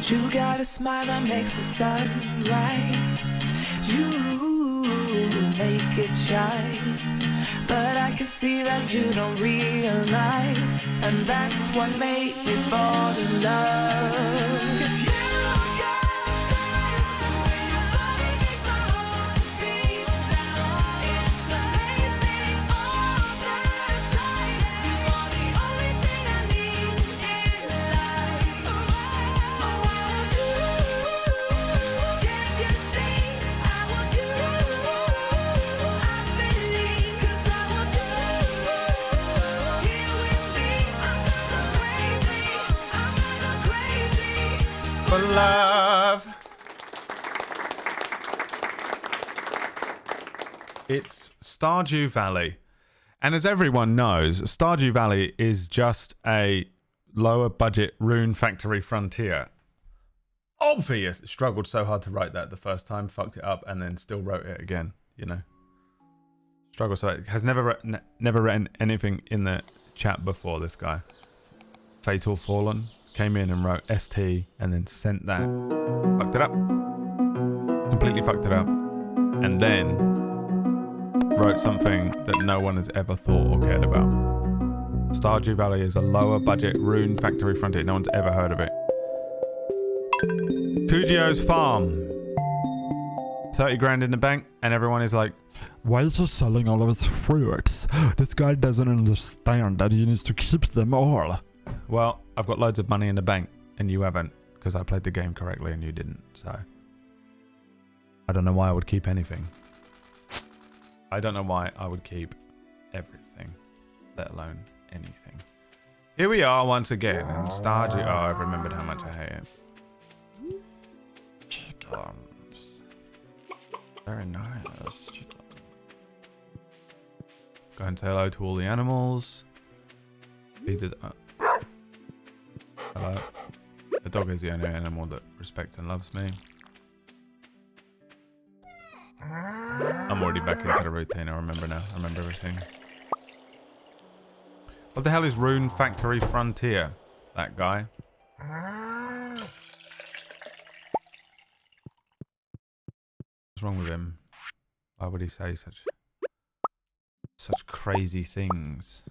You got a smile that makes the sun rise. You make it shine. But I can see that you don't realize, and that's what made me fall in love. 'Cause you got style, the way your body makes my heart beat sound. It's amazing all the time. You are the only thing I need in life. Oh, I want you. Can't you see? I want you. I believe, 'cause I want you here with me. I'm gonna go crazy. I'm gonna go crazy For love. It's Stardew Valley. And as everyone knows, Stardew Valley is just a lower budget Rune Factory frontier. Obvious. Struggled so hard to write that the first time, fucked it up, and then still wrote it again, you know. Struggle so it has never written anything in the chat before, this guy. Fatal Fallen came in and wrote ST and then sent that. Fucked it up. Completely fucked it up. And then wrote something that no one has ever thought or cared about. Stardew Valley is a lower budget Rune Factory frontier. No one's ever heard of it. Kujio's farm. 30 grand in the bank, and everyone is like, why is he selling all of his fruits? This guy doesn't understand that he needs to keep them all. well, I've got loads of money in the bank, and you haven't, because I played the game correctly and you didn't, so I don't know why I would keep anything. I don't know why I would keep everything, let alone anything. Here we are once again in Stardew. Oh, I remembered how much I hate it. Chickens. Very nice. Chicken. Go and say hello to all the animals. Feed the... hello. The dog is the only animal that respects and loves me. I'm already back into the routine. I remember now. I remember everything. What the hell is Rune Factory Frontier? That guy. What's wrong with him? Why would he say such crazy things?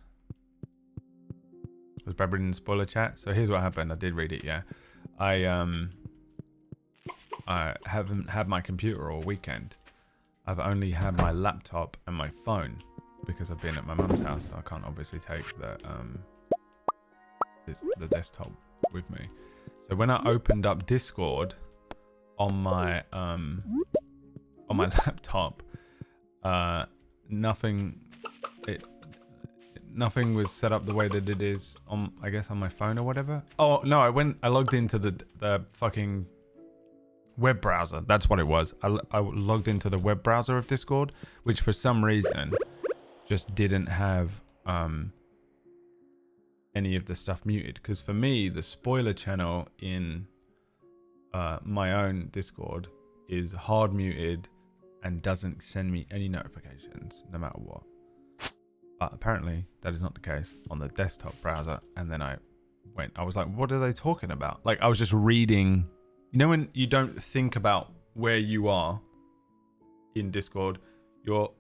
Was Brad in the spoiler chat? So here's what happened. I did read it, yeah. I haven't had my computer all weekend. I've only had my laptop and my phone because I've been at my mum's house, so I can't obviously take the desktop with me. So when I opened up Discord on my laptop, nothing was set up the way that it is on, I guess, on my phone or whatever. Oh no, I logged into the fucking web browser. That's what it was. I logged into the web browser of Discord, which for some reason just didn't have any of the stuff muted. Because for me, the spoiler channel in my own Discord is hard muted and doesn't send me any notifications no matter what. But apparently that is not the case on the desktop browser. And then I was like, what are they talking about? Like, I was just reading. You know when you don't think about where you are in Discord, you're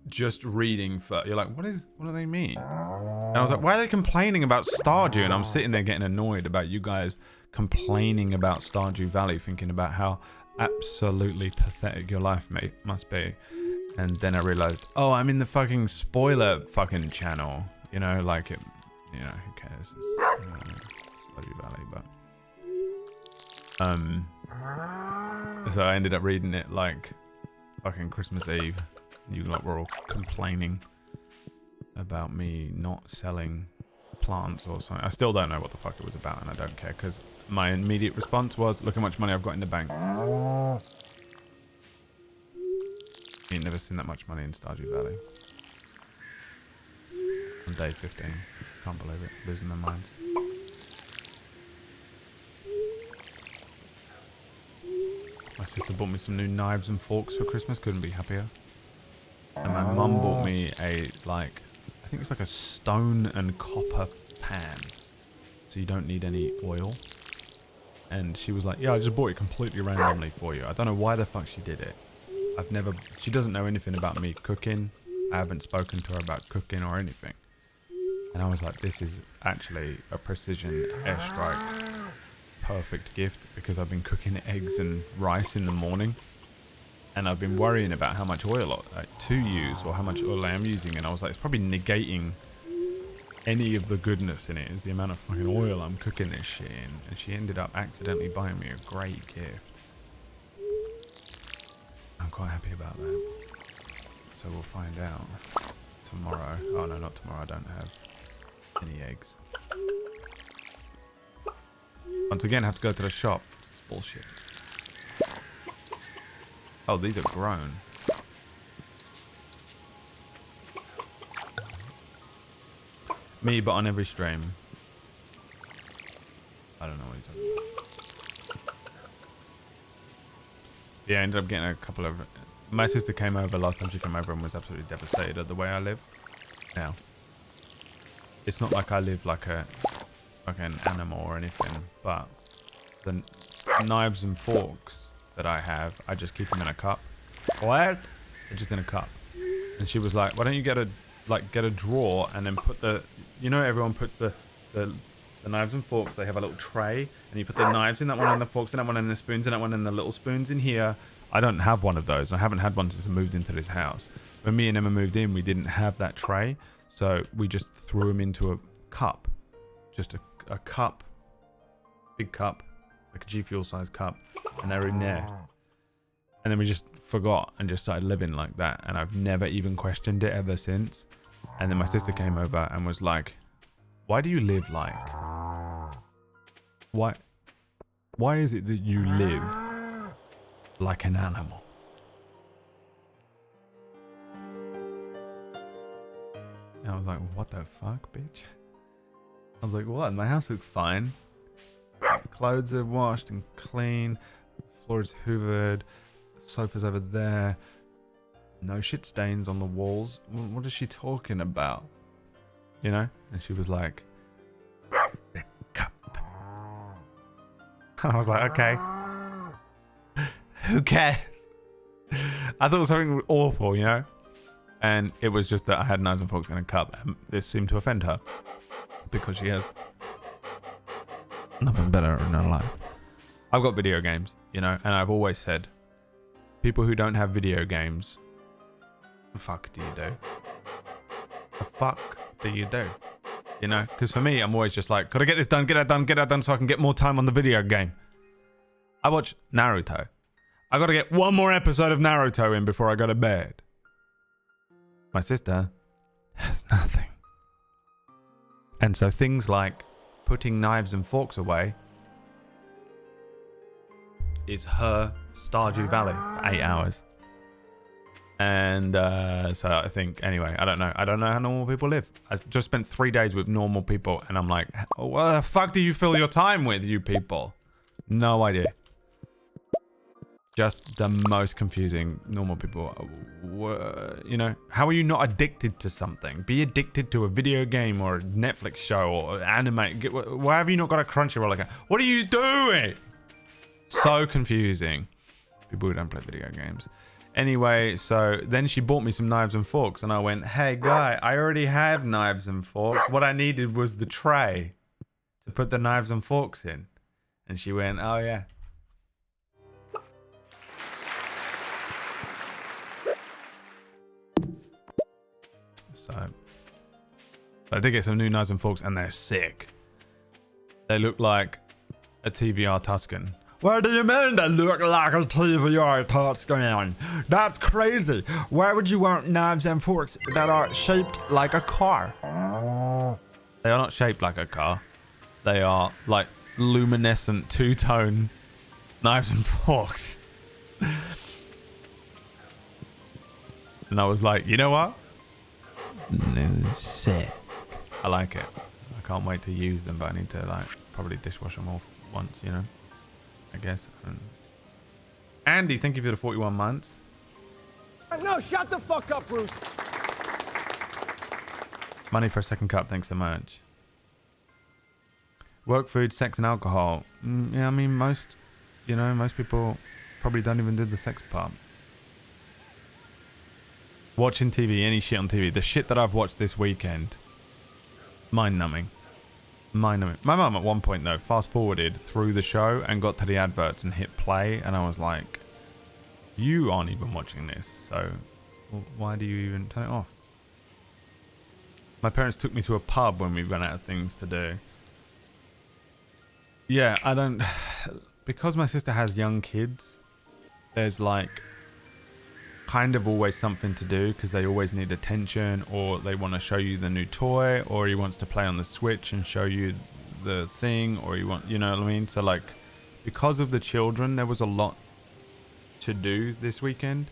just reading for, you're like, what do they mean? And I was like, why are they complaining about Stardew? And I'm sitting there getting annoyed about you guys complaining about Stardew Valley, thinking about how absolutely pathetic your life must be. And then I realized, oh, I'm in the fucking spoiler fucking channel. You know, like it, you know, who cares? It's Stardew Valley, but so I ended up reading it like fucking Christmas Eve. You lot were all complaining about me not selling plants or something. I still don't know what the fuck it was about, and I don't care, because my immediate response was, look how much money I've got in the bank. You've never seen that much money in Stardew Valley. On day 15. Can't believe it. Losing their minds. My sister bought me some new knives and forks for Christmas. Couldn't be happier. And my mum bought me a, like, I think it's like a stone and copper pan. So you don't need any oil. and she was like, yeah, I just bought it completely randomly for you. I don't know why the fuck she did it. She doesn't know anything about me cooking. I haven't spoken to her about cooking or anything. And I was like, this is actually a precision airstrike perfect gift, because I've been cooking eggs and rice in the morning. And I've been worrying about how much oil to use or how much oil I am using. And I was like, it's probably negating any of the goodness in it is the amount of fucking oil I'm cooking this shit in. And she ended up accidentally buying me a great gift. I'm quite happy about that. So we'll find out tomorrow. Oh no, not tomorrow. I don't have any eggs. Once again, I have to go to the shop. It's bullshit. Oh, these are grown. Me, but on every stream. I don't know what you're talking about. Yeah, I ended up getting a couple of... My sister came over last time she came over and was absolutely devastated at the way I live. Now, it's not like I live like an animal or anything, but the knives and forks that I have, I just keep them in a cup. What? They're just in a cup. And she was like, why don't you get a drawer and then put the... You know, everyone puts the knives and forks, they have a little tray, and you put the knives in that one and the forks in that one and the spoons in that one and the little spoons in here. I don't have one of those. I haven't had one since I moved into this house. When me and Emma moved in, we didn't have that tray, so we just threw them into a cup. Just a cup. Big cup. Like a G Fuel size cup. And they're in there. And then we just forgot and just started living like that. And I've never even questioned it ever since. And then my sister came over and was like, why do you live like... Why is it that you live like an animal? And I was like, what the fuck, bitch? I was like, what? My house looks fine. Clothes are washed and clean. Floor is hoovered. Sofa's over there. No shit stains on the walls. What is she talking about? You know? And she was like, the cup. I was like, okay. Who cares? I thought it was something awful, you know? And it was just that I had knives and forks in a cup. And this seemed to offend her. Because she has nothing better in her life. I've got video games, you know? And I've always said, people who don't have video games, the fuck do you do? The fuck do you do? You know? Because for me, I'm always just like, gotta get this done, get that done, get that done so I can get more time on the video game. I watch Naruto. I gotta get one more episode of Naruto in before I go to bed. My sister has nothing. And so things like putting knives and forks away is her Stardew Valley for 8 hours. And so I think, anyway, I don't know how normal people live. I just spent 3 days with normal people and I'm like, what the fuck do you fill your time with, you people? No idea. Just the most confusing normal people. You know, how are you not addicted to something? Be addicted to a video game or a Netflix show or anime. Why have you not got a Crunchyroll account? What are you doing? So confusing. People who don't play video games. Anyway, so then she bought me some knives and forks and I went, hey guy, I already have knives and forks. What I needed was the tray to put the knives and forks in. And she went, oh yeah. So I did get some new knives and forks and they're sick. They look like a TVR Tuscan. What do you mean they look like a TVR Tuscan? That's crazy. Why would you want knives and forks that are shaped like a car? They are not shaped like a car. They are like luminescent two-tone knives and forks. And I was like, you know what? No, sick. I like it. I can't wait to use them, but I need to like probably dishwash them off once, you know? I guess. Andy, thank you for the 41 months. No, shut the fuck up, Bruce. Money for a second cup, thanks so much. Work, food, sex, and alcohol. Yeah, I mean, most people probably don't even do the sex part. Watching TV, any shit on TV. The shit that I've watched this weekend. Mind-numbing. Mind-numbing. My mum at one point, though, fast-forwarded through the show and got to the adverts and hit play. And I was like, you aren't even watching this. So why do you even turn it off? My parents took me to a pub when we ran out of things to do. Yeah, I don't... Because my sister has young kids, there's like kind of always something to do because they always need attention, or they want to show you the new toy, or he wants to play on the Switch and show you the thing, or you know what I mean? So like, because of the children, there was a lot to do this weekend.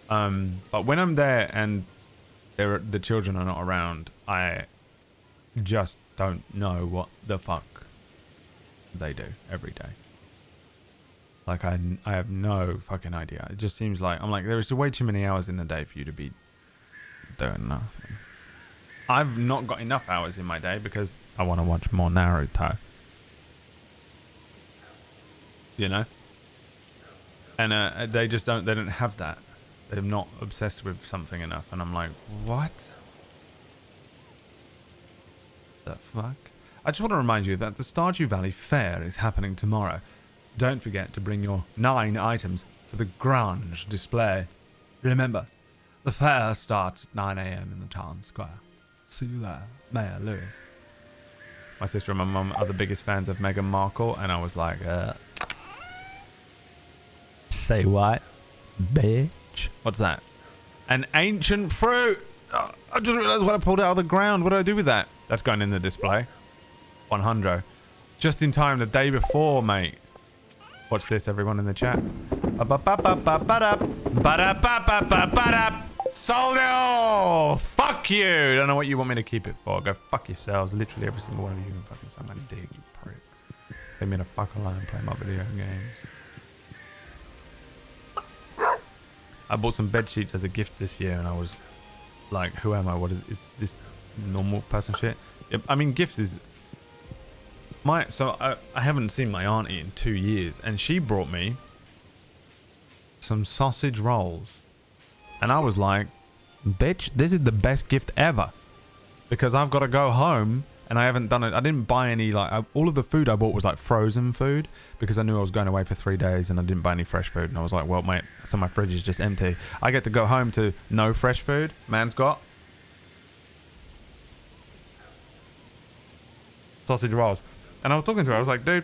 But when I'm there and the children are not around, I just don't know what the fuck they do every day. Like I have no fucking idea. It just seems like I'm like, there's way too many hours in the day for you to be doing nothing. I've not got enough hours in my day because I want to watch more Naruto. You know? And they don't have that. They're not obsessed with something enough. And I'm like, what? The fuck? I just want to remind you that the Stardew Valley Fair is happening tomorrow. Don't forget to bring your 9 items for the grand display. Remember, the fair starts at 9 a.m. in the town square. See you there, Mayor Lewis. My sister and my mum are the biggest fans of Meghan Markle, and I was like, say what? Bitch. What's that? An ancient fruit! Oh, I just realised what I pulled out of the ground. What do I do with that? That's going in the display. 100. Just in time the day before, mate. Watch this, everyone in the chat. Sold it all! Fuck you! Don't know what you want me to keep it for. Go fuck yourselves. Literally every single one of you can fucking suck my dick, you pricks. Leave me the fuck alone and play my video games. I bought some bed sheets as a gift this year and I was like, who am I? What is this normal person shit? I mean, gifts is... So I haven't seen my auntie in 2 years, and she brought me some sausage rolls, and I was like, bitch, this is the best gift ever, because I've got to go home and I haven't done it. I didn't buy any, like, all of the food I bought was like frozen food because I knew I was going away for 3 days and I didn't buy any fresh food, and I was like, well, mate, so my fridge is just empty. I get to go home to no fresh food. Man's got sausage rolls. And I was talking to her, I was like, dude,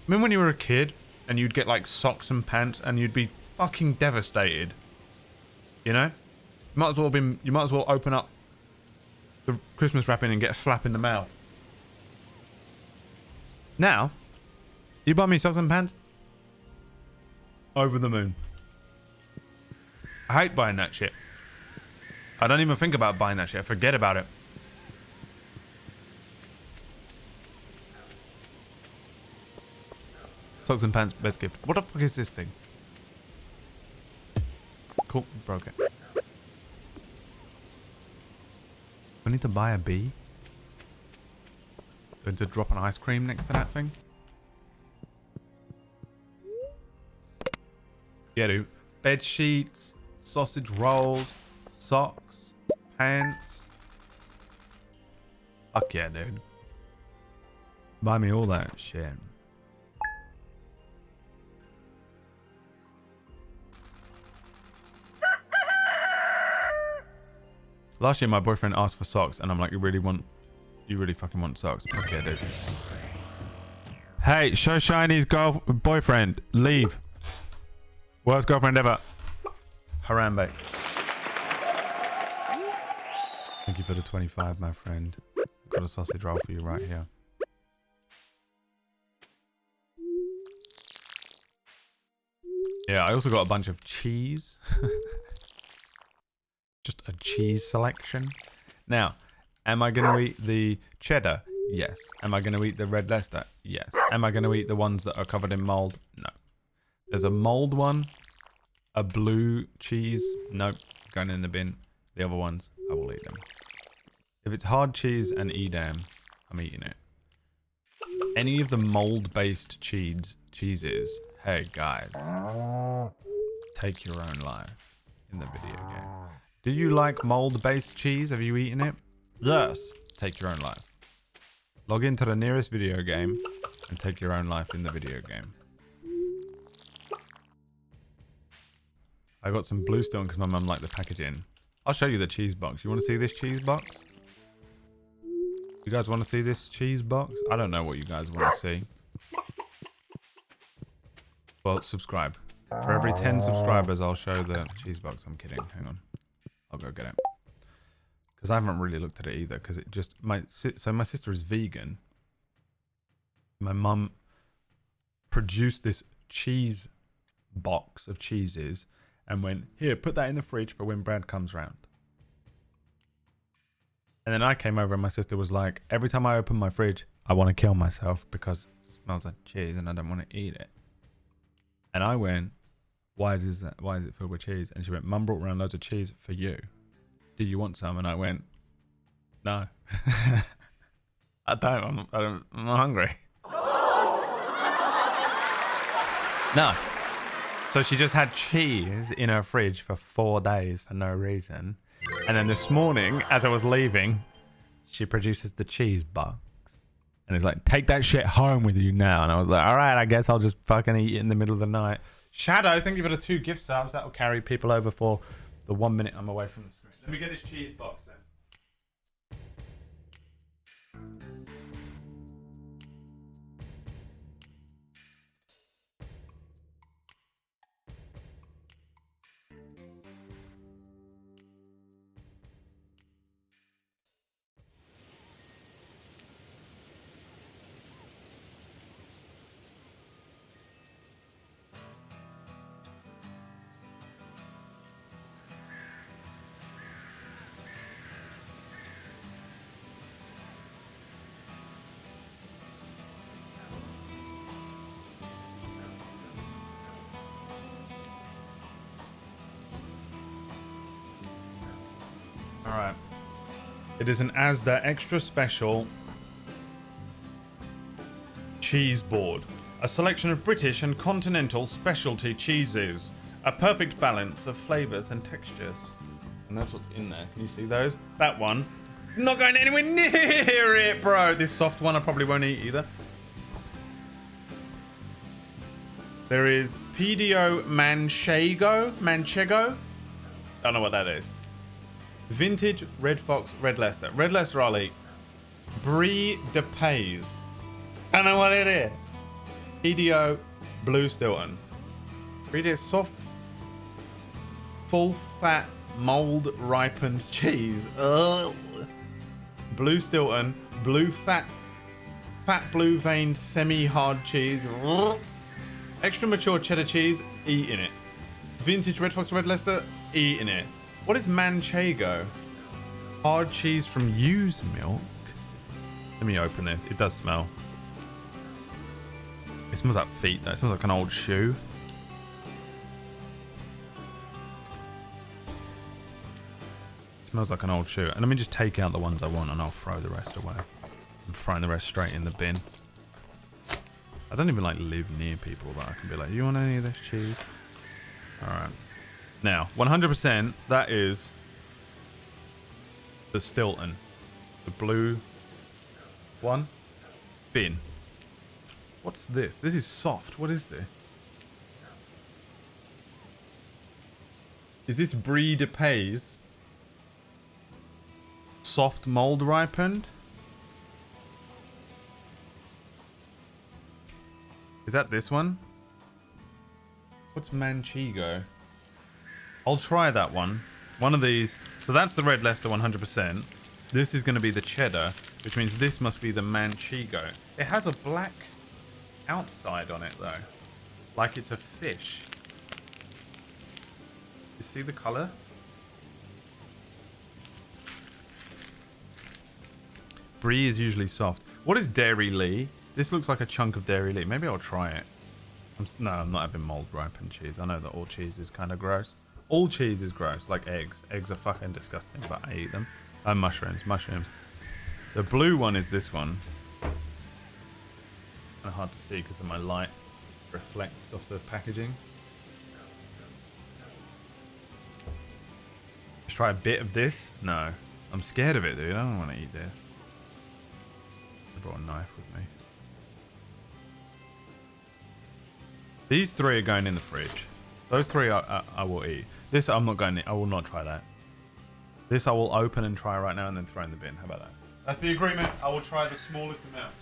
remember when you were a kid and you'd get like socks and pants and you'd be fucking devastated? You know? You might as well open up the Christmas wrapping and get a slap in the mouth. Now, you buy me socks and pants? Over the moon. I hate buying that shit. I don't even think about buying that shit. I forget about it. Socks and pants, best gift. What the fuck is this thing? Cool, broke it. We need to buy a bee. Going to drop an ice cream next to that thing. Yeah, dude. Bed sheets, sausage rolls, socks, pants. Fuck yeah, dude. Buy me all that shit. Last year, my boyfriend asked for socks, and I'm like, you really fucking want socks? Okay, dude. Hey, show Shiny's boyfriend. Leave. Worst girlfriend ever. Harambe. Thank you for the 25, my friend. Got a sausage roll for you right here. Yeah, I also got a bunch of cheese. Just a cheese selection. Now, am I going to eat the cheddar? Yes. Am I going to eat the red Leicester? Yes. Am I going to eat the ones that are covered in mold? No. There's a mold one. A blue cheese. Nope. Going in the bin. The other ones, I will eat them. If it's hard cheese and Edam, I'm eating it. Any of the mold-based cheeses. Hey guys, take your own life in the video game. Do you like mold-based cheese? Have you eaten it? Yes. Take your own life. Log into the nearest video game and take your own life in the video game. I got some blue stone because my mum liked the packaging. I'll show you the cheese box. You want to see this cheese box? You guys want to see this cheese box? I don't know what you guys want to see. Well, subscribe. For every 10 subscribers, I'll show the cheese box. I'm kidding. Hang on. I'll go get it. Because I haven't really looked at it either. Because it just... So my sister is vegan. My mum produced this cheese box of cheeses and went, here, put that in the fridge for when Brad comes round. And then I came over and my sister was like, every time I open my fridge, I want to kill myself because it smells like cheese and I don't want to eat it. And I went, why is that? Why is it filled with cheese? And she went, Mum brought around loads of cheese for you. Do you want some? And I went, no. I don't. I'm not hungry. No. So she just had cheese in her fridge for 4 days for no reason. And then this morning, as I was leaving, she produces the cheese box. And it's like, take that shit home with you now. And I was like, all right, I guess I'll just fucking eat it in the middle of the night. Shadow, thank you for the 2 gift subs. That'll carry people over for the 1 minute I'm away from the screen. Let me get this cheese box then. Alright. It is an Asda extra special cheese board. A selection of British and continental specialty cheeses. A perfect balance of flavours and textures. And that's what's in there. Can you see those? That one. Not going anywhere near it, bro. This soft one I probably won't eat either. There is PDO Manchego. Don't know what that is. Vintage Red Fox Red Leicester. Red Leicester I'll eat. Brie de Pays. I don't know what it is. PDO Blue Stilton. Brie soft, full fat, mold ripened cheese. Ugh. Blue Stilton. Blue fat blue veined semi hard cheese. Ugh. Extra mature cheddar cheese. Eating it. Vintage Red Fox Red Leicester. Eating it. What is Manchego? Hard cheese from ewe's milk. Let me open this. It does smell. It smells like feet though. It smells like an old shoe. It smells like an old shoe. And let me just take out the ones I want and I'll throw the rest away. I'm throwing the rest straight in the bin. I don't even like live near people that I can be like, you want any of this cheese? Alright. Now, 100%, that is the Stilton. The blue one. Bin. What's this? This is soft. What is this? Is this Brie de Pays? Soft mold ripened? Is that this one? What's Manchego? I'll try that one. One of these. So that's the Red Leicester 100%. This is going to be the cheddar, which means this must be the Manchego. It has a black outside on it though. Like it's a fish. You see the color? Brie is usually soft. What is Dairy Lee? This looks like a chunk of Dairy Lee. Maybe I'll try it. No, I'm not having mold ripened cheese. I know that all cheese is kind of gross. All cheese is gross, like eggs. Eggs are fucking disgusting, but I eat them. And mushrooms. The blue one is this one. Kind of hard to see because of my light reflects off the packaging. Let's try a bit of this. No, I'm scared of it, dude. I don't want to eat this. I brought a knife with me. These three are going in the fridge. Those three I will eat. This I'm not going to. I will not try that. This I will open and try right now and then throw in the bin. How about that? That's the agreement. I will try the smallest amount.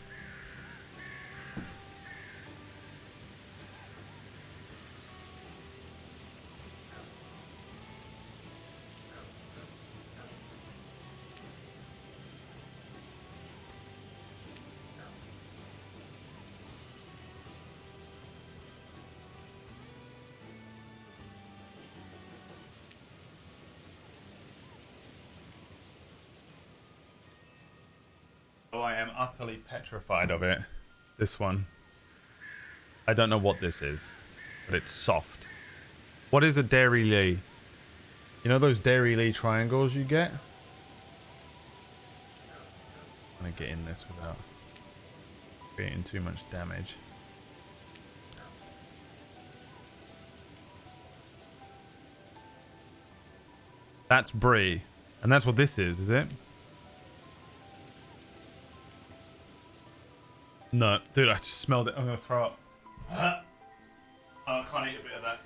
Oh, I am utterly petrified of it. This one. I don't know what this is, but it's soft. What is a Dairy Lee? You know those Dairy Lee triangles you get? I'm gonna get in this without creating too much damage. That's brie. And that's what this is it? No, dude, I just smelled it. I'm gonna throw up. Oh, I can't eat a bit of that.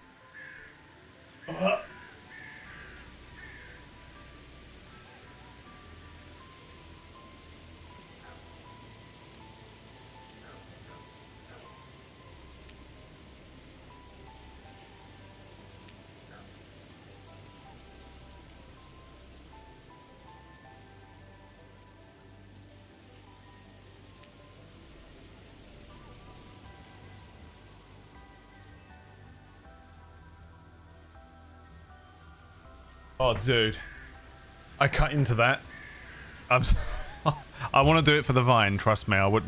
Oh, dude. I cut into that. I want to do it for the Vine, trust me. I would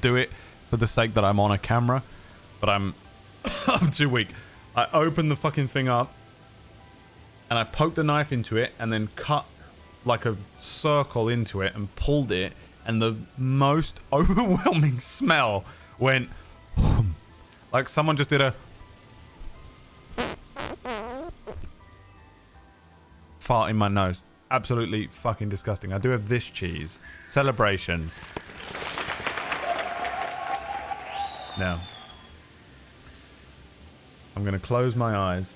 do it for the sake that I'm on a camera, but I'm too weak. I opened the fucking thing up and I poked the knife into it and then cut like a circle into it and pulled it, and the most overwhelming smell went like someone just did a fart in my nose. Absolutely fucking disgusting. I do have this cheese. Celebrations. Now, I'm going to close my eyes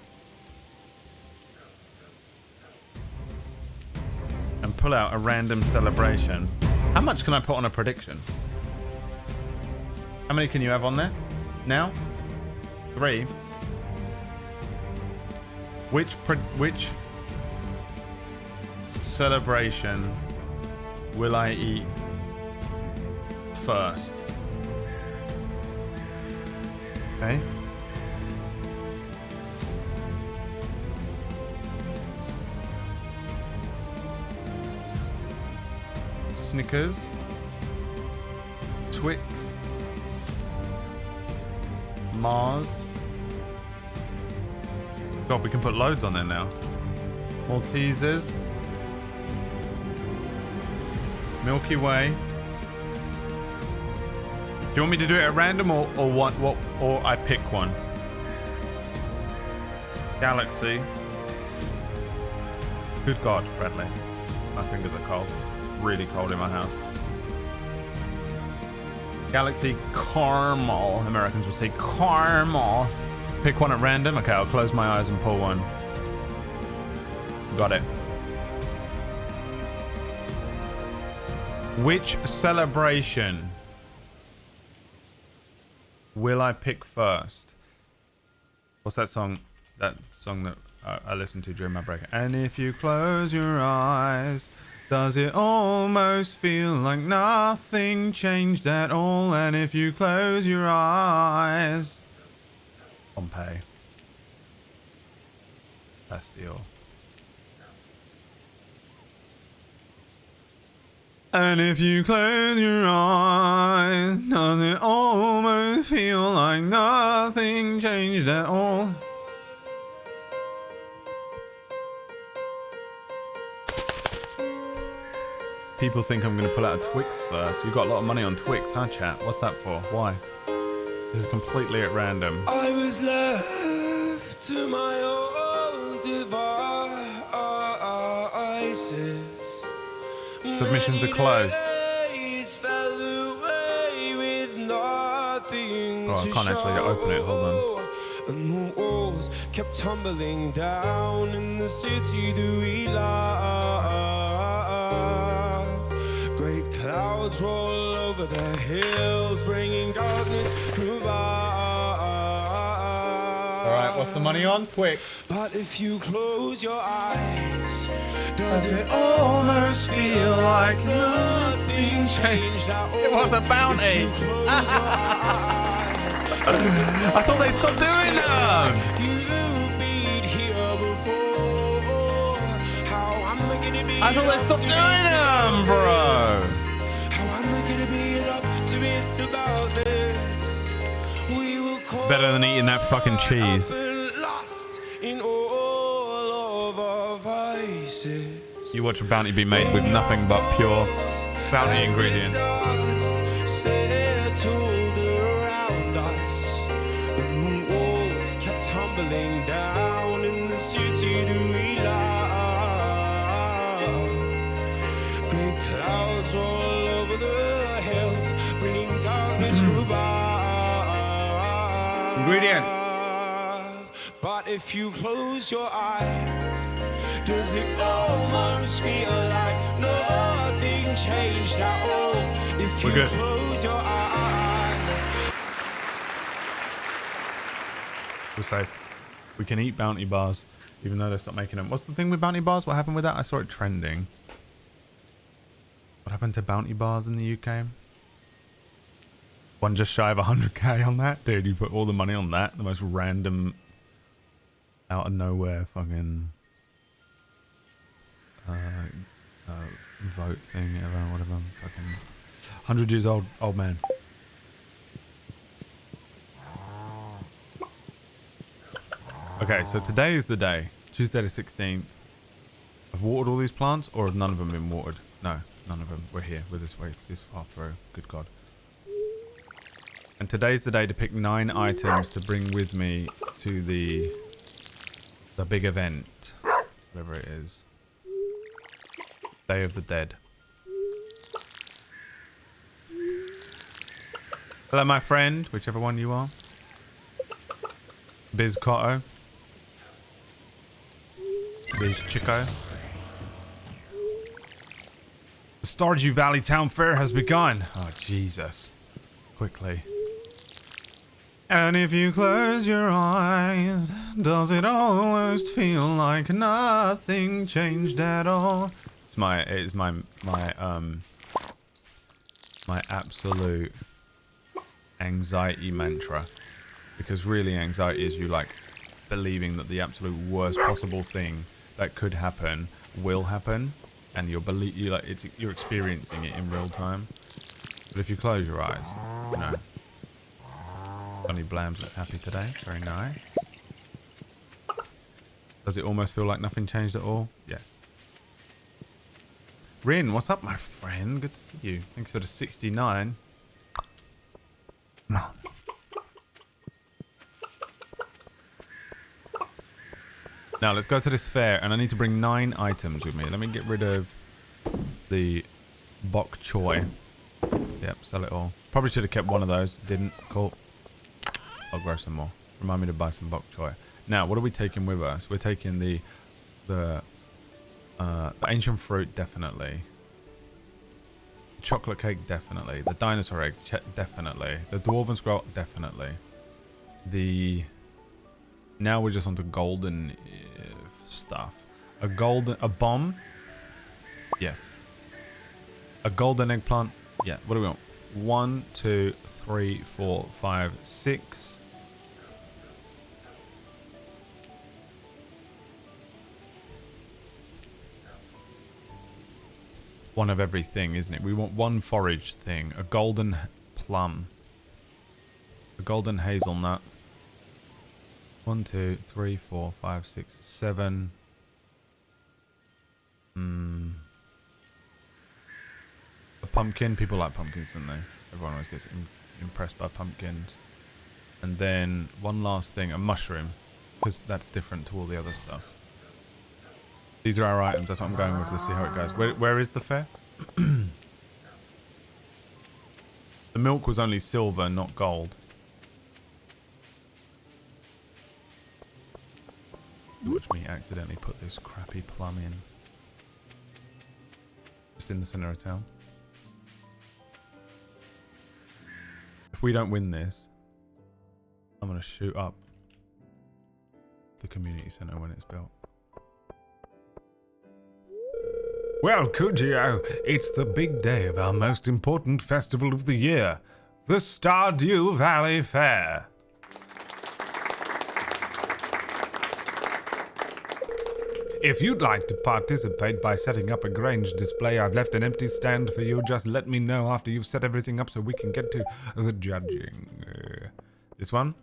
and pull out a random celebration. How much can I put on a prediction? How many can you have on there? Now? 3. Which celebration will I eat first? Okay. Snickers, Twix, Mars. God, we can put loads on there now. Maltesers, Milky Way. Do you want me to do it at random or what or I pick one? Galaxy. Good God, Bradley. My fingers are cold. Really cold in my house. Galaxy caramel. Americans would say caramel. Pick one at random. Okay, I'll close my eyes and pull one. Got it. Which celebration will I pick first? What's that song? That song that I listened to during my break. And if you close your eyes, does it almost feel like nothing changed at all? And if you close your eyes... Pompeii. Bastille. And if you close your eyes, does it almost feel like nothing changed at all? People think I'm going to pull out a Twix first. You've got a lot of money on Twix, huh, chat? What's that for? Why? This is completely at random. I was left to my own devices. Submissions are closed. Days fell away with nothing Oh, I to can't actually open it. Hold on. show. And the walls kept tumbling down in the city that we love. Great clouds roll over the hills, bringing darkness from above. All right, what's the money on? Twix. But if you close your eyes, does it almost feel like nothing changed at all? It was a bounty. If you close your eyes, does it I thought they stopped doing them. You've been here before. How am I gonna be? I thought they stopped doing them, bro. How am I gonna be optimist about this? We were It's better than eating that fucking cheese. lost in all of our vices. You watch a bounty be made with nothing but pure bounty As the ingredients. dust settled around us, and the walls kept tumbling down in the city that we love. Great clouds all over the hills, bringing darkness from above. Ingredients. But if you close your eyes, does it almost feel like nothing changed at all? If We're you good. close your eyes. We're safe. We can eat bounty bars, even though they stopped making them. What's the thing with bounty bars? What happened with that? I saw it trending. What happened to bounty bars in the UK? One just shy of 100k on that? Dude, you put all the money on that? The most random, out of nowhere fucking vote thing ever, whatever. Fucking 100 years old man. Okay, so today is the day, Tuesday the 16th. I've watered all these plants, or have none of them been watered? No, none of them. We're here. We're this way, this far through. Good God. And today's the day to pick 9 items to bring with me to the big event, whatever it is. Day of the Dead. Hello, my friend, whichever one you are. Biz Cotto. Biz Chico. The Stardew Valley Town Fair has begun. Oh, Jesus. Quickly. And if you close your eyes, does it almost feel like nothing changed at all? It's my absolute anxiety mantra, because really anxiety is you like believing that the absolute worst possible thing that could happen will happen, and you're experiencing it in real time. But if you close your eyes, you know. Bunny Blams looks happy today. Very nice. Does it almost feel like nothing changed at all? Yes. Rin, what's up, my friend? Good to see you. Thanks for the 69. No. Now, let's go to this fair, and I need to bring 9 items with me. Let me get rid of the bok choy. Yep, sell it all. Probably should have kept one of those. Didn't. Cool. I'll grow some more. Remind me to buy some bok choy. Now, what are we taking with us? We're taking the ancient fruit, definitely. Chocolate cake, definitely. The dinosaur egg, definitely. The dwarven scroll, definitely. Now we're just onto golden stuff. A bomb? Yes. A golden eggplant? Yeah. What do we want? 1, 2, 3, 4, 5, 6. One of everything, isn't it? We want one forage thing. A golden plum. A golden hazelnut. 1, 2, 3, 4, 5, 6, 7. A pumpkin. People like pumpkins, don't they? Everyone always gets impressed by pumpkins. And then one last thing, a mushroom, because that's different to all the other stuff. These are our items. That's what I'm going with. Let's see how it goes. Where is the fair? The milk was only silver, not gold. Watch me accidentally put this crappy plum in. Just in the center of town. If we don't win this, I'm going to shoot up the community center when it's built. Well, Kujio, it's the big day of our most important festival of the year, the Stardew Valley Fair. If you'd like to participate by setting up a Grange display, I've left an empty stand for you. Just let me know after you've set everything up so we can get to the judging. This one?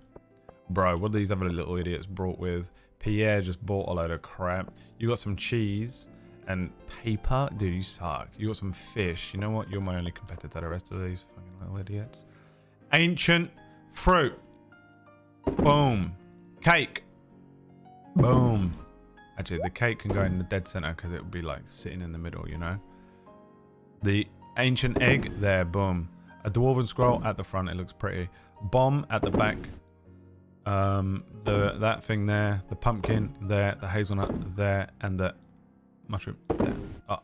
Bro, what these other little idiots brought with? Pierre just bought a load of crap. You got some cheese and paper? Dude, you suck. You got some fish. You know what? You're my only competitor. The rest of these fucking little idiots. Ancient fruit. Boom. Cake. Boom. Actually, the cake can go in the dead center because it would be like sitting in the middle, you know? The ancient egg there, boom. A dwarven scroll at the front, it looks pretty. Bomb at the back. That thing there, the pumpkin there, the hazelnut there, and the mushroom there. Oh.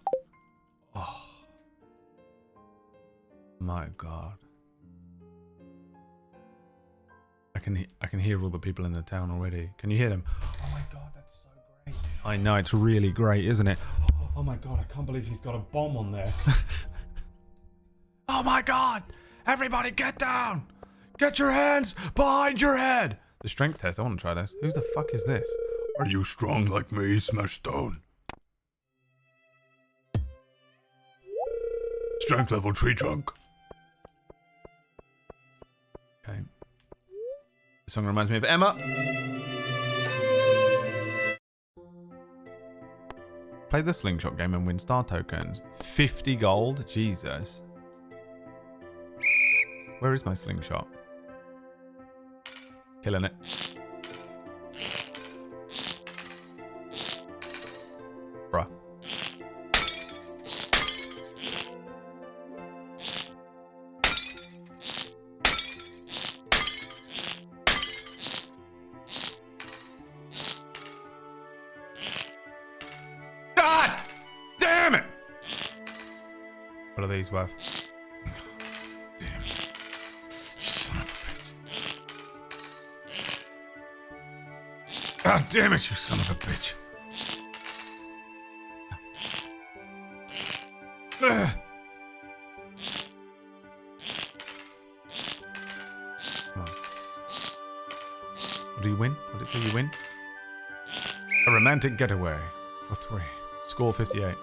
My God. I can hear all the people in the town already. Can you hear them? Oh my God, that's so great. I know, it's really great, isn't it? Oh my God, I can't believe he's got a bomb on there. Oh my God! Everybody get down! Get your hands behind your head! The strength test, I want to try this. Who the fuck is this? Are you strong like me, Smash Stone? Strength level tree trunk. Okay. This song reminds me of Emma. Play the slingshot game and win star tokens. 50 gold? Jesus. Where is my slingshot? Killing it. Bruh. God damn it! What are these worth? God damn it, you son of a bitch. Come on. Do you win? What did it say you win? A romantic getaway for 3. Score 58.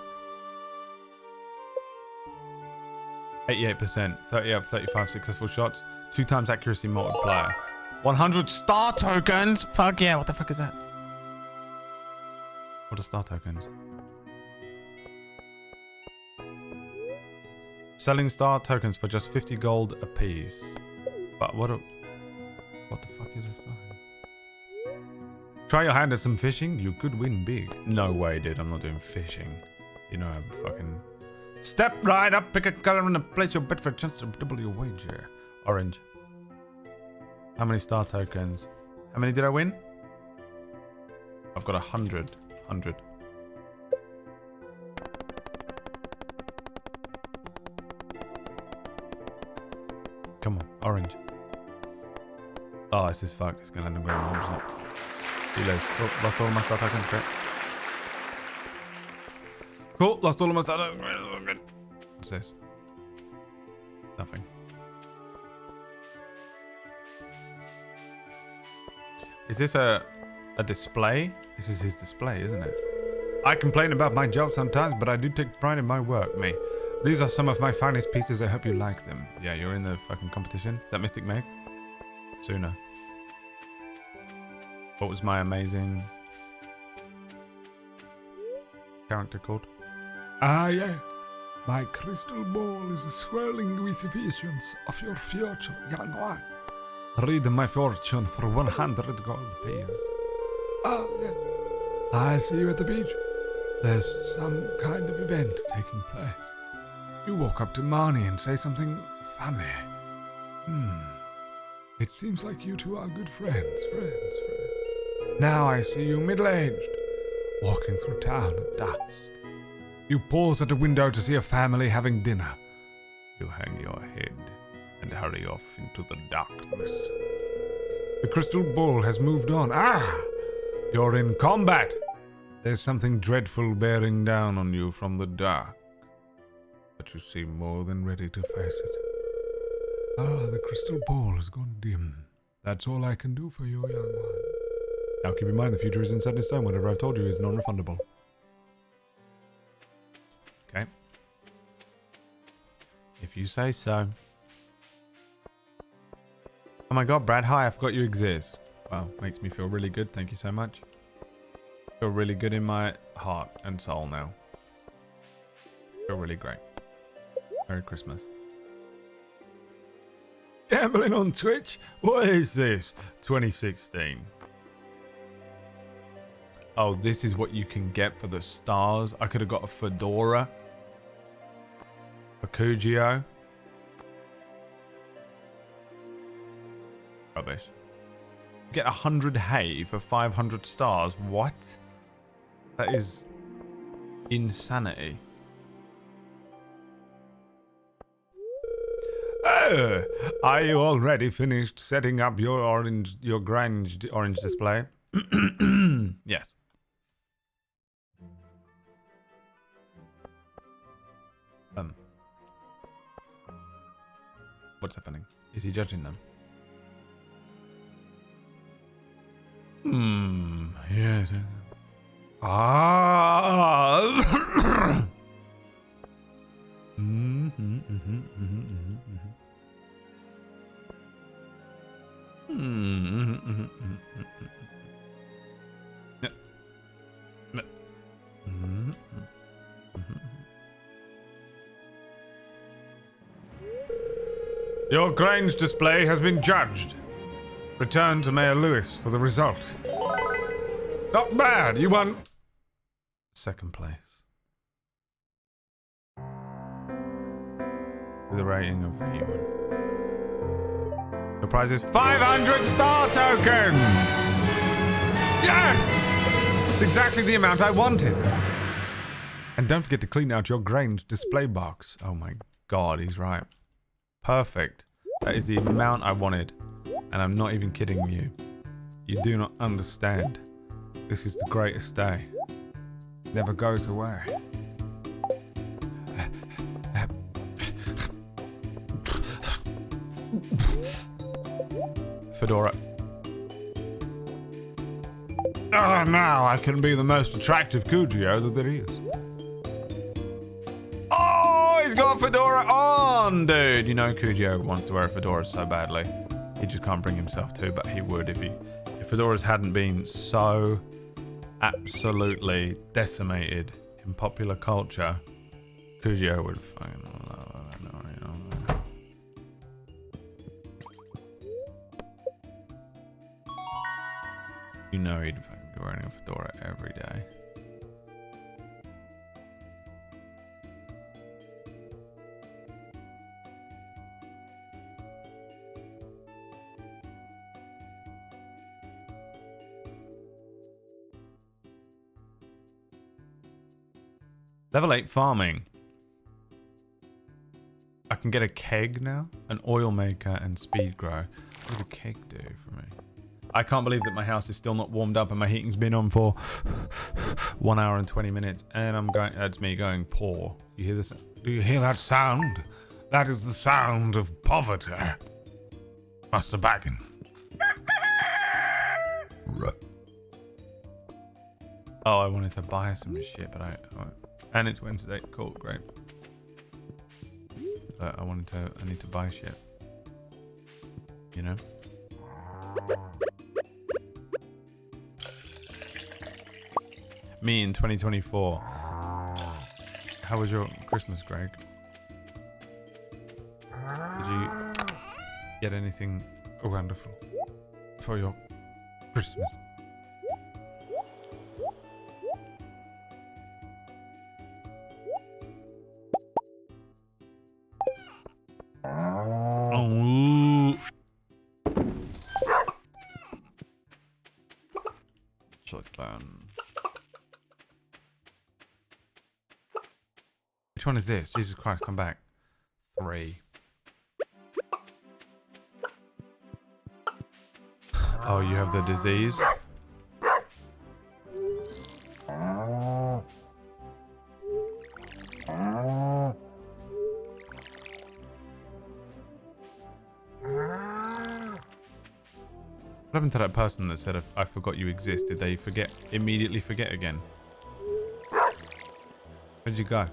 88%. 30 out of 35 successful shots. 2 times accuracy multiplier. 100 star tokens! Fuck yeah, what the fuck is that? What are star tokens? Selling star tokens for just 50 gold apiece. But what the fuck is this? Try your hand at some fishing, you could win big. No way, dude, I'm not doing fishing. You know I'm fucking... Step right up, pick a color and place your bet for a chance to double your wager. Orange. How many star tokens? How many did I win? I've got 100. 100. Come on, orange. Oh, this is fucked. It's gonna land on ground 100%. See you later. Oh, lost all of my star tokens. Great. Cool, lost all of my star tokens. What's this? Nothing. Is this a display? This is his display, isn't it? I complain about my job sometimes, but I do take pride in my work, mate. These are some of my finest pieces. I hope you like them. Yeah, you're in the fucking competition. Is that Mystic Meg? Sooner. What was my amazing character called? Ah, yes. My crystal ball is swirling with visions of your future, young one. Read my fortune for 100 gold pieces. Oh, yes. I see you at the beach. There's some kind of event taking place. You walk up to Marnie and say something funny. It seems like you two are good friends. Now I see you middle-aged, walking through town at dusk. You pause at a window to see a family having dinner. You hang your head and hurry off into the darkness. The crystal ball has moved on. You're in combat. There's something dreadful bearing down on you from the dark, but you seem more than ready to face it. The crystal ball has gone dim. That's all I can do for you, young one. Now keep in mind the future isn't set in stone. Whatever I've told you is non-refundable. Okay. If you say so. Oh my god, Brad, hi, I forgot you exist. Wow, makes me feel really good. Thank you so much. Feel really good in my heart and soul now. Feel really great. Merry Christmas. Gambling on Twitch? What is this? 2016. Oh, this is what you can get for the stars. I could have got a fedora. A Kujio. Rubbish. Get 100 hay for 500 stars. What? That is insanity. Oh, are you already finished setting up your Grange orange display? Yes. What's happening? Is he judging them? Yes. Your Grange display has been judged. Return to Mayor Lewis for the result. Not bad, you won second place. With a rating of 81. The prize is 500 star tokens! Yeah! It's exactly the amount I wanted. And don't forget to clean out your Grange display box. Oh my god, he's right. Perfect. That is the amount I wanted. And I'm not even kidding you. You do not understand. This is the greatest day. It never goes away. Fedora. Now I can be the most attractive Kujio that there is. Oh, he's got a fedora on, dude. You know Kujio wants to wear a fedora so badly. He just can't bring himself to, but he would if fedoras hadn't been so absolutely decimated in popular culture. Kujio would fucking you know he'd fucking be wearing a fedora every day. Level 8 farming. I can get a keg now, an oil maker, and speed grow. What does a keg do for me? I can't believe that my house is still not warmed up and my heating's been on for 1 hour and 20 minutes. And I'm going, that's me going poor. You hear this? Do you hear that sound? That is the sound of poverty. Master Baggin. Oh, I wanted to buy some shit, but and it's Wednesday. Cool, great. But I need to buy shit. You know? Me in 2024. How was your Christmas, Greg? Did you get anything wonderful for your Christmas. Oh. Shotgun. Which one is this? Jesus Christ, come back. 3. Oh, you have the disease? What happened to that person that said, I forgot you exist? Did they immediately forget again? Where'd you go?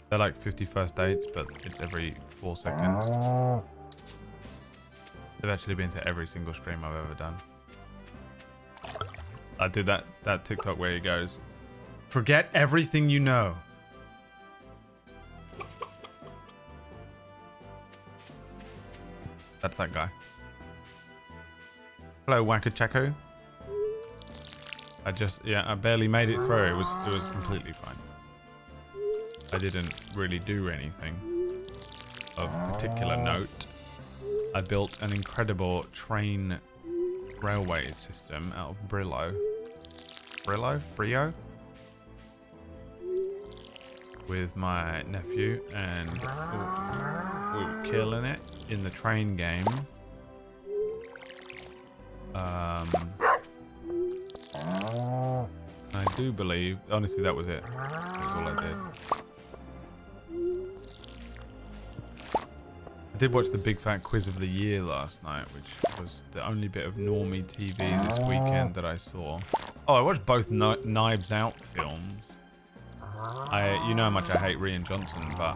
They're like 50 first dates, but it's every 4 seconds. They've actually been to every single stream I've ever done. I did that TikTok where he goes, forget everything you know. That's that guy. Hello, Wakachaku. I barely made it through. It was completely fine. I didn't really do anything of particular note. I built an incredible train railway system out of Brio? With my nephew, and we were killing it in the train game. I do believe, honestly, that was it. That's all I did. I did watch the Big Fat Quiz of the Year last night, which was the only bit of normie TV this weekend that I saw. Oh, I watched both Knives Out films. You know how much I hate Rian Johnson, but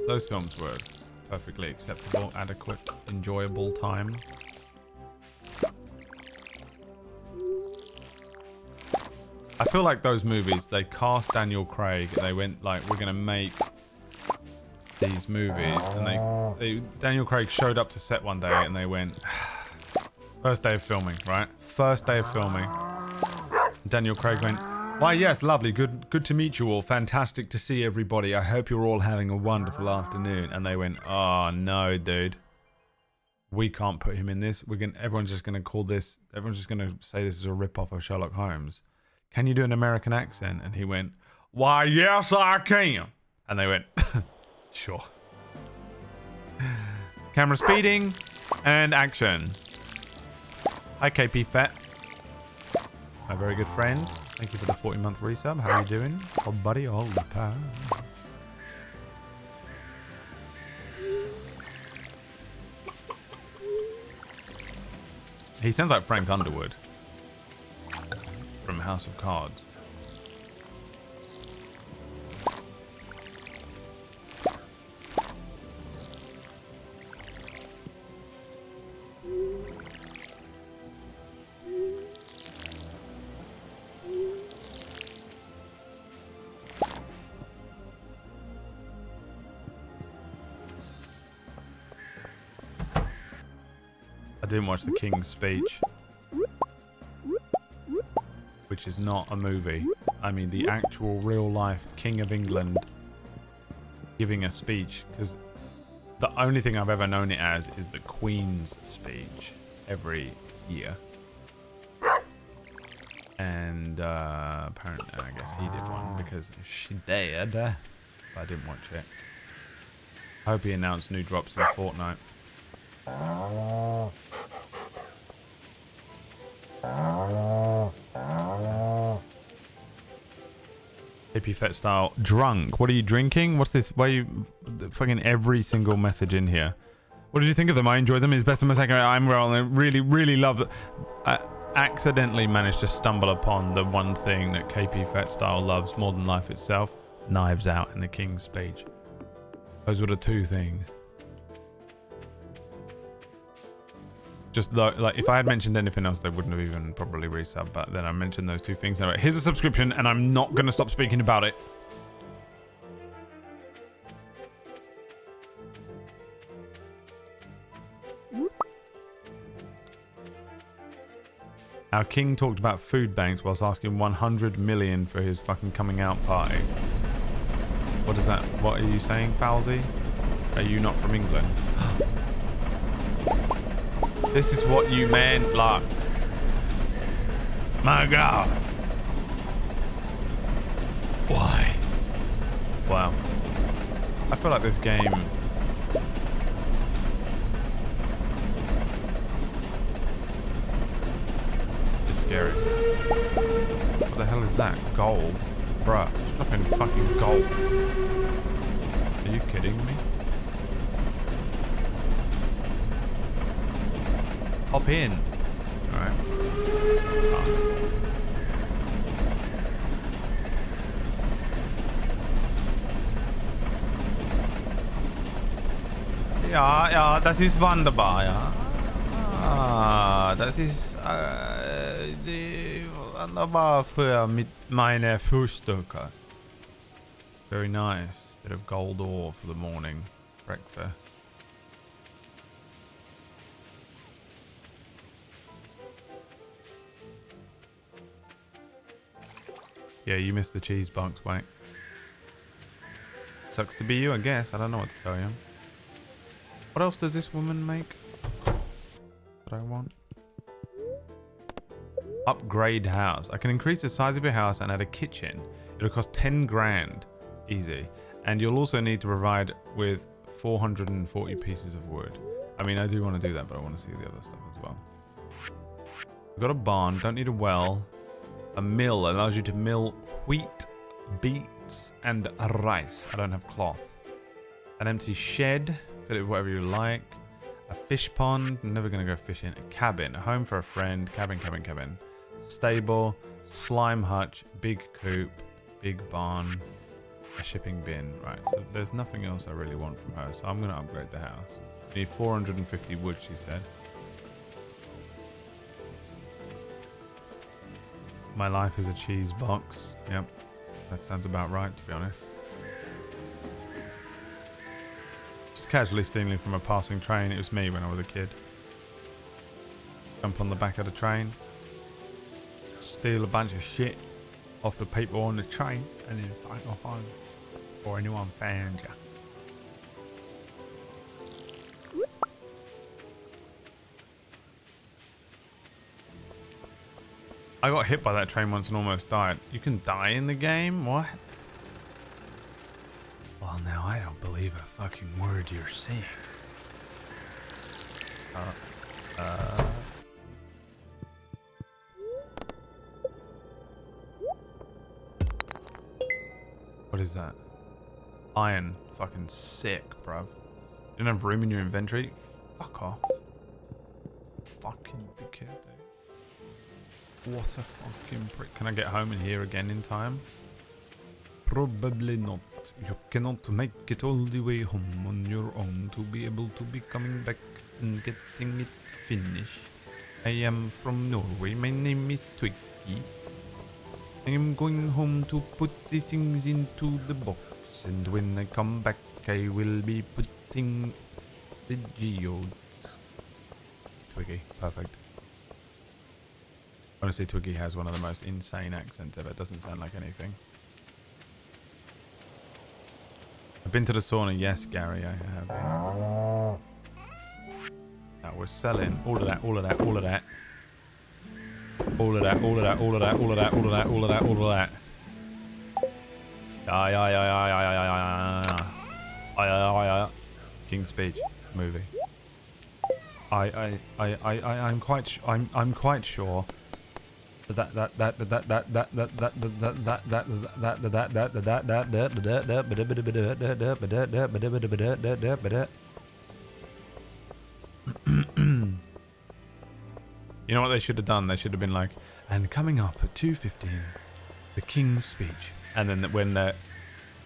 those films were perfectly acceptable, adequate, enjoyable time. I feel like those movies, they cast Daniel Craig, and they went like, we're gonna make these movies, and Daniel Craig showed up to set one day, and they went, first day of filming, right? First day of filming. Daniel Craig went, why yes, lovely, good to meet you all, fantastic to see everybody, I hope you're all having a wonderful afternoon. And they went, oh no, dude, we can't put him in this. Everyone's just gonna say this is a rip-off of Sherlock Holmes. Can you do an American accent? And he went, why yes I can. And they went, sure. Camera speeding and action. Hi KP Fett, my very good friend. Thank you for the 40-month resub. How are you doing? Oh, buddy, all the time. He sounds like Frank Underwood from House of Cards. I didn't watch The King's Speech, which is not a movie. I mean the actual real life King of England giving a speech, because the only thing I've ever known it as is the Queen's speech every year. And apparently, I guess he did one because she did, but I didn't watch it. I hope he announced new drops in Fortnite. Hippie Fet style drunk. What are you drinking? What's this? Why are you fucking every single message in here? What did you think of them? I enjoyed them. It's best of my second. I'm well. I really love it. I accidentally managed to stumble upon the one thing that KP Fet style loves more than life itself: Knives Out and The King's Speech. Those were the two things. Just like if I had mentioned anything else, they wouldn't have even probably resubbed. But then I mentioned those two things. Anyway, here's a subscription, and I'm not gonna stop speaking about it. Our king talked about food banks whilst asking 100 million for his fucking coming out party. What is that? What are you saying, Falsey? Are you not from England? This is what you meant, Lux. My God. Why? Wow. I feel like this game... is scary. What the hell is that? Gold? Bruh, it's dropping fucking gold. Are you kidding me? Hop in. Alright. Ja, ja, das ist wunderbar, ja. Ah, das ist wunderbar für mit meine Frühstücke. Very nice. Bit of gold ore for the morning breakfast. Yeah, you missed the cheese box, wait. Sucks to be you, I guess. I don't know what to tell you. What else does this woman make that I want? Upgrade house. I can increase the size of your house and add a kitchen. It'll cost 10 grand. Easy. And you'll also need to provide with 440 pieces of wood. I mean, I do want to do that, but I want to see the other stuff as well. We've got a barn. Don't need a well. A mill allows you to mill wheat, beets, and rice. I don't have cloth. An empty shed. Fill it with whatever you like. A fish pond. I'm never going to go fishing. A cabin. A home for a friend. Cabin, cabin, cabin. Stable. Slime hutch. Big coop. Big barn. A shipping bin. Right, so there's nothing else I really want from her. So I'm going to upgrade the house. I need 450 wood, she said. My life is a cheese box. Yep. That sounds about right, to be honest. Just casually stealing from a passing train. It was me when I was a kid. Jump on the back of the train. Steal a bunch of shit off the people on the train. And then fight off home. Before anyone found you. I got hit by that train once and almost died. You can die in the game? What? Well, now I don't believe a fucking word you're saying. What is that? Iron. Fucking sick, bruv. You don't have room in your inventory? Fuck off. Fucking dickhead, dude. What a fucking prick. Can I get home and here again in time? Probably not. You cannot make it all the way home on your own to be able to be coming back and getting it finished. I am from Norway. My name is Twiggy. I am going home to put the things into the box, and when I come back I will be putting the geodes. Twiggy, perfect. Honestly, Twiggy has one of the most insane accents ever. It doesn't sound like anything. I've been to the sauna. Yes, Gary, I have. Yeah. That was selling all of that, all of that, all of that. All of that, all of that, all of that, all of that, all of that, all of that, all of that. King's Speech movie. I'm quite sure You know what they should have done? They should have been like, and coming up at 2:15, the King's Speech. And then when it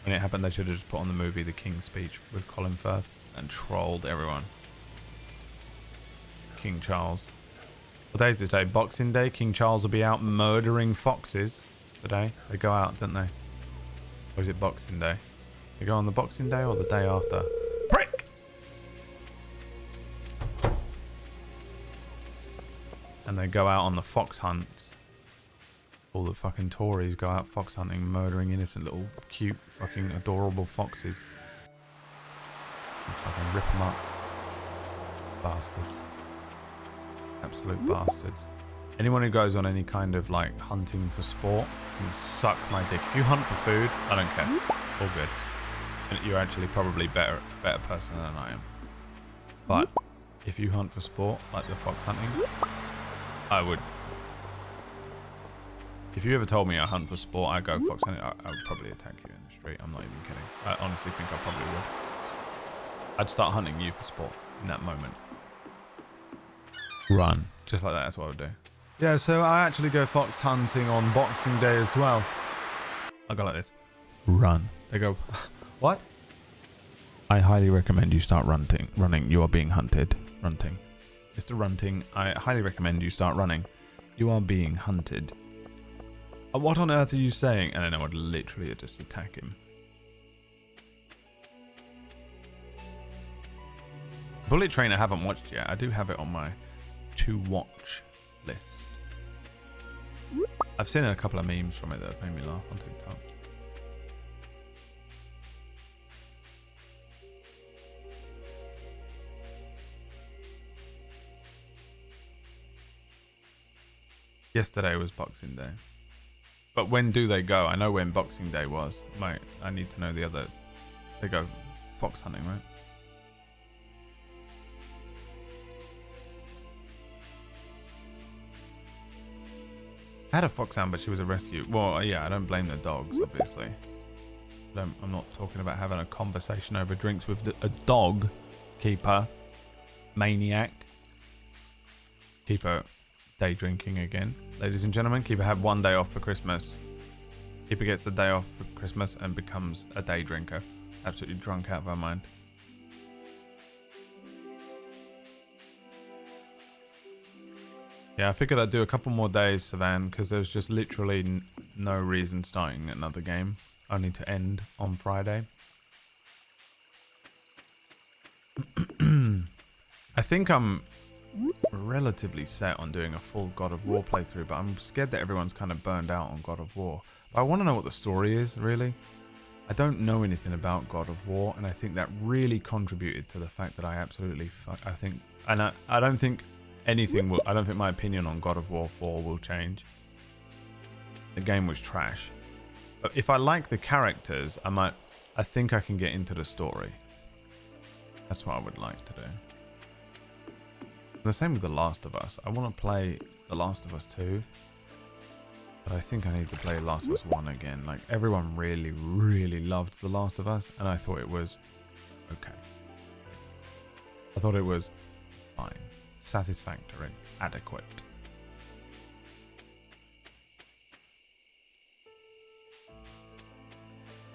happened, they should have just put on the movie The King's Speech with Colin Firth and trolled everyone. King Charles. What day is it today? Boxing Day. King Charles will be out murdering foxes today. They go out, don't they? Or is it Boxing Day? They go on the Boxing Day or the day after? Prick! and they go out on the fox hunt. All the fucking Tories go out fox hunting, murdering innocent little cute fucking adorable foxes. And fucking rip them up. Bastards. Absolute bastards. Anyone who goes on any kind of like hunting for sport can suck my dick. If you hunt for food, I don't care. All good. And you're actually probably better person than I am. But if you hunt for sport, like the fox hunting, I would. If you ever told me I hunt for sport, I go fox hunting, I would probably attack you in the street. I'm not even kidding. I honestly think I probably would. I'd start hunting you for sport in that moment. Run. Just like that, that's what I would do. Yeah, so I actually go fox hunting on Boxing Day as well. I go like this. Run. They go, what? I highly recommend you start running. You are being hunted. Runting. Mr. Runting, I highly recommend you start running. You are being hunted. What on earth are you saying? And then I would literally just attack him. Bullet Train I haven't watched yet. I do have it on my to watch list. I've seen a couple of memes from it that have made me laugh on TikTok. Yesterday was Boxing Day. But when do they go? I know when Boxing Day was. I need to know the other. They go fox hunting, right? I had a foxhound, but she was a rescue. Well, yeah, I don't blame the dogs, obviously. I'm not talking about having a conversation over drinks with a dog keeper. Maniac. Keeper day drinking again. Ladies and gentlemen, Keeper had 1 day off for Christmas. Keeper gets the day off for Christmas and becomes a day drinker. Absolutely drunk out of her mind. Yeah, I figured I'd do a couple more days, Savan, because there's just literally no reason starting another game. Only to end on Friday. I think I'm relatively set on doing a full God of War playthrough, but I'm scared that everyone's kind of burned out on God of War. But I want to know what the story is, really. I don't know anything about God of War, and I think that really contributed to the fact that I absolutely I don't think anything will. I don't think my opinion on God of War 4 will change. The game was trash. But if I like the characters, I think I can get into the story. That's what I would like to do. The same with The Last of Us. I want to play The Last of Us 2. But I think I need to play Last of Us 1 again. Like, everyone really, really loved The Last of Us, and I thought it was okay. I thought it was fine. Satisfactory. Adequate.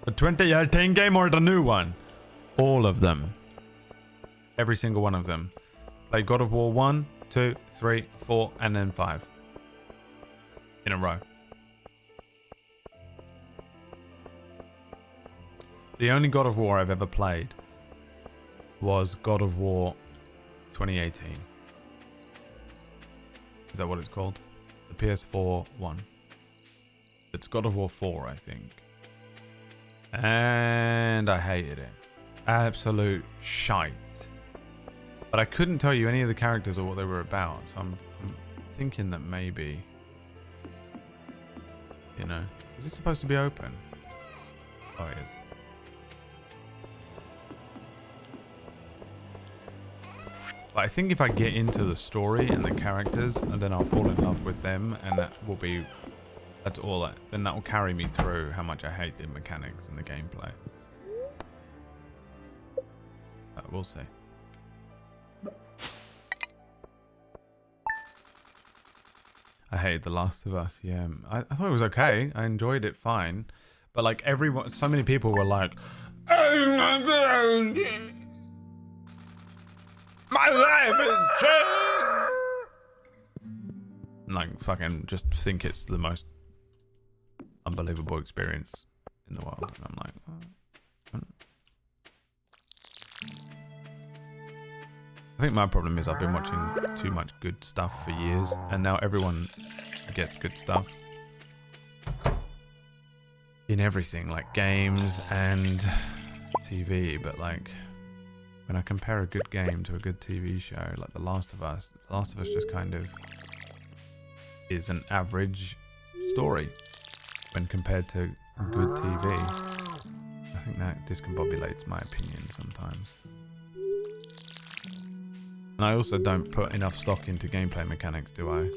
The 2018 game or the new one? All of them. Every single one of them. Play God of War 1, 2, 3, 4, and then 5. In a row. The only God of War I've ever played was God of War 2018. Is that what it's called? The PS4 one. It's God of War 4, I think. And I hated it. Absolute shite. But I couldn't tell you any of the characters or what they were about, so I'm thinking that maybe, you know, is this supposed to be open? Oh, it is. But I think if I get into the story and the characters, and then I'll fall in love with them, and that's all. Then that will carry me through how much I hate the mechanics and the gameplay. We'll see. I hated The Last of Us. Yeah, I thought it was okay. I enjoyed it fine, but like so many people were like, my life is changed. Like, fucking just think it's the most unbelievable experience in the world. And I'm like, oh. I think my problem is I've been watching too much good stuff for years, and now everyone gets good stuff in everything, like games and TV. But like, when I compare a good game to a good TV show, like The Last of Us just kind of is an average story when compared to good TV. I think that discombobulates my opinion sometimes. And I also don't put enough stock into gameplay mechanics, do I?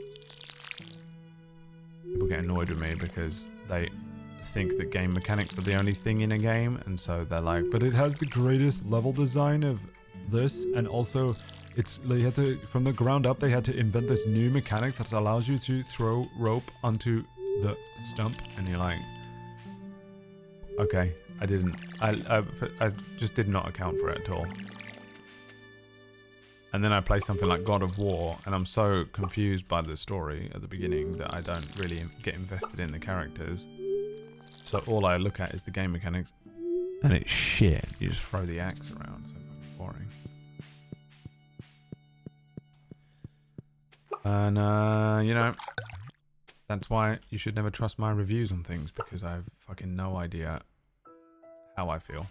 People get annoyed with me because they think that game mechanics are the only thing in a game, and so they're like, but it has the greatest level design of this, and also they had to, from the ground up, they had to invent this new mechanic that allows you to throw rope onto the stump, and you're like, okay, I just did not account for it at all. And then I play something like God of War, and I'm so confused by the story at the beginning that I don't really get invested in the characters. So all I look at is the game mechanics, and it's shit. You just throw the axe around, so fucking boring. And you know, that's why you should never trust my reviews on things, because I have fucking no idea how I feel.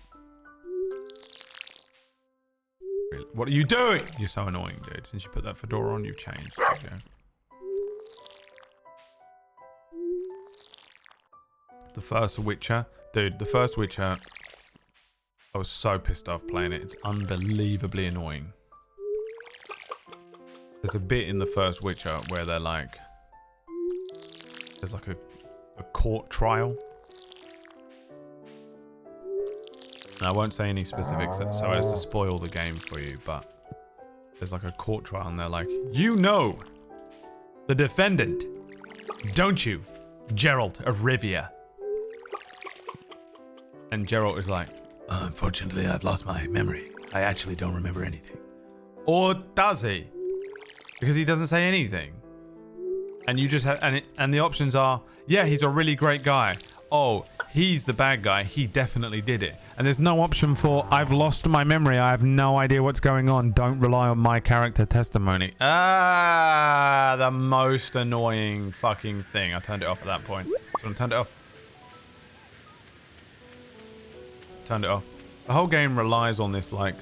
What are you doing? You're so annoying, dude. Since you put that fedora on, you've changed. Okay. The first Witcher. Dude, the first Witcher, I was so pissed off playing it. It's unbelievably annoying. There's a bit in the first Witcher where they're like, there's like a court trial. And I won't say any specifics so as to spoil the game for you, but there's like a court trial and they're like, you know the defendant, don't you, Geralt of Rivia? And Geralt is like, unfortunately, I've lost my memory. I actually don't remember anything. Or does he? Because he doesn't say anything. And you just have, and the options are, yeah, he's a really great guy. Oh, he's the bad guy. He definitely did it. And there's no option for, I've lost my memory. I have no idea what's going on. Don't rely on my character testimony. Ah, the most annoying fucking thing. I turned it off at that point. So I turned it off. Turned it off. The whole game relies on this, like,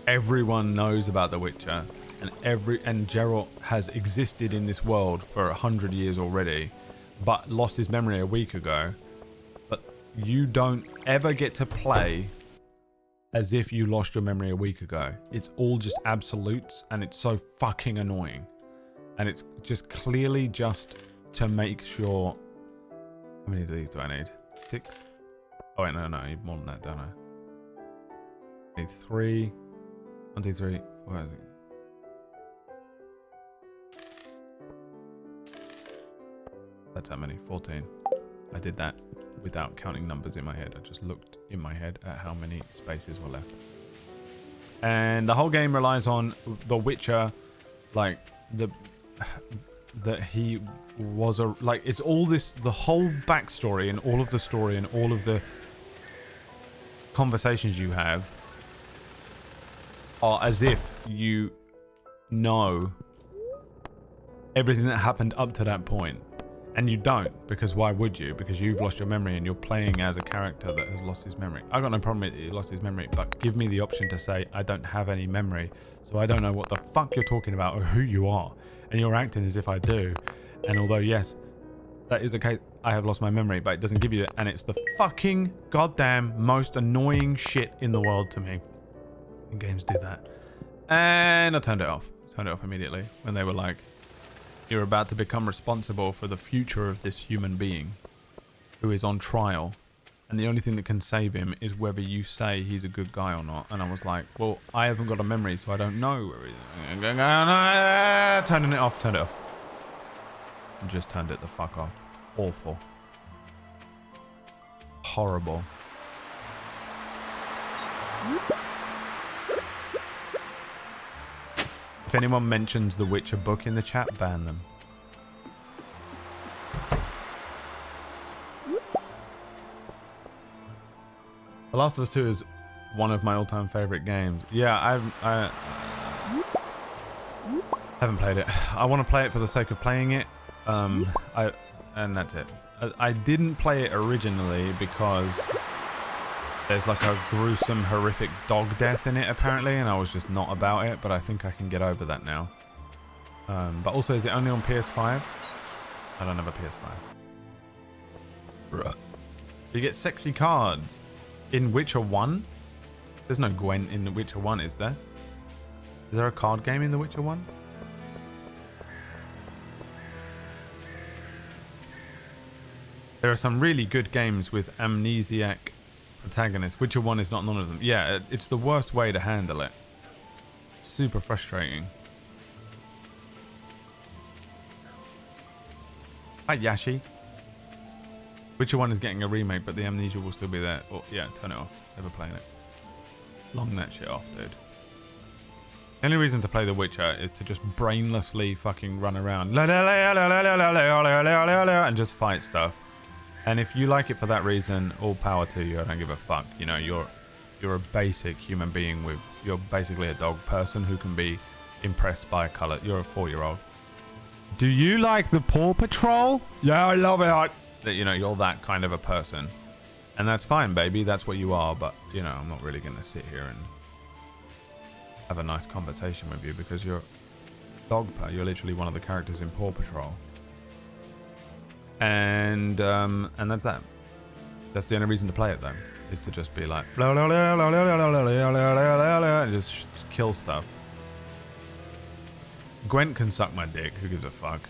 everyone knows about The Witcher, and Geralt has existed in this world for 100 years already, but lost his memory a week ago. But you don't ever get to play as if you lost your memory a week ago. It's all just absolutes, and it's so fucking annoying. And it's just clearly just to make sure. How many of these do I need? 6? Oh wait, no, I need more than that, don't I? I need 3. 1, 2, 3, 4, 5, 6. That's how many? 14. I did that without counting numbers in my head. I just looked in my head at how many spaces were left. And the whole game relies on The Witcher, like that he was a, like, it's all this, the whole backstory and all of the story and all of the conversations you have are as if you know everything that happened up to that point. And you don't, because why would you? Because you've lost your memory and you're playing as a character that has lost his memory. I've got no problem with it, he lost his memory, but give me the option to say, I don't have any memory, so I don't know what the fuck you're talking about or who you are. And you're acting as if I do. And although, yes, that is the case, I have lost my memory, but it doesn't give you it. And it's the fucking goddamn most annoying shit in the world to me. And games do that. And I turned it off. Turned it off immediately when they were like, you're about to become responsible for the future of this human being who is on trial. And the only thing that can save him is whether you say he's a good guy or not. And I was like, well, I haven't got a memory, so I don't know where he is. Turning it off, turned it off. And just turned it the fuck off. Awful. Horrible. If anyone mentions the Witcher book in the chat, ban them. The Last of Us 2 is one of my all-time favorite games. Yeah, I haven't played it. I want to play it for the sake of playing it. And that's it. I didn't play it originally because there's like a gruesome, horrific dog death in it apparently, and I was just not about it. But I think I can get over that now. But also, is it only on PS5? I don't have a PS5. You get sexy cards in Witcher 1. There's no Gwent in The Witcher 1, is there? Is there a card game in The Witcher 1? There are some really good games with amnesiac protagonists. Witcher 1 is not none of them. Yeah, it's the worst way to handle it. Super frustrating. Hi, Yashi. Witcher 1 is getting a remake, but the amnesia will still be there. Oh, yeah, turn it off. Never playing it. Long that shit off, dude. The only reason to play The Witcher is to just brainlessly fucking run around and just fight stuff. And if you like it for that reason, all power to you. I don't give a fuck. You know, you're a basic human being with... You're basically a dog person who can be impressed by a colour. You're a 4-year-old. Do you like the Paw Patrol? Yeah, I love it. That, you know, you're that kind of a person. And that's fine, baby. That's what you are. But, you know, I'm not really going to sit here and have a nice conversation with you because you're Dogpa. You're literally one of the characters in Paw Patrol. And that's that. That's the only reason to play it, though, is to just be like, and just kill stuff. Gwent can suck my dick. Who gives a fuck?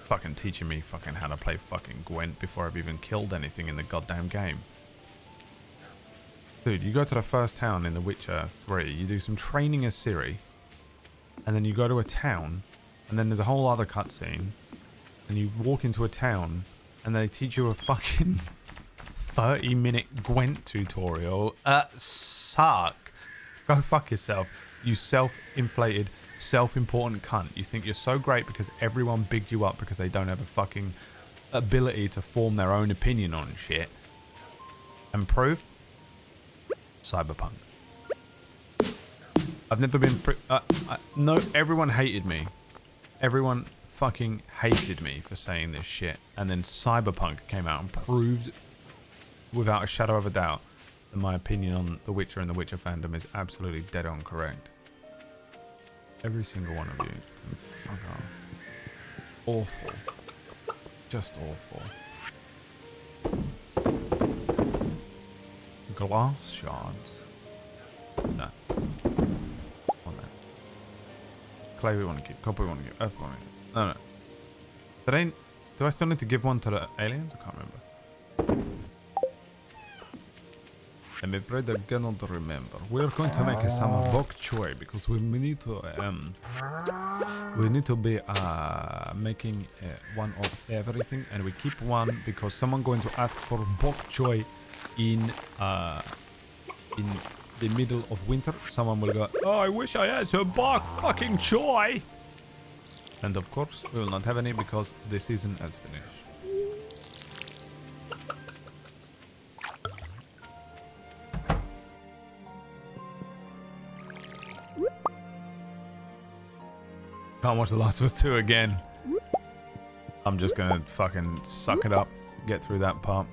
Fucking teaching me fucking how to play fucking Gwent before I've even killed anything in the goddamn game. Dude, you go to the first town in The Witcher 3, you do some training as Ciri, and then you go to a town, and then there's a whole other cutscene, and you walk into a town, and they teach you a fucking 30-minute Gwent tutorial. Suck. Go fuck yourself, you self-inflated, self-important cunt. You think you're so great because everyone bigged you up because they don't have a fucking ability to form their own opinion on shit. And proof? Cyberpunk. I've never been... no, everyone hated me. Everyone fucking hated me for saying this shit. And then Cyberpunk came out and proved without a shadow of a doubt that my opinion on The Witcher and The Witcher fandom is absolutely dead on correct. Every single one of you can fuck off. Awful. Just awful. Glass shards. No. On that. Clay we want to keep. Copper we want to keep. Earth we want to keep. No. Do I still need to give one to the aliens? I can't remember. I'm afraid I cannot remember. We're going to make some bok choy because we need to be making one of everything, and we keep one because someone going to ask for bok choy in the middle of winter. Someone will go, oh, I wish I had some bok fucking choy, and of course we will not have any because the season has finished. Can't watch The Last of Us 2 again. I'm just gonna fucking suck it up, get through that part.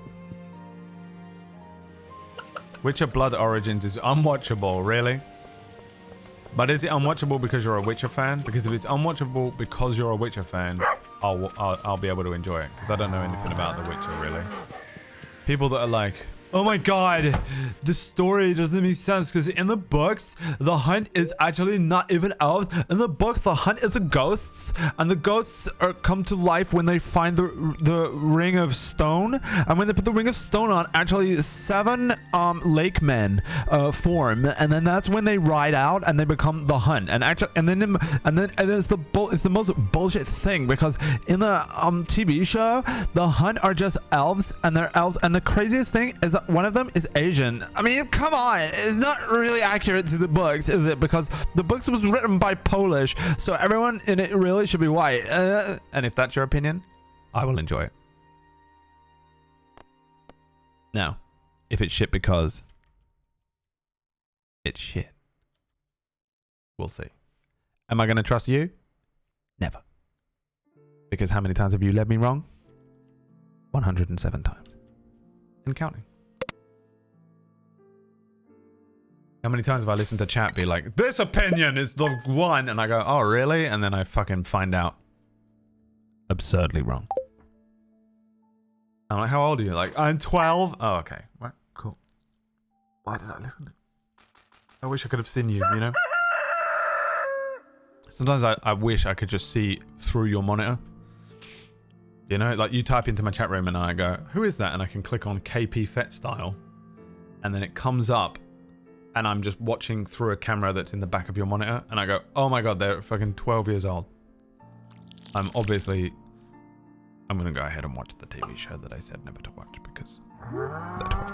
Witcher Blood Origins is unwatchable, really? But is it unwatchable because you're a Witcher fan? Because if it's unwatchable because you're a Witcher fan, I'll be able to enjoy it. Because I don't know anything about The Witcher, really. People that are like, oh my god, the story doesn't make sense because in the books, the hunt is actually not even elves. In the books, the hunt is the ghosts, and the ghosts come to life when they find the ring of stone. And when they put the ring of stone on, actually 7 lake men form, and then that's when they ride out and they become the hunt. And actually, and it's the most bullshit thing because in the TV show, the hunt are just elves, and they're elves, and the craziest thing is that one of them is Asian. I mean, come on. It's not really accurate to the books, is it? Because the books was written by Polish, so everyone in it really should be white. And if that's your opinion, I will enjoy it. Now, if it's shit because it's shit. We'll see. Am I going to trust you? Never. Because how many times have you led me wrong? 107 times. And counting. How many times have I listened to chat be like, this opinion is the one, and I go, oh really? And then I fucking find out absurdly wrong. I'm like, how old are you? Like, I'm 12. Oh, okay. Right, cool. Why did I listen? I wish I could have seen you, you know? Sometimes I wish I could just see through your monitor. You know, like you type into my chat room and I go, who is that? And I can click on KP Fet Style. And then it comes up and I'm just watching through a camera that's in the back of your monitor. And I go, oh my God, they're fucking 12 years old. I'm going to go ahead and watch the TV show that I said never to watch because they're 12.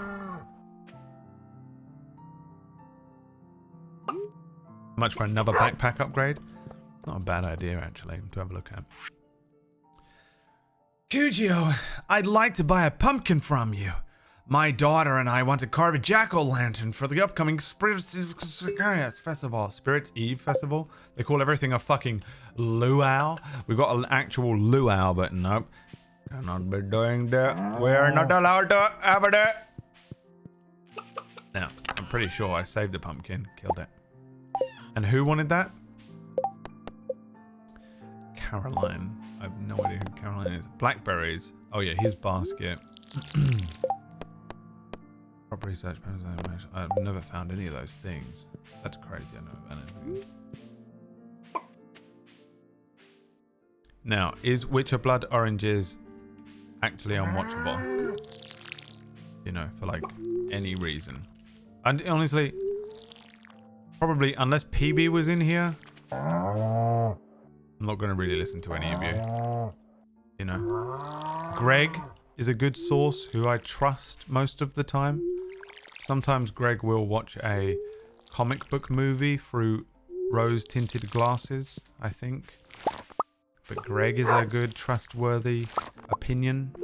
Much for another backpack upgrade? Not a bad idea, actually, to have a look at. Cugio, I'd like to buy a pumpkin from you. My daughter and I want to carve a jack-o'-lantern for the upcoming Spirits Festival. Spirits Eve Festival? They call everything a fucking luau. We've got an actual luau, but nope. Cannot be doing that. We're not allowed to have it. Now, I'm pretty sure I saved the pumpkin, killed it. And who wanted that? Caroline. I have no idea who Caroline is. Blackberries. Oh yeah, his basket. Crop research. I've never found any of those things. That's crazy. I know anything. Now, is Witcher Blood Oranges actually unwatchable? You know, for like any reason. And honestly, probably unless PB was in here, I'm not going to really listen to any of you. You know, Greg is a good source who I trust most of the time. Sometimes Greg will watch a comic book movie through rose-tinted glasses, I think. But Greg is a good, trustworthy opinion.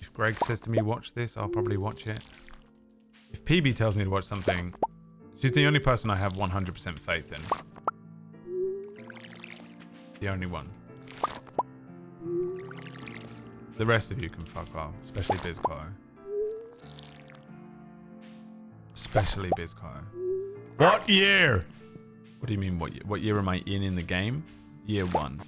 If Greg says to me, watch this, I'll probably watch it. If PB tells me to watch something, she's the only person I have 100% faith in. The only one. The rest of you can fuck off, especially Bizco. Especially Bizco. What year? What do you mean, what year? What year am I in the game? Year 1.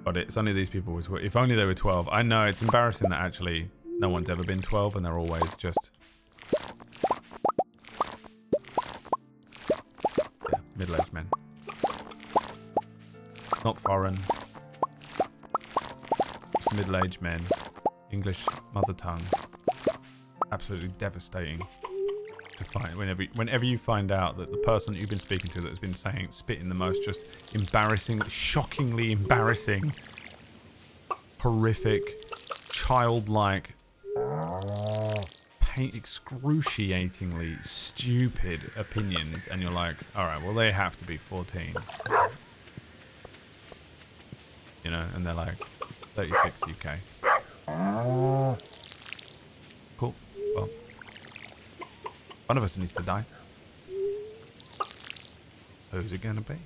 But it's only these people who if only they were 12. I know, it's embarrassing that actually no one's ever been 12 and they're always just... yeah, middle-aged men. Not foreign. Just middle-aged men. English mother tongue. Absolutely devastating to find whenever you find out that the person that you've been speaking to that has been spitting the most just embarrassing, shockingly embarrassing, horrific, childlike, excruciatingly stupid opinions, and you're like, all right, well they have to be 14, you know, and they're like 36 UK. Cool. Well, one of us needs to die. Who's it gonna be?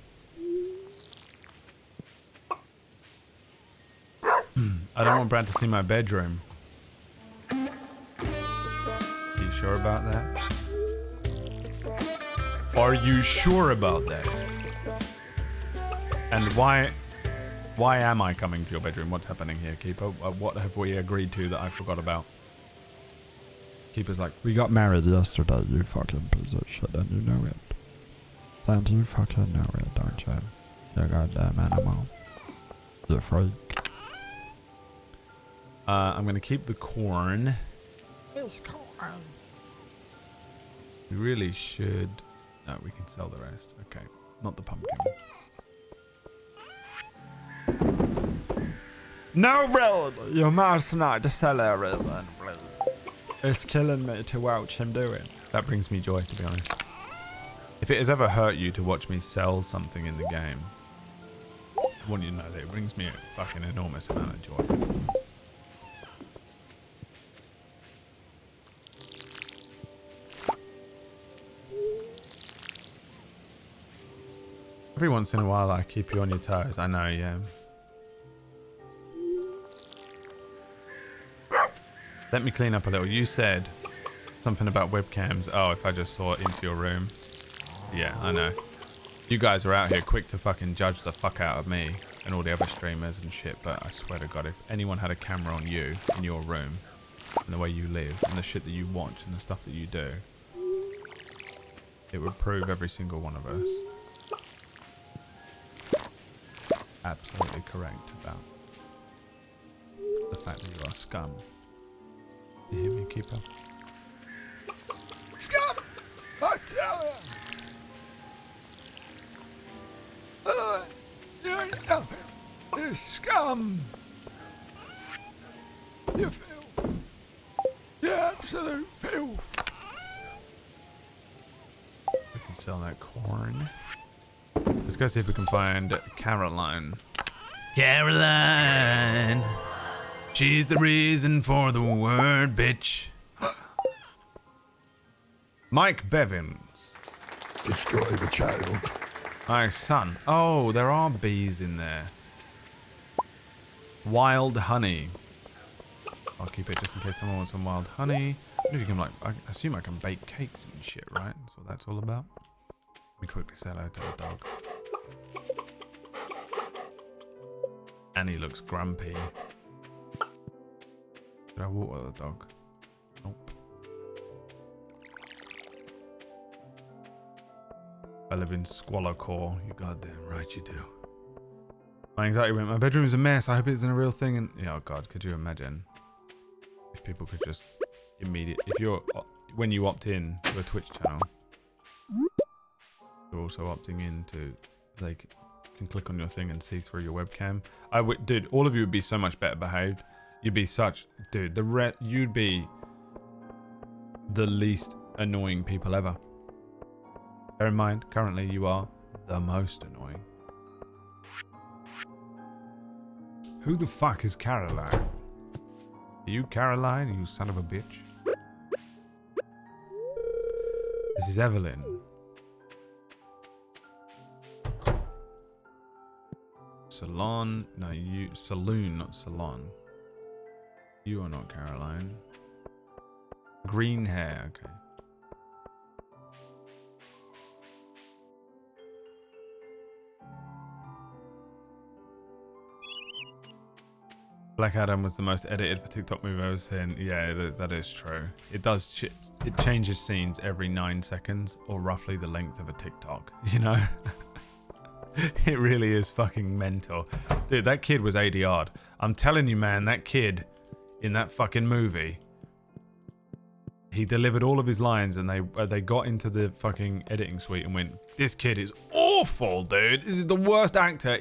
I don't want Brad to see my bedroom. Are you sure about that? Are you sure about that? And why am I coming to your bedroom? What's happening here, Keeper? What have we agreed to that I forgot about? Keeper's like, we got married yesterday, you fucking piece of shit, and you know it. And you fucking know it, don't you? You goddamn animal. You freak. I'm gonna keep the corn. It's corn. We really should... no, we can sell the rest. Okay, not the pumpkin. No, really, you must not sell everything, please. It's killing me to watch him do it. That brings me joy, to be honest. If it has ever hurt you to watch me sell something in the game, I want you to know that it brings me a fucking enormous amount of joy. Every once in a while I keep you on your toes. I know, yeah. Let me clean up a little. You said something about webcams. Oh, if I just saw it into your room. Yeah, I know. You guys are out here quick to fucking judge the fuck out of me and all the other streamers and shit, but I swear to God, if anyone had a camera on you in your room and the way you live and the shit that you watch and the stuff that you do, it would prove every single one of us absolutely correct about the fact that you are scum. You hear me, Keeper? Scum! I tell you! You're nothing. You're scum! You filth. You absolute filth. We can sell that corn. Let's go see if we can find Caroline. Caroline! She's the reason for the word, bitch. Mike Bevins. Destroy the child. My son. Oh, there are bees in there. Wild honey. I'll keep it just in case someone wants some wild honey. I wonder if you can, like, I assume I can bake cakes and shit, right? That's what that's all about. Let me quickly say hello to the dog. Annie looks grumpy. Did I water the dog? Nope. I live in Squalor Core. You goddamn right you do. My anxiety went, my bedroom is a mess. I hope it isn't a real thing. And oh God, could you imagine if people could just when you opt in to a Twitch channel, you're also opting in to, they can click on your thing and see through your webcam. Dude, all of you would be so much better behaved. You'd be such, dude, you'd be the least annoying people ever. Bear in mind, currently you are the most annoying. Who the fuck is Caroline? Are you Caroline, you son of a bitch? This is Evelyn. Salon, no, saloon, not salon. You are not Caroline. Green hair, okay. Black Adam was the most edited for TikTok movie I've ever seen. Yeah, that is true. It does shit. It changes scenes every 9 seconds, or roughly the length of a TikTok, you know? It really is fucking mental. Dude, that kid was ADR'd. I'm telling you, man, that kid in that fucking movie, he delivered all of his lines, and they got into the fucking editing suite and went, this kid is awful, dude. This is the worst actor.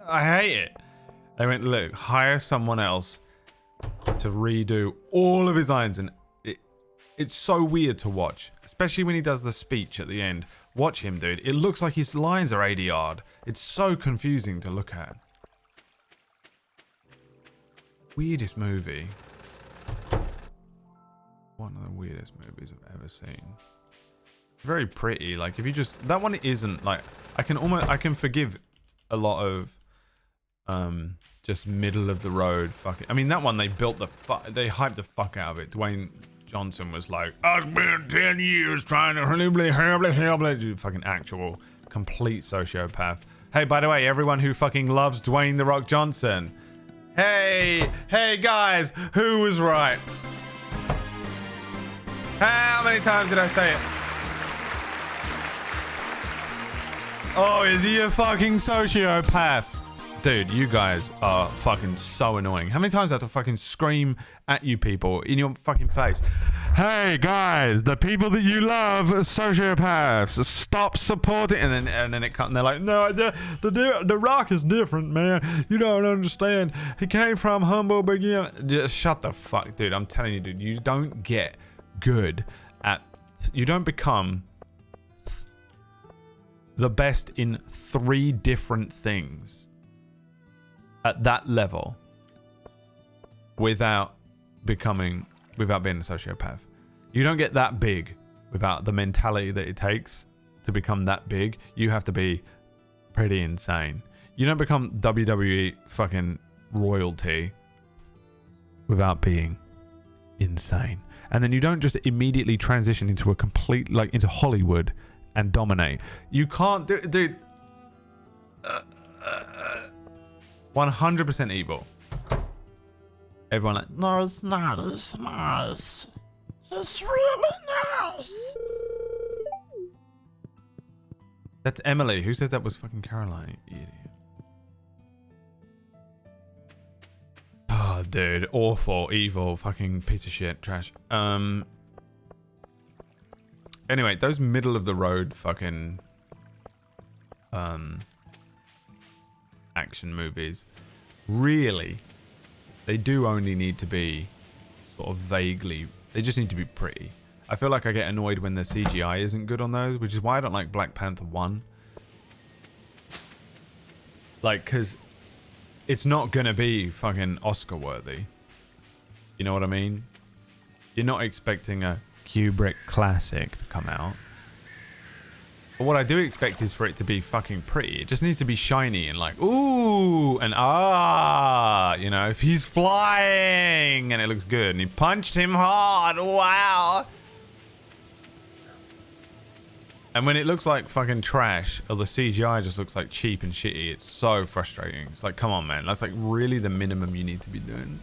I hate it. They went, look, hire someone else to redo all of his lines, and it's so weird to watch, especially when he does the speech at the end. Watch him, dude. It looks like his lines are ADR'd. It's so confusing to look at. Weirdest movie. One of the weirdest movies I've ever seen. Very pretty. Like, if you just, that one isn't like, I can forgive a lot of just middle of the road fucking. I mean, that one they hyped the fuck out of it. Dwayne Johnson was like, I've been 10 years trying to fucking actual complete sociopath. Hey, by the way, everyone who fucking loves Dwayne The Rock Johnson. Hey guys, who was right? How many times did I say it? Oh, is he a fucking sociopath? Dude, you guys are fucking so annoying. How many times do I have to fucking scream at you people in your fucking face? Hey guys, the people that you love are sociopaths. Stop supporting. And then it comes, and they're like, no, the Rock is different, man. You don't understand. He came from humble beginning. Just shut the fuck, dude. I'm telling you, dude. You don't get good at. You don't become the best in 3 different things at that level without being a sociopath. You don't get that big without the mentality that it takes to become that big. You have to be pretty insane. You don't become WWE fucking royalty without being insane. And then you don't just immediately transition into a complete, like, into Hollywood and dominate. You can't do, dude. 100% evil. Everyone like, no, it's not. It's nice. It's really nice. That's Emily. Who said that was fucking Caroline? You idiot. Oh, dude. Awful, evil, fucking piece of shit, trash. Anyway, those middle of the road fucking action movies, really, they do only need to be sort of vaguely, they just need to be pretty. I feel like I get annoyed when the CGI isn't good on those, which is why I don't like Black Panther 1. Like, because it's not gonna be fucking Oscar worthy. You know what I mean? You're not expecting a Kubrick classic to come out. But what I do expect is for it to be fucking pretty. It just needs to be shiny and like, ooh, and ah, you know, if he's flying and it looks good and he punched him hard, wow. And when it looks like fucking trash or the CGI just looks like cheap and shitty, it's so frustrating. It's like, come on, man. That's like really the minimum you need to be doing.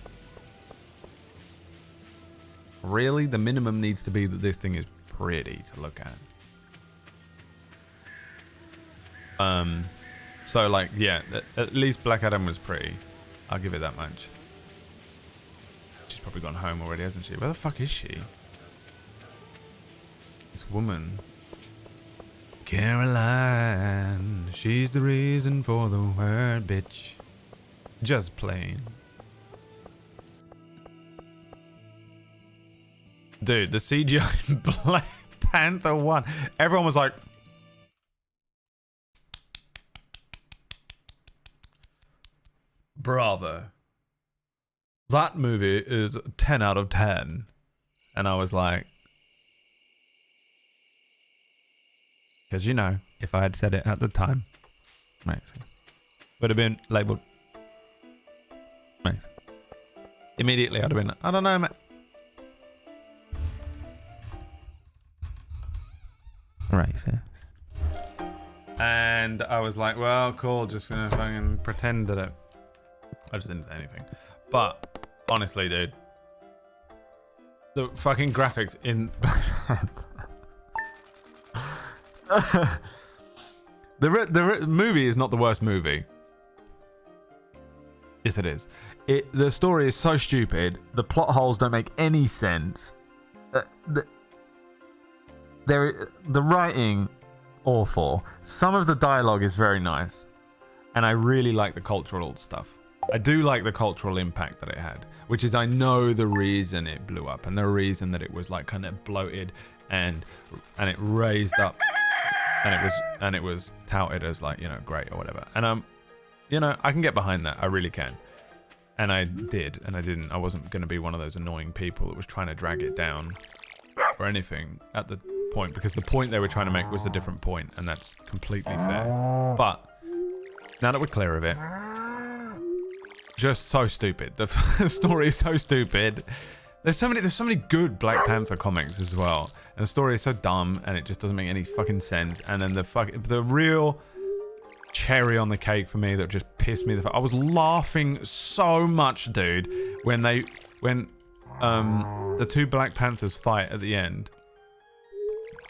Really, the minimum needs to be that this thing is pretty to look at. So like, yeah, at least Black Adam was pretty. I'll give it that much. She's probably gone home already, hasn't she? Where the fuck is she? This woman. Caroline, she's the reason for the word, bitch. Just plain. Dude, the CGI in Black Panther 1. Everyone was like, bravo. That movie is 10 out of 10. And I was like, because, you know, if I had said it at the time, right, would have been labeled. Right. Immediately, I'd have been like, I don't know, man. Racist. And I was like, well, cool, just gonna fucking pretend that I just didn't say anything. But honestly, dude, the fucking graphics in the movie is not the worst movie. Yes, it is. The story is so stupid. The plot holes don't make any sense. The writing, awful. Some of the dialogue is very nice, and I really like the cultural stuff. I do like the cultural impact that it had, which is, I know, the reason it blew up and the reason that it was like kind of bloated and it raised up and it was touted as like, you know, great or whatever. And you know, I can get behind that. I really can. And I did, and I wasn't going to be one of those annoying people that was trying to drag it down or anything at the point, because the point they were trying to make was a different point, and that's completely fair. But now that we're clear of it, just so stupid. The story is so stupid. There's so many good Black Panther comics as well, and the story is so dumb, and it just doesn't make any fucking sense. And then the real cherry on the cake for me that just pissed me the fuck. I was laughing so much, dude, when the two Black Panthers fight at the end.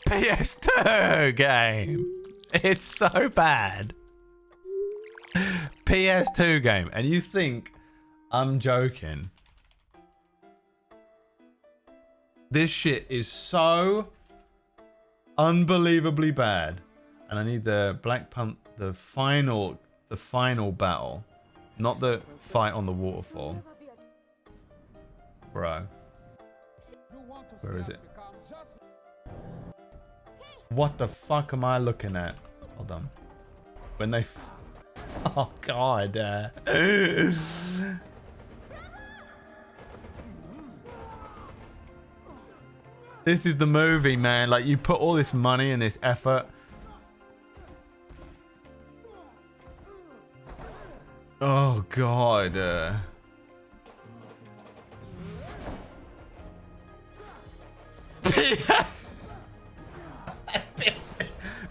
PS2 game. It's so bad. PS2 game, and you think I'm joking? This shit is so unbelievably bad, and I need the Black Panther, the final battle, not the fight on the waterfall, bro. Where is it? What the fuck am I looking at? Hold on. When they. Oh god. This is the movie, man. Like, you put all this money and this effort. Oh god.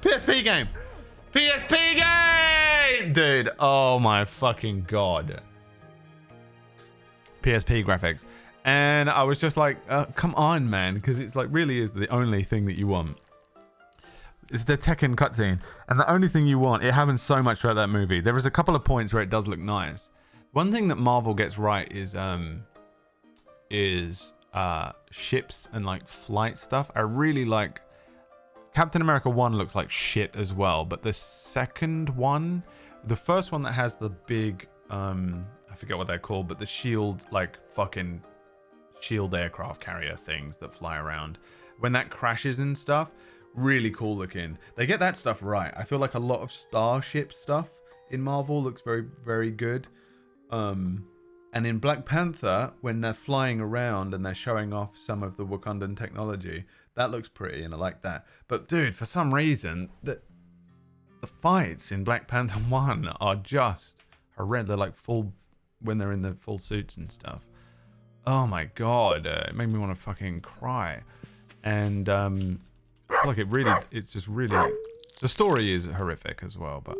PSP game. PSP game, dude. Oh my fucking god. PSP graphics. And I was just like, come on, man, because it's like really is the only thing that you want. It's the Tekken cutscene, and the only thing you want. It happens so much throughout that movie. There is a couple of points where it does look nice. One thing that Marvel gets right is ships and like flight stuff. I really like Captain America 1 looks like shit as well, but the second one, the first one that has the big I forget what they're called, but the shield, like fucking shield aircraft carrier things that fly around, when that crashes and stuff, really cool looking. They get that stuff right. I feel like a lot of Starship stuff in Marvel looks very, very good. And in Black Panther, when they're flying around and they're showing off some of the Wakandan technology, that looks pretty, and I like that. But dude, for some reason, the fights in Black Panther 1 are just horrendous. They're like full, when they're in the full suits and stuff. Oh my god, it made me want to fucking cry. And I feel like it's just really, the story is horrific as well, but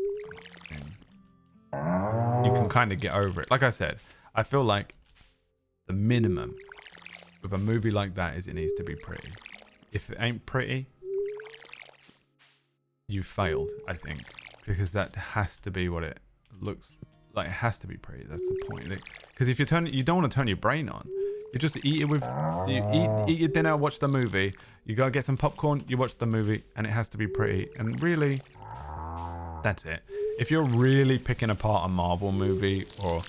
you can kind of get over it. Like I said, I feel like the minimum of a movie like that is it needs to be pretty. If it ain't pretty, you failed, I think, because that has to be what it looks like. It has to be pretty. That's the point. Because if you don't want to turn your brain on. You just eat it with, eat your dinner, watch the movie. You go get some popcorn, you watch the movie, and it has to be pretty. And really, that's it. If you're really picking apart a Marvel movie or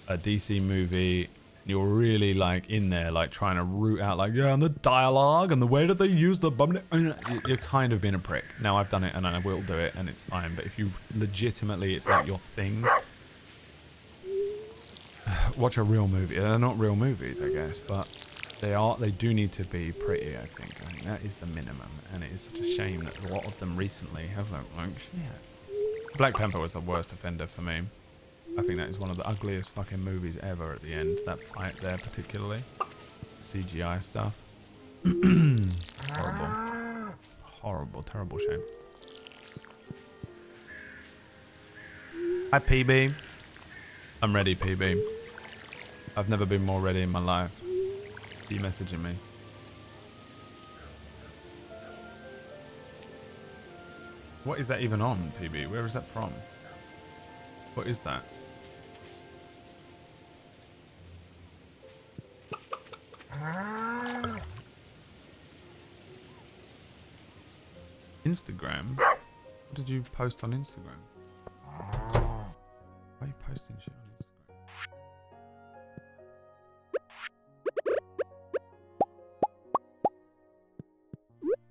a DC movie, you're really like in there, like trying to root out, like, yeah, and the dialogue and the way that they use the bum. You're kind of being a prick. Now I've done it and I will do it, and it's fine. But if you legitimately, it's like your thing. Watch a real movie. They're not real movies, I guess, but they do need to be pretty, I think. That is the minimum, and it is such a shame that a lot of them recently have looked like shit. Black Panther was the worst offender for me. I think that is one of the ugliest fucking movies ever at the end, that fight there particularly. CGI stuff. Horrible. Horrible, terrible shame. Hi PB. I'm ready, PB. I've never been more ready in my life. Are you messaging me? What is that even on, PB? Where is that from? What is that? Instagram? What did you post on Instagram? Why are you posting shit on Instagram?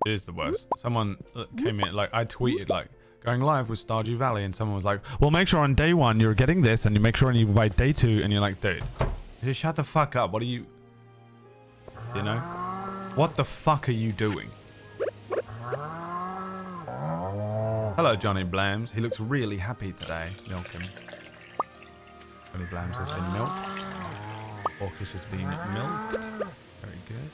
It is the worst. Someone came in, like, I tweeted, like, going live with Stardew Valley, and someone was like, well, make sure on day 1 you're getting this, and you make sure by day 2, and you're like, dude, shut the fuck up. What are you, you know? What the fuck are you doing? Hello, Johnny Blams. He looks really happy today, milking. Johnny Blams has been milked. Orcish has been milked. Very good.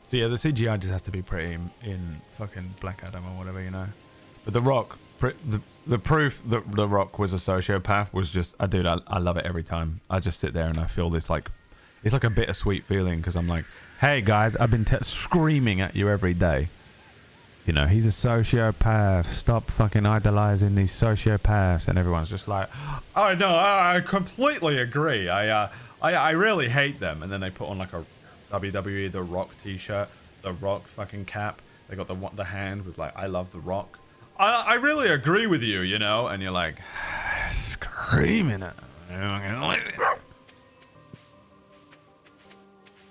So yeah, the CGI just has to be pretty in fucking Black Adam or whatever, you know. But The Rock, the proof that The Rock was a sociopath was just, dude, I love it every time. I just sit there and I feel this, like, it's like a bittersweet feeling, because I'm like, hey guys, I've been screaming at you every day. You know, he's a sociopath. Stop fucking idolizing these sociopaths. And everyone's just like, oh no, I completely agree. I really hate them. And then they put on like a WWE The Rock t-shirt, The Rock fucking cap. They got the hand with like, I love The Rock. I really agree with you, you know? And you're like, screaming at him.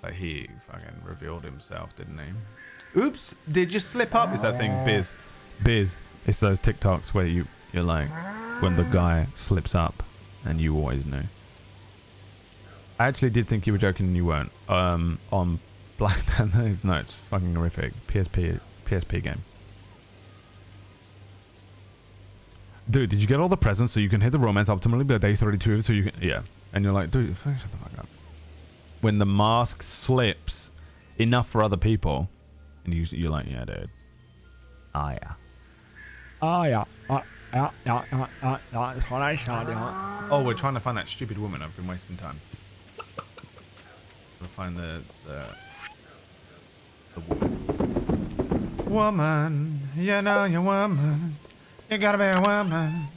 But he fucking revealed himself, didn't he? Oops, did you slip up? Is that thing Biz? It's those TikToks where you're like, when the guy slips up and you always knew. I actually did think you were joking and you weren't. On Black Panther, no, it's fucking horrific. PSP game. Dude, did you get all the presents so you can hit the romance optimally by day 32? So you can, yeah. And you're like, dude, shut the fuck up. When the mask slips enough for other people, and you're like, yeah, dude. Oh yeah. Oh yeah. That's what I saw. Oh, we're trying to find that stupid woman. I've been wasting time. We'll find the woman. Woman, you know you're woman. You gotta be a woman.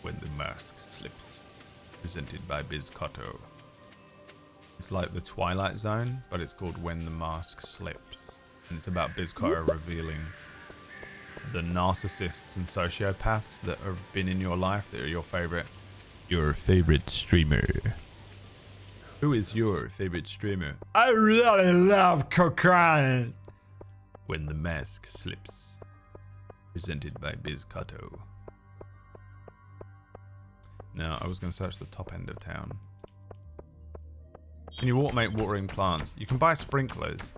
When the mask slips. Presented by Bizcotto. It's like the Twilight Zone, but it's called When the Mask Slips. And it's about Bizcotto revealing the narcissists and sociopaths that have been in your life that are your favorite streamer. Who is your favorite streamer? I really love cocaine. When the Mask Slips. Presented by Bizcotto. Now, I was going to search the top end of town. Can you automate watering plants? You can buy sprinklers.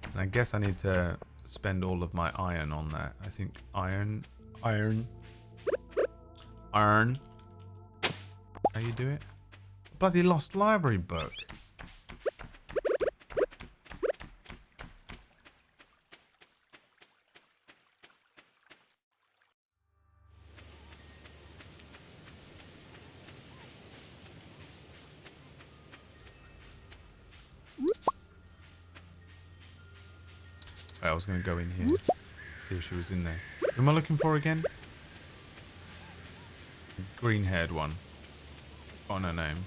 And I guess I need to spend all of my iron on that. I think iron. How you do it? Bloody lost library book. I was going to go in here, see if she was in there. Who am I looking for again? Green-haired one. On her name.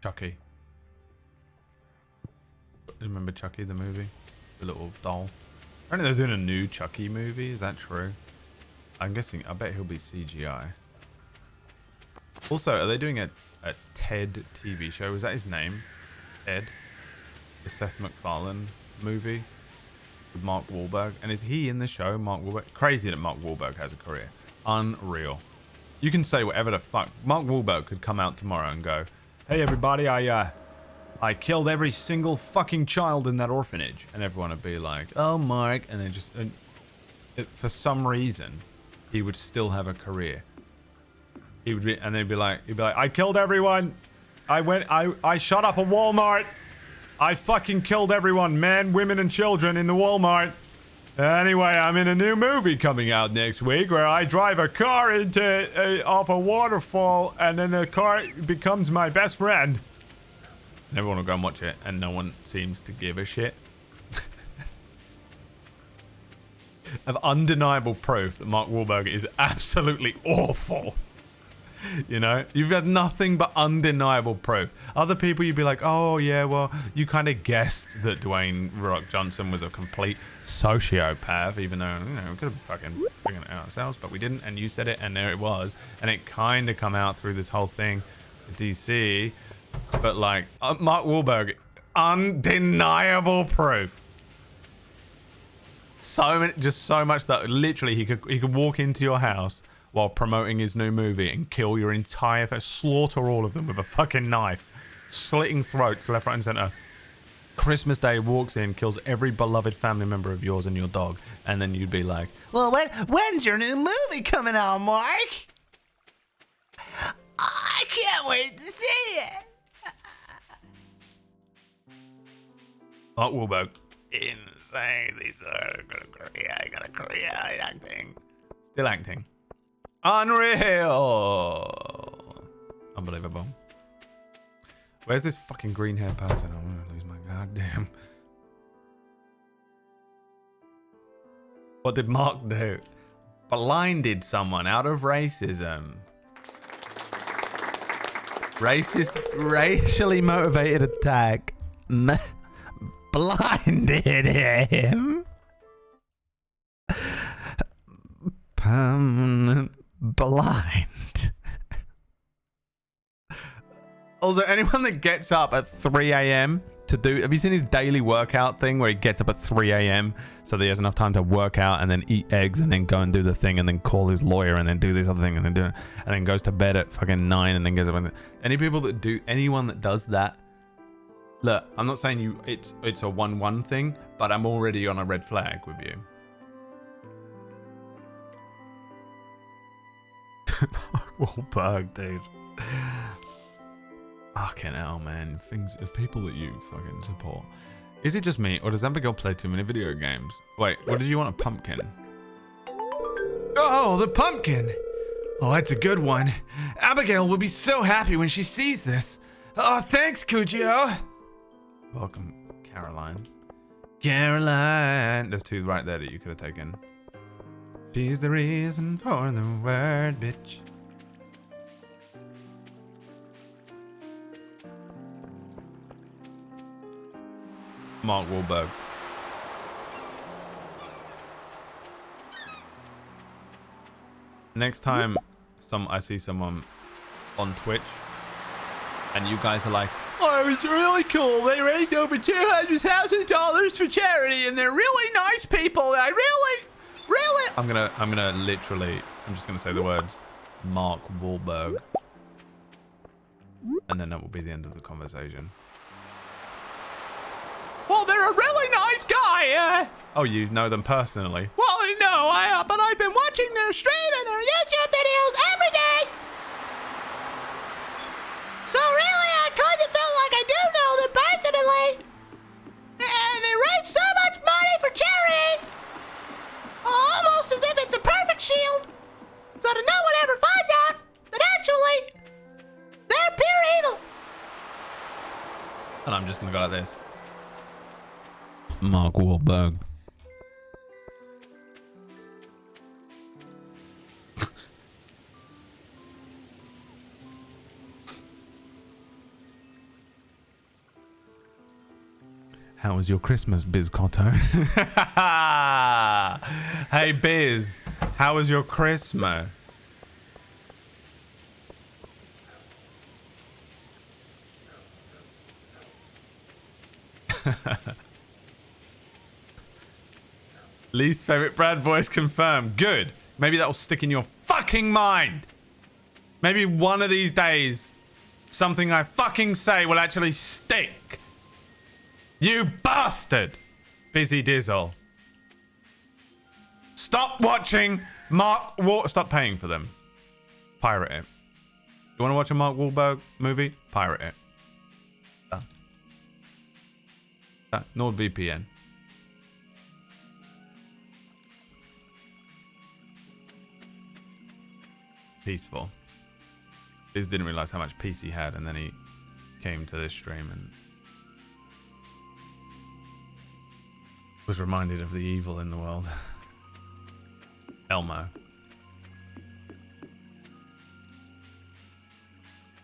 Chucky. Remember Chucky, the movie? The little doll. Apparently they're doing a new Chucky movie. Is that true? I'm guessing. I bet he'll be CGI. Also, are they doing a Ted TV show? Is that his name? Ted? The Seth MacFarlane movie? With Mark Wahlberg. And is he in the show, Mark Wahlberg? Crazy that Mark Wahlberg has a career. Unreal. You can say whatever the fuck. Mark Wahlberg could come out tomorrow and go, hey everybody, I killed every single fucking child in that orphanage. And everyone would be like, oh Mark. And then just, for some reason, he would still have a career. He would be, and they'd be like, he'd be like, I killed everyone. I shot up a Walmart. I fucking killed everyone, men, women, and children in the Walmart. Anyway, I'm in a new movie coming out next week where I drive a car off a waterfall, and then the car becomes my best friend. And everyone will go and watch it, and no one seems to give a shit. Of undeniable proof that Mark Wahlberg is absolutely awful. You know, you've had nothing but undeniable proof. Other people, you'd be like, oh yeah, well, you kind of guessed that Dwayne Rock Johnson was a complete sociopath, even though, you know, we could have fucking figured it out ourselves, but we didn't, and you said it, and there it was. And it kind of come out through this whole thing with DC, but like, Mark Wahlberg, undeniable proof. Just so much that literally he could walk into your house while promoting his new movie and kill your entire slaughter all of them with a fucking knife, slitting throats left, right, and center. Christmas Day walks in, kills every beloved family member of yours and your dog, and then you'd be like, well, when's your new movie coming out, Mark? I can't wait to see it. Mark Wahlberg, insane. These are got a career acting. Still acting. Unreal. Unbelievable. Where's this fucking green hair person? I'm gonna lose my goddamn. What did Mark do? Blinded someone out of racism. Racially motivated attack. Blinded him. Permanent blind. Also, anyone that gets up at 3 a.m. to do... Have you seen his daily workout thing where he gets up at 3 a.m. so that he has enough time to work out and then eat eggs and then go and do the thing and then call his lawyer and then do this other thing and then do it and then goes to bed at fucking 9 and then gets up and... Anyone that does that... Look, I'm not saying it's a 1-1 thing, but I'm already on a red flag with you. Wahlberg, dude. Fucking hell, man. People that you fucking support. Is it just me, or does Abigail play too many video games? Wait, what did you want? A pumpkin? Oh, the pumpkin! Oh, that's a good one. Abigail will be so happy when she sees this. Oh, thanks, Cujo. Welcome, Caroline. Caroline! There's two right there that you could have taken. She's the reason for the word, bitch. Mark Wahlberg. Next time I see someone on Twitch and you guys are like, oh, it was really cool. They raised over $200,000 for charity and they're really nice people. I really... I'm just gonna say the words Mark Wahlberg. And then that will be the end of the conversation. Well, they're a really nice guy. Oh, you know them personally? Well, no, but I've been watching their stream and their YouTube videos every day. So really, I kind of feel like I do know them personally. And they raise so much money for charity. Almost as if it's a perfect shield. So that no one ever finds out that actually they're pure evil. And I'm just going to go like this. Mark Wahlberg. How was your Christmas, Biz Cotto? Hey, Biz. How was your Christmas? Least favorite Brad voice confirmed. Good. Maybe that will stick in your fucking mind. Maybe one of these days, something I fucking say will actually stick. You bastard. Busy Dizzle. Stop watching Stop paying for them. Pirate it. You want to watch a Mark Wahlberg movie? Pirate it. NordVPN. Peaceful. Biz didn't realize how much peace he had, and then he came to this stream and was reminded of the evil in the world. Elmo.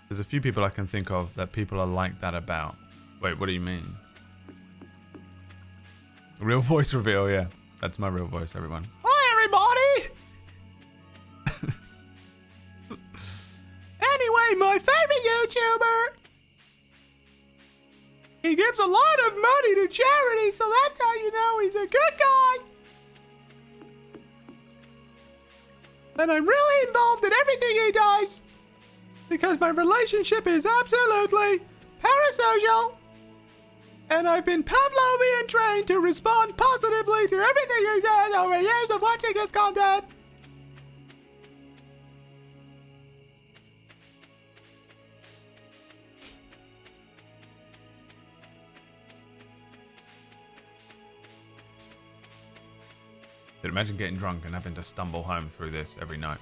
There's a few people I can think of that people are like that about. Wait, what do you mean? Real voice reveal, yeah. That's my real voice, everyone. Hi, everybody! Anyway, my favorite YouTuber! He gives a lot of money to charity, so that's how you know he's a good guy. And I'm really involved in everything he does. Because my relationship is absolutely parasocial. And I've been Pavlovian trained to respond positively to everything he says over years of watching his content. Dude, imagine getting drunk and having to stumble home through this every night.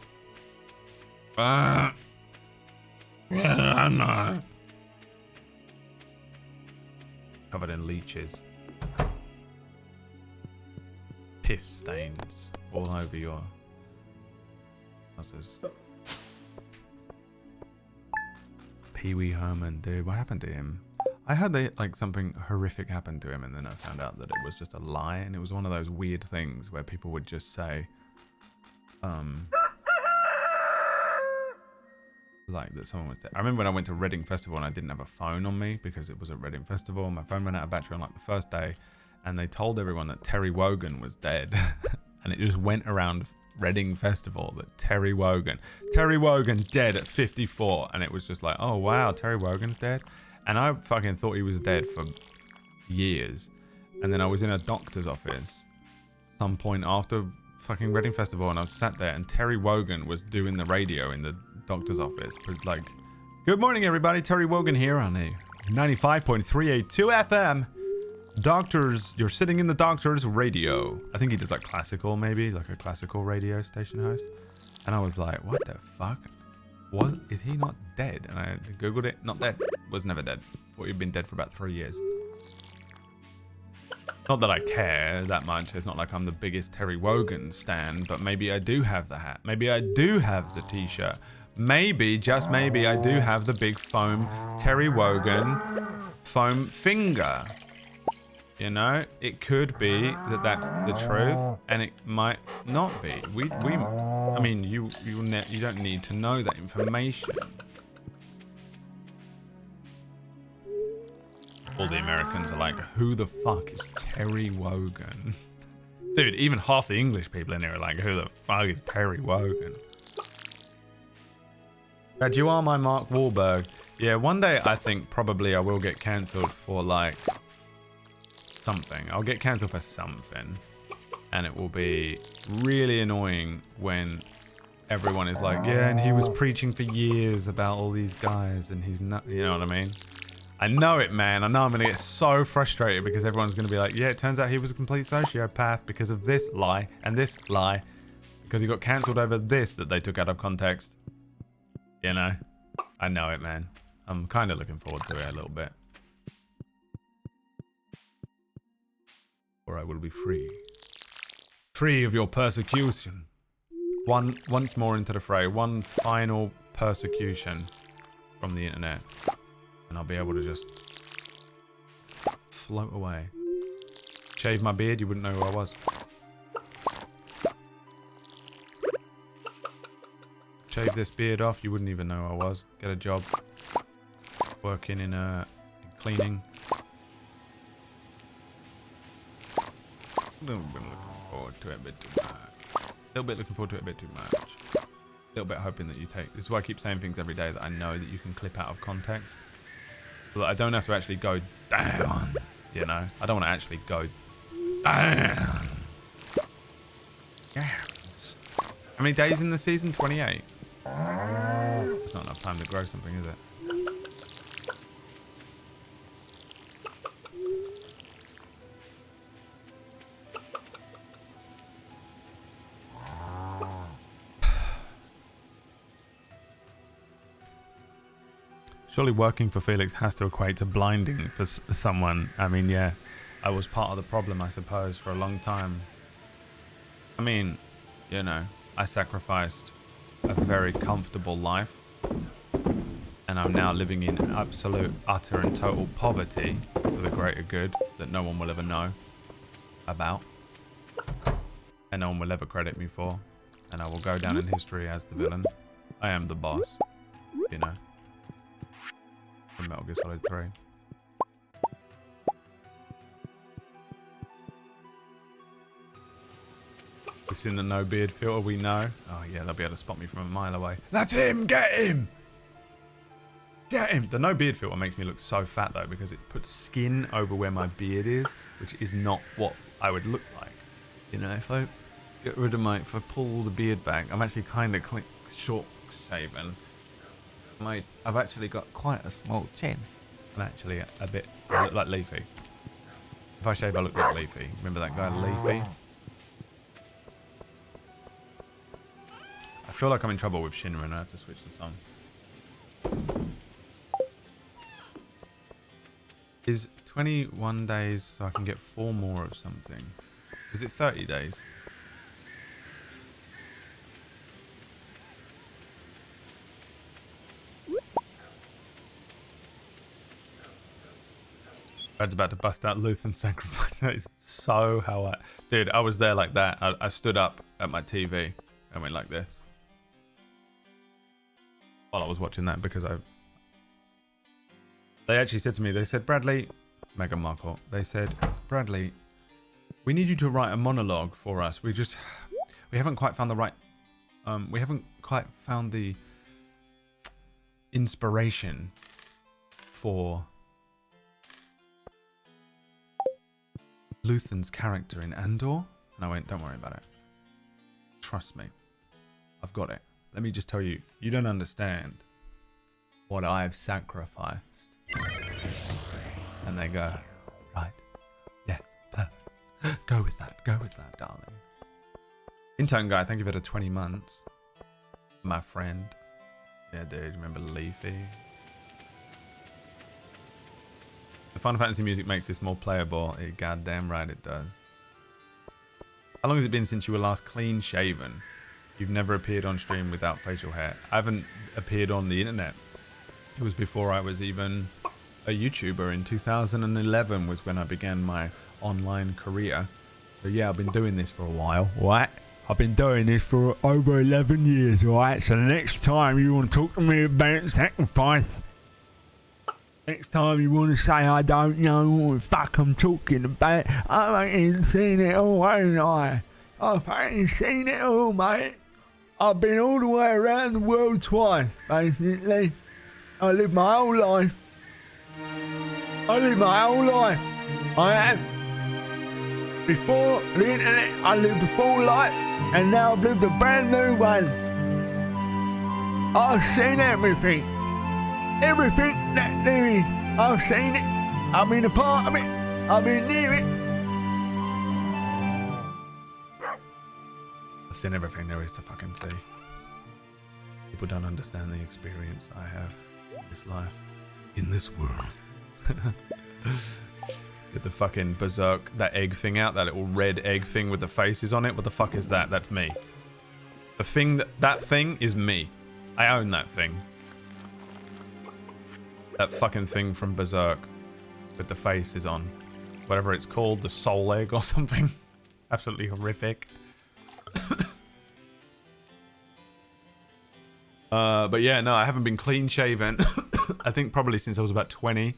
Covered in leeches. Piss stains all over your... What's this? Pee Wee Herman, dude, what happened to him? I heard that like something horrific happened to him, and then I found out that it was just a lie, and it was one of those weird things where people would just say, like that someone was dead. I remember when I went to Reading Festival and I didn't have a phone on me because it was a Reading Festival. My phone ran out of battery on like the first day, and they told everyone that Terry Wogan was dead, and it just went around Reading Festival that Terry Wogan dead at 54, and it was just like, oh wow, Terry Wogan's dead, and I fucking thought he was dead for years, and then I was in a doctor's office some point after fucking Reading Festival, and I was sat there, and Terry Wogan was doing the radio in the doctor's office, but like, good morning everybody, Terry Wogan here on a 95.382 FM. Doctors, you're sitting in the doctor's radio. I think he does like classical, maybe like a classical radio station host. And I was like, what the fuck? Is he not dead? And I googled it. Not dead. Was never dead. Thought he'd been dead for about 3 years. Not that I care that much. It's not like I'm the biggest Terry Wogan stan, but maybe I do have the hat. Maybe I do have the t-shirt. Maybe, just maybe, I do have the big foam Terry Wogan foam finger. You know, it could be that that's the truth, and it might not be. I mean, you don't need to know that information. All the Americans are like, who the fuck is Terry Wogan? Dude, even half the English people in here are like, who the fuck is Terry Wogan? Dad, you are my Mark Wahlberg. Yeah, one day I think probably I will get cancelled for like something. I'll get cancelled for something, and it will be really annoying when everyone is like, yeah, and he was preaching for years about all these guys, and he's not, you know what I mean? I know it, man. I know I'm gonna get so frustrated because everyone's gonna be like, yeah, it turns out he was a complete sociopath because of this lie and this lie, because he got cancelled over this that they took out of context. You know, I know it, man. I'm kind of looking forward to it a little bit. Or I will be free. Free of your persecution. Once more into the fray. One final persecution from the internet. And I'll be able to just float away. Shave my beard, you wouldn't know who I was. Shave this beard off, you wouldn't even know who I was. Get a job. Working in cleaning. A little bit looking forward to it a bit too much. A little bit looking forward to it a bit too much. A little bit hoping that you take... This is why I keep saying things every day that I know that you can clip out of context. So that I don't have to actually go down. You know? I don't want to actually go down. Yes. How many days in the season? 28. That's not enough time to grow something, is it? Surely working for Felix has to equate to blinding for someone. I mean, yeah, I was part of the problem, I suppose, for a long time. I mean, you know, I sacrificed a very comfortable life, and I'm now living in absolute, utter and total poverty for the greater good that no one will ever know about, and no one will ever credit me for, and I will go down in history as the villain. I am the boss, you know. From Metal Gear Solid 3. We've seen the no beard filter, we know. Oh yeah, they'll be able to spot me from a mile away. That's him! Get him! Get him! The no beard filter makes me look so fat though, because it puts skin over where my beard is, which is not what I would look like. You know, if I get rid of if I pull the beard back, I'm actually kind of short shaven. I've actually got quite a small chin. And actually a bit, I look like Leafy. If I shave, I look like Leafy. Remember that guy Leafy? I feel like I'm in trouble with Shinra and I have to switch the song. Is 21 days so I can get 4 more of something? Is it 30 days? Brad's about to bust out Lutheran sacrifice. That is so how I... Dude, I was there like that. I stood up at my TV and went like this. while I was watching that because they actually said to me, they said, Bradley, Meghan Markle, they said, Bradley, we need you to write a monologue for us. We haven't quite found the right, we haven't quite found the inspiration for Luthen's character in Andor. And I went, don't worry about it. Trust me. I've got it. Let me just tell you, you don't understand what I've sacrificed. And they go, right. Yes, perfect. Go with that, darling. Intern guy, thank you for the 20 months. My friend. Yeah, dude, remember Leafy? The Final Fantasy music makes this more playable. Goddamn right it does. How long has it been since you were last clean shaven? You've never appeared on stream without facial hair. I haven't appeared on the internet. It was before I was even a YouTuber. In 2011 was when I began my online career. So yeah, I've been doing this for a while, right? I've been doing this for over 11 years, right? So the next time you want to talk to me about sacrifice, next time you want to say I don't know what the fuck I'm talking about, I ain't seen it all, ain't I? I've ain't seen it all, mate. I've been all the way around the world twice, basically. I lived my whole life. I have. Before the internet, I lived a full life, and now I've lived a brand new one. I've seen everything. Everything that there is. I've seen it. I've been a part of it. I've been near it. I've seen everything there is to fucking see. People don't understand the experience I have in this life, in this world. Get the fucking berserk, that egg thing out, that little red egg thing with the faces on it. What the fuck is that? That's me. The thing, that thing is me. I own that thing. That fucking thing from Berserk with the faces on. Whatever it's called, the soul egg or something. Absolutely horrific. But yeah, no, I haven't been clean shaven. I think probably since I was about 20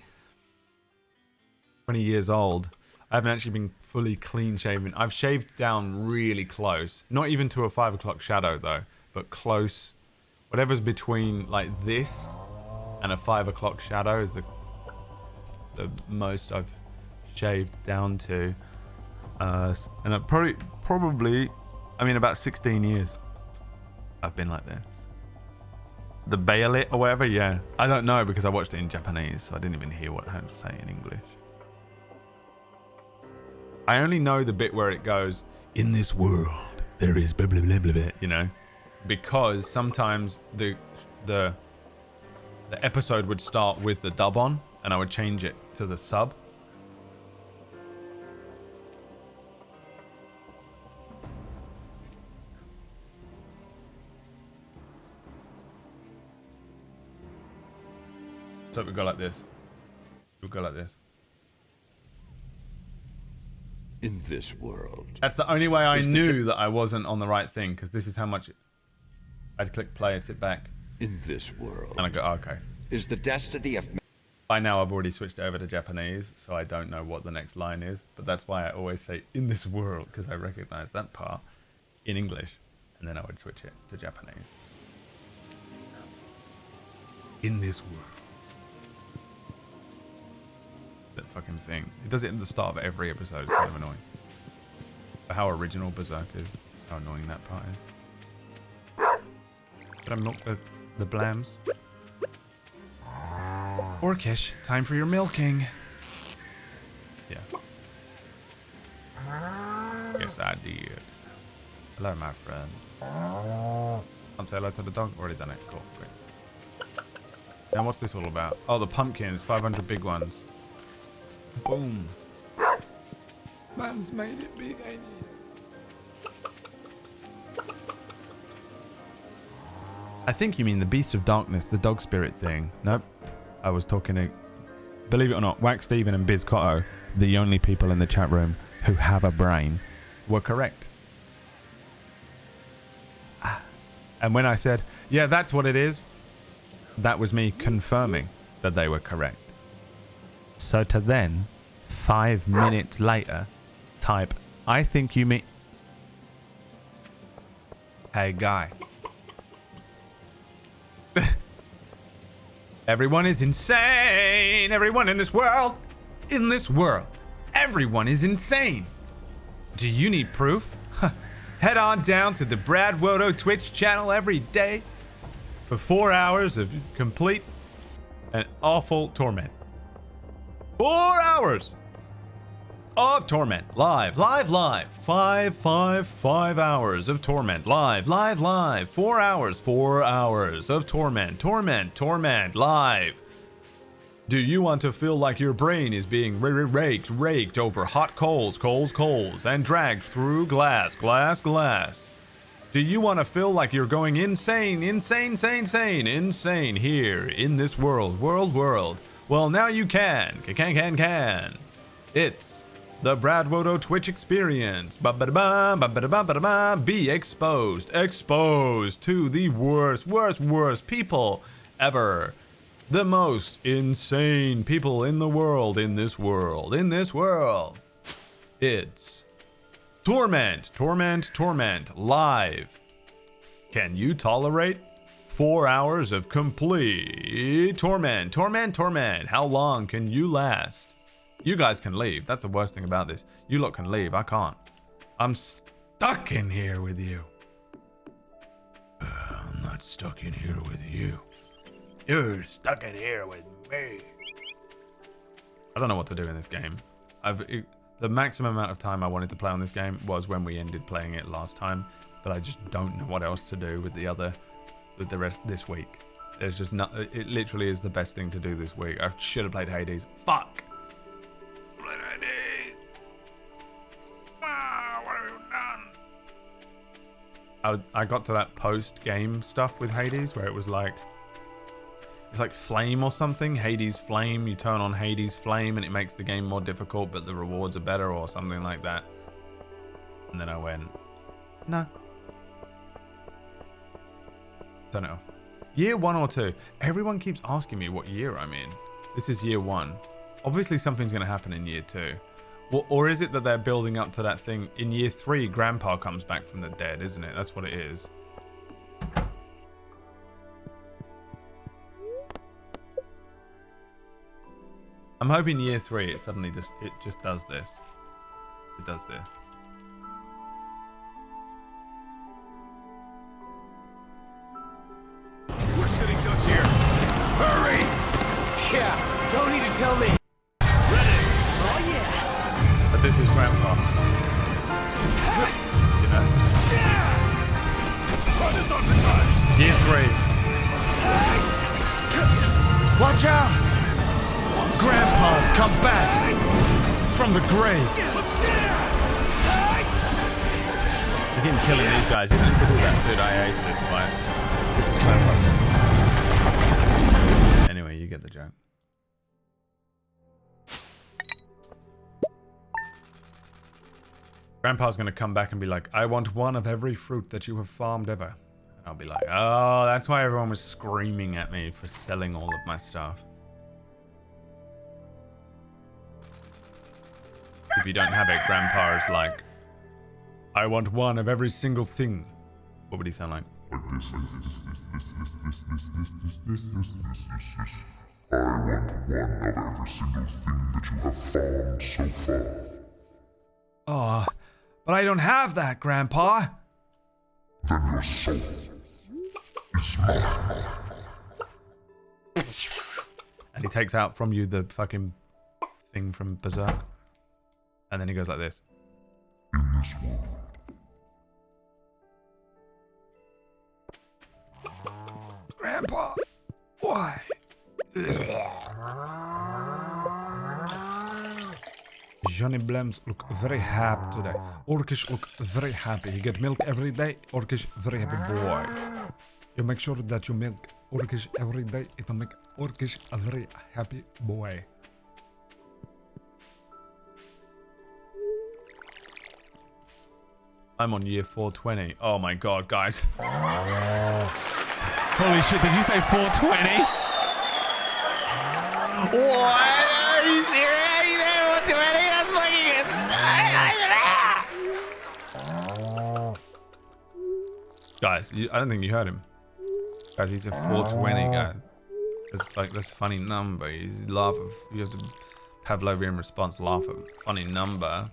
years old. I haven't actually been fully clean shaven. I've shaved down really close. Not even to a 5 o'clock shadow though, but close. Whatever's between like this and a 5 o'clock shadow is the most I've shaved down to. And I probably, I mean about 16 years I've been like this. The Bayolet or whatever, yeah. I don't know because I watched it in Japanese, so I didn't even hear what I had to say in English. I only know the bit where it goes, in this world, there is blah blah blah blah blah, you know? Because sometimes the episode would start with the dub on, and I would change it to the sub. So we go like this. We'll go like this. In this world. That's the only way I knew that I wasn't on the right thing, because this is how much I'd click play and sit back. In this world. And I go, oh, okay. Is the destiny of... By now I've already switched over to Japanese, so I don't know what the next line is, but that's why I always say in this world, because I recognize that part in English, and then I would switch it to Japanese. In this world. That fucking thing. It does it at the start of every episode. It's kind of annoying. But how original Berserk is, how annoying that part is. Did I milk the blams? Orcish, time for your milking. Yeah. Yes, I did. Hello, my friend. Can't say hello to the dog. Already done it. Cool. Great. Now, what's this all about? Oh, the pumpkins. 500 big ones. Boom. Man's made it big, ain't he? I think you mean the Beast of Darkness, the dog spirit thing. Nope. I was talking to... Believe it or not, Wax Steven and Biz Cotto, the only people in the chat room who have a brain, were correct. And when I said, yeah, that's what it is, that was me confirming that they were correct. So to then, 5 minutes later, type, I think you mean... Hey, guy. Everyone is insane. Everyone in this world. Everyone is insane. Do you need proof? Head on down to the Brad Wodo Twitch channel every day for 4 hours of complete and awful torment. 4 hours of torment. Live. 5 hours of torment. Live. 4 hours of torment. Live. Do you want to feel like your brain is being raked over hot coals, and dragged through glass? Do you want to feel like you're going insane here in this world? Well, now you can. It's the Brad Wodo Twitch experience. Be exposed to the worst people ever. The most insane people in the world, in this world. It's Torment, live. Can you tolerate 4 hours of complete torment? How long can you last? You guys can leave. That's the worst thing about this. You lot can leave. I can't. I'm stuck in here with you. I'm not stuck in here with you. You're stuck in here with me. I don't know what to do in this game. The maximum amount of time I wanted to play on this game was when we ended playing it last time, but I just don't know what else to do with the rest this week. There's just not. It literally is the best thing to do this week. I should have played Hades. Fuck. Played Hades. Wow, what have you done? I got to that post-game stuff with Hades where it was like. It's like flame or something. Hades flame. You turn on Hades flame and it makes the game more difficult, but the rewards are better or something like that. And then I went, no. Turn it off. Year 1 or 2. Everyone keeps asking me what year I'm in. This is year 1. Obviously something's going to happen in year 2. Or is it that they're building up to that thing? In year 3, Grandpa comes back from the dead, isn't it? That's what it is. I'm hoping year 3 it suddenly just does this. It does this. We're sitting ducks here. Hurry! Yeah, don't need to tell me. Ready? Oh yeah. But this is Grandpa. You know? Try this on the side. Year 3. Watch out! Grandpa's come back from the grave. He didn't kill these guys. He didn't do that. Dude, I aced this fight. This is Grandpa. Anyway, you get the joke. Grandpa's gonna come back and be like, I want one of every fruit that you have farmed ever. And I'll be like, oh, that's why everyone was screaming at me for selling all of my stuff. If you don't have it, Grandpa is like, I want one of every single thing. What would he sound like? Like this. I want one of every single thing that you have farmed so far. Oh, but I don't have that, Grandpa. Then your soul is mine. And he takes out from you the fucking thing from Berserk. And then he goes like this. In this world. Grandpa, why? Johnny Blems look very happy today. Orkish look very happy. He get milk every day. Orkish very happy boy. You make sure that you milk Orkish every day. It will make Orkish a very happy boy. I'm on year 420. Oh my god, guys. Holy shit, did you say 420? What? Are you serious? You said 420? That's fucking insane. Guys, I don't think you heard him. Guys, he said 420, guys. That's a funny number. You laugh. You have to Pavlovian response. Laugh at funny number.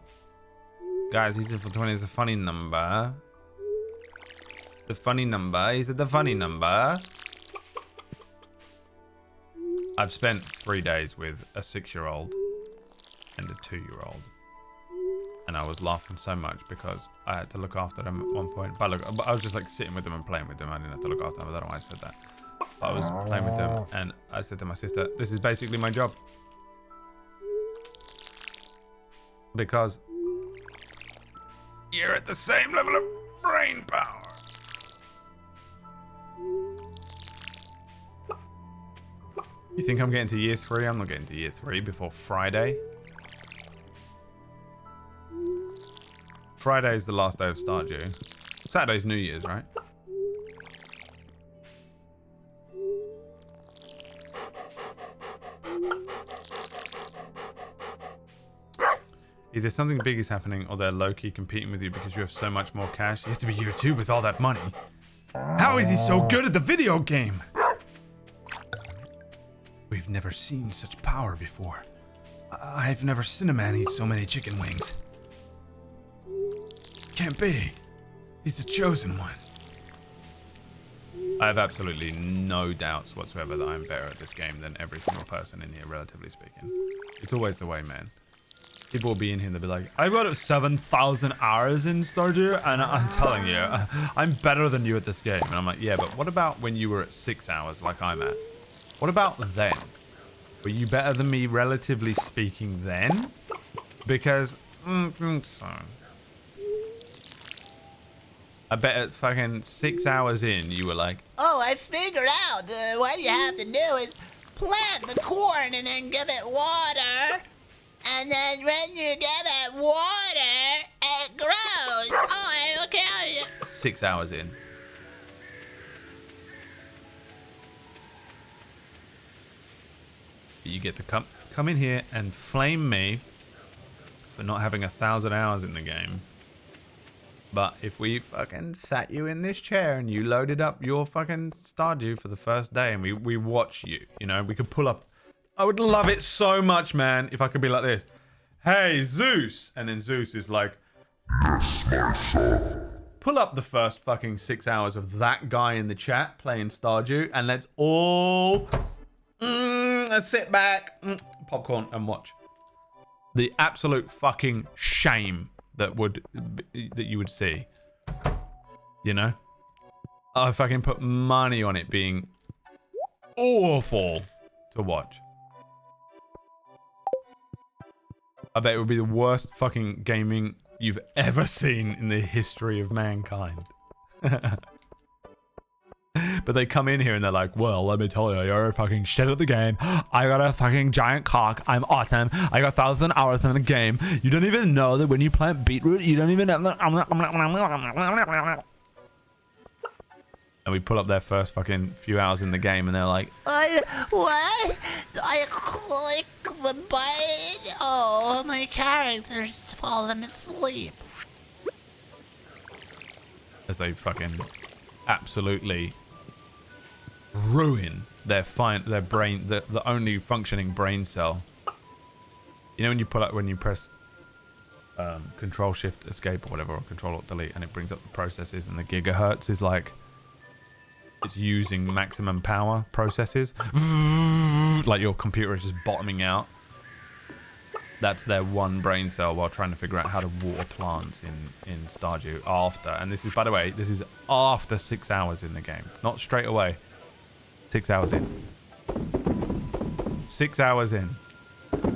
Guys, he said 420 is a funny number. The funny number. He said the funny number. I've spent 3 days with a 6-year-old and a 2-year-old, and I was laughing so much because I had to look after them at one point. But I was just like sitting with them and playing with them. I didn't have to look after them. I don't know why I said that. But I was playing with them, and I said to my sister, "This is basically my job because you're at the same level of brain power." You think I'm getting to year 3? I'm not getting to year 3 before Friday. Friday is the last day of Stardew. Saturday's New Year's, right? Either something big is happening or they're low-key competing with you because you have so much more cash. You have to be year 2 with all that money. How is he so good at the video game? We've never seen such power before. I've never seen a man eat so many chicken wings. Can't be. He's the chosen one. I have absolutely no doubts whatsoever that I'm better at this game than every single person in here, relatively speaking. It's always the way, man. People will be in here and they'll be like, I've got 7,000 hours in Stardew, and I'm telling you, I'm better than you at this game. And I'm like, yeah, but what about when you were at 6 hours like I'm at? What about then? Were you better than me, relatively speaking, then? Because, so. I bet at fucking 6 hours in, you were like, oh, I figured out what you have to do is plant the corn and then give it water. And then when you give it water, it grows. Oh, okay. 6 hours in. You get to come in here and flame me for not having 1,000 hours in the game. But if we fucking sat you in this chair and you loaded up your fucking Stardew for the first day and we watch you, you know, we could pull up. I would love it so much, man, if I could be like this. Hey, Zeus! And then Zeus is like, Yes, my son. pull up the first fucking 6 hours of that guy in the chat playing Stardew and let's all sit back, popcorn and watch. The absolute fucking shame that you would see. You know? I fucking put money on it being awful to watch. I bet it would be the worst fucking gaming you've ever seen in the history of mankind. But they come in here and they're like, well, let me tell you, you're fucking shit at the game. I got a fucking giant cock. I'm awesome. I got 1,000 hours in the game. You don't even know that when you plant beetroot, you don't even know. And we pull up their first fucking few hours in the game and they're like, What? I click the button. Oh, my character's fallen asleep. as they fucking absolutely ruin their brain, the only functioning brain cell. You know when you pull up, when you press Control Shift Escape or whatever, or Control Alt Delete, and it brings up the processes, and the gigahertz is like it's using maximum power processes, like your computer is just bottoming out. That's their one brain cell while trying to figure out how to water plants in Stardew after. And this is, by the way, this is after 6 hours in the game, not straight away. 6 hours in. 6 hours in. I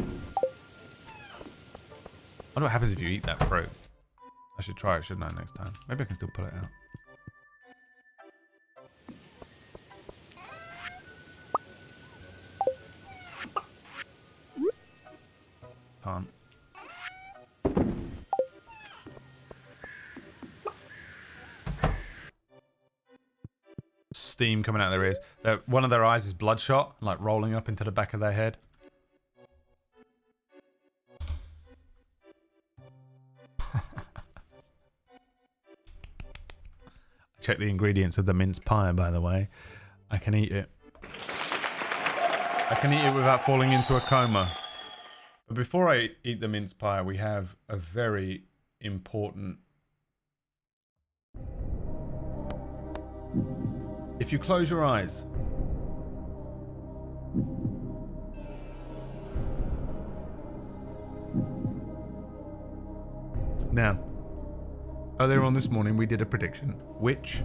wonder what happens if you eat that fruit. I should try it, shouldn't I, next time? Maybe I can still pull it out. Can't. steam coming out of their ears. One of their eyes is bloodshot, like rolling up into the back of their head. Check the ingredients of the mince pie, by the way. I can eat it. I can eat it without falling into a coma. But before I eat the mince pie, we have a very important... If you close your eyes... Now, earlier on this morning, we did a prediction. Which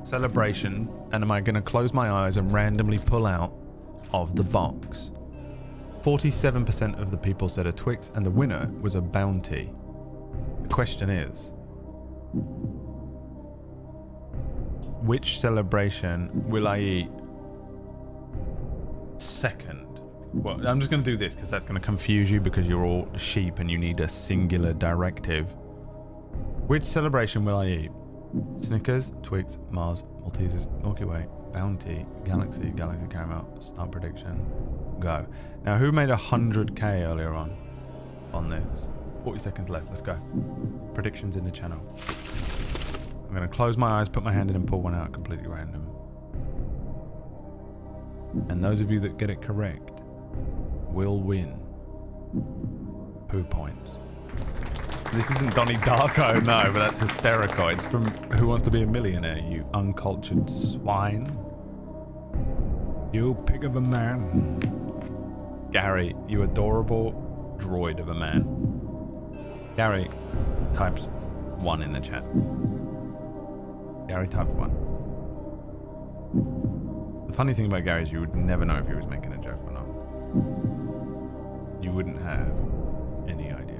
celebration, and am I going to close my eyes and randomly pull out of the box? 47% of the people said a Twix, and the winner was a Bounty. The question is, which celebration will I eat second? Well, I'm just going to do this because that's going to confuse you because you're all sheep and you need a singular directive. Which celebration will I eat? Snickers, Twix, Mars, Maltesers, Milky Way, Bounty, Galaxy, Galaxy Caramel. Start prediction. Go. Now, who made 100k earlier on this? 40 seconds left. Let's go. Predictions in the channel. I'm going to close my eyes, put my hand in and pull one out completely random. And those of you that get it correct will win poo points. This isn't Donnie Darko, no, but that's hysterical. It's from Who Wants to Be a Millionaire, you uncultured swine. You pig of a man. Gary, you adorable droid of a man. Gary types 1 in the chat. Gary typed 1. The funny thing about Gary is you would never know if he was making a joke or not. You wouldn't have any idea.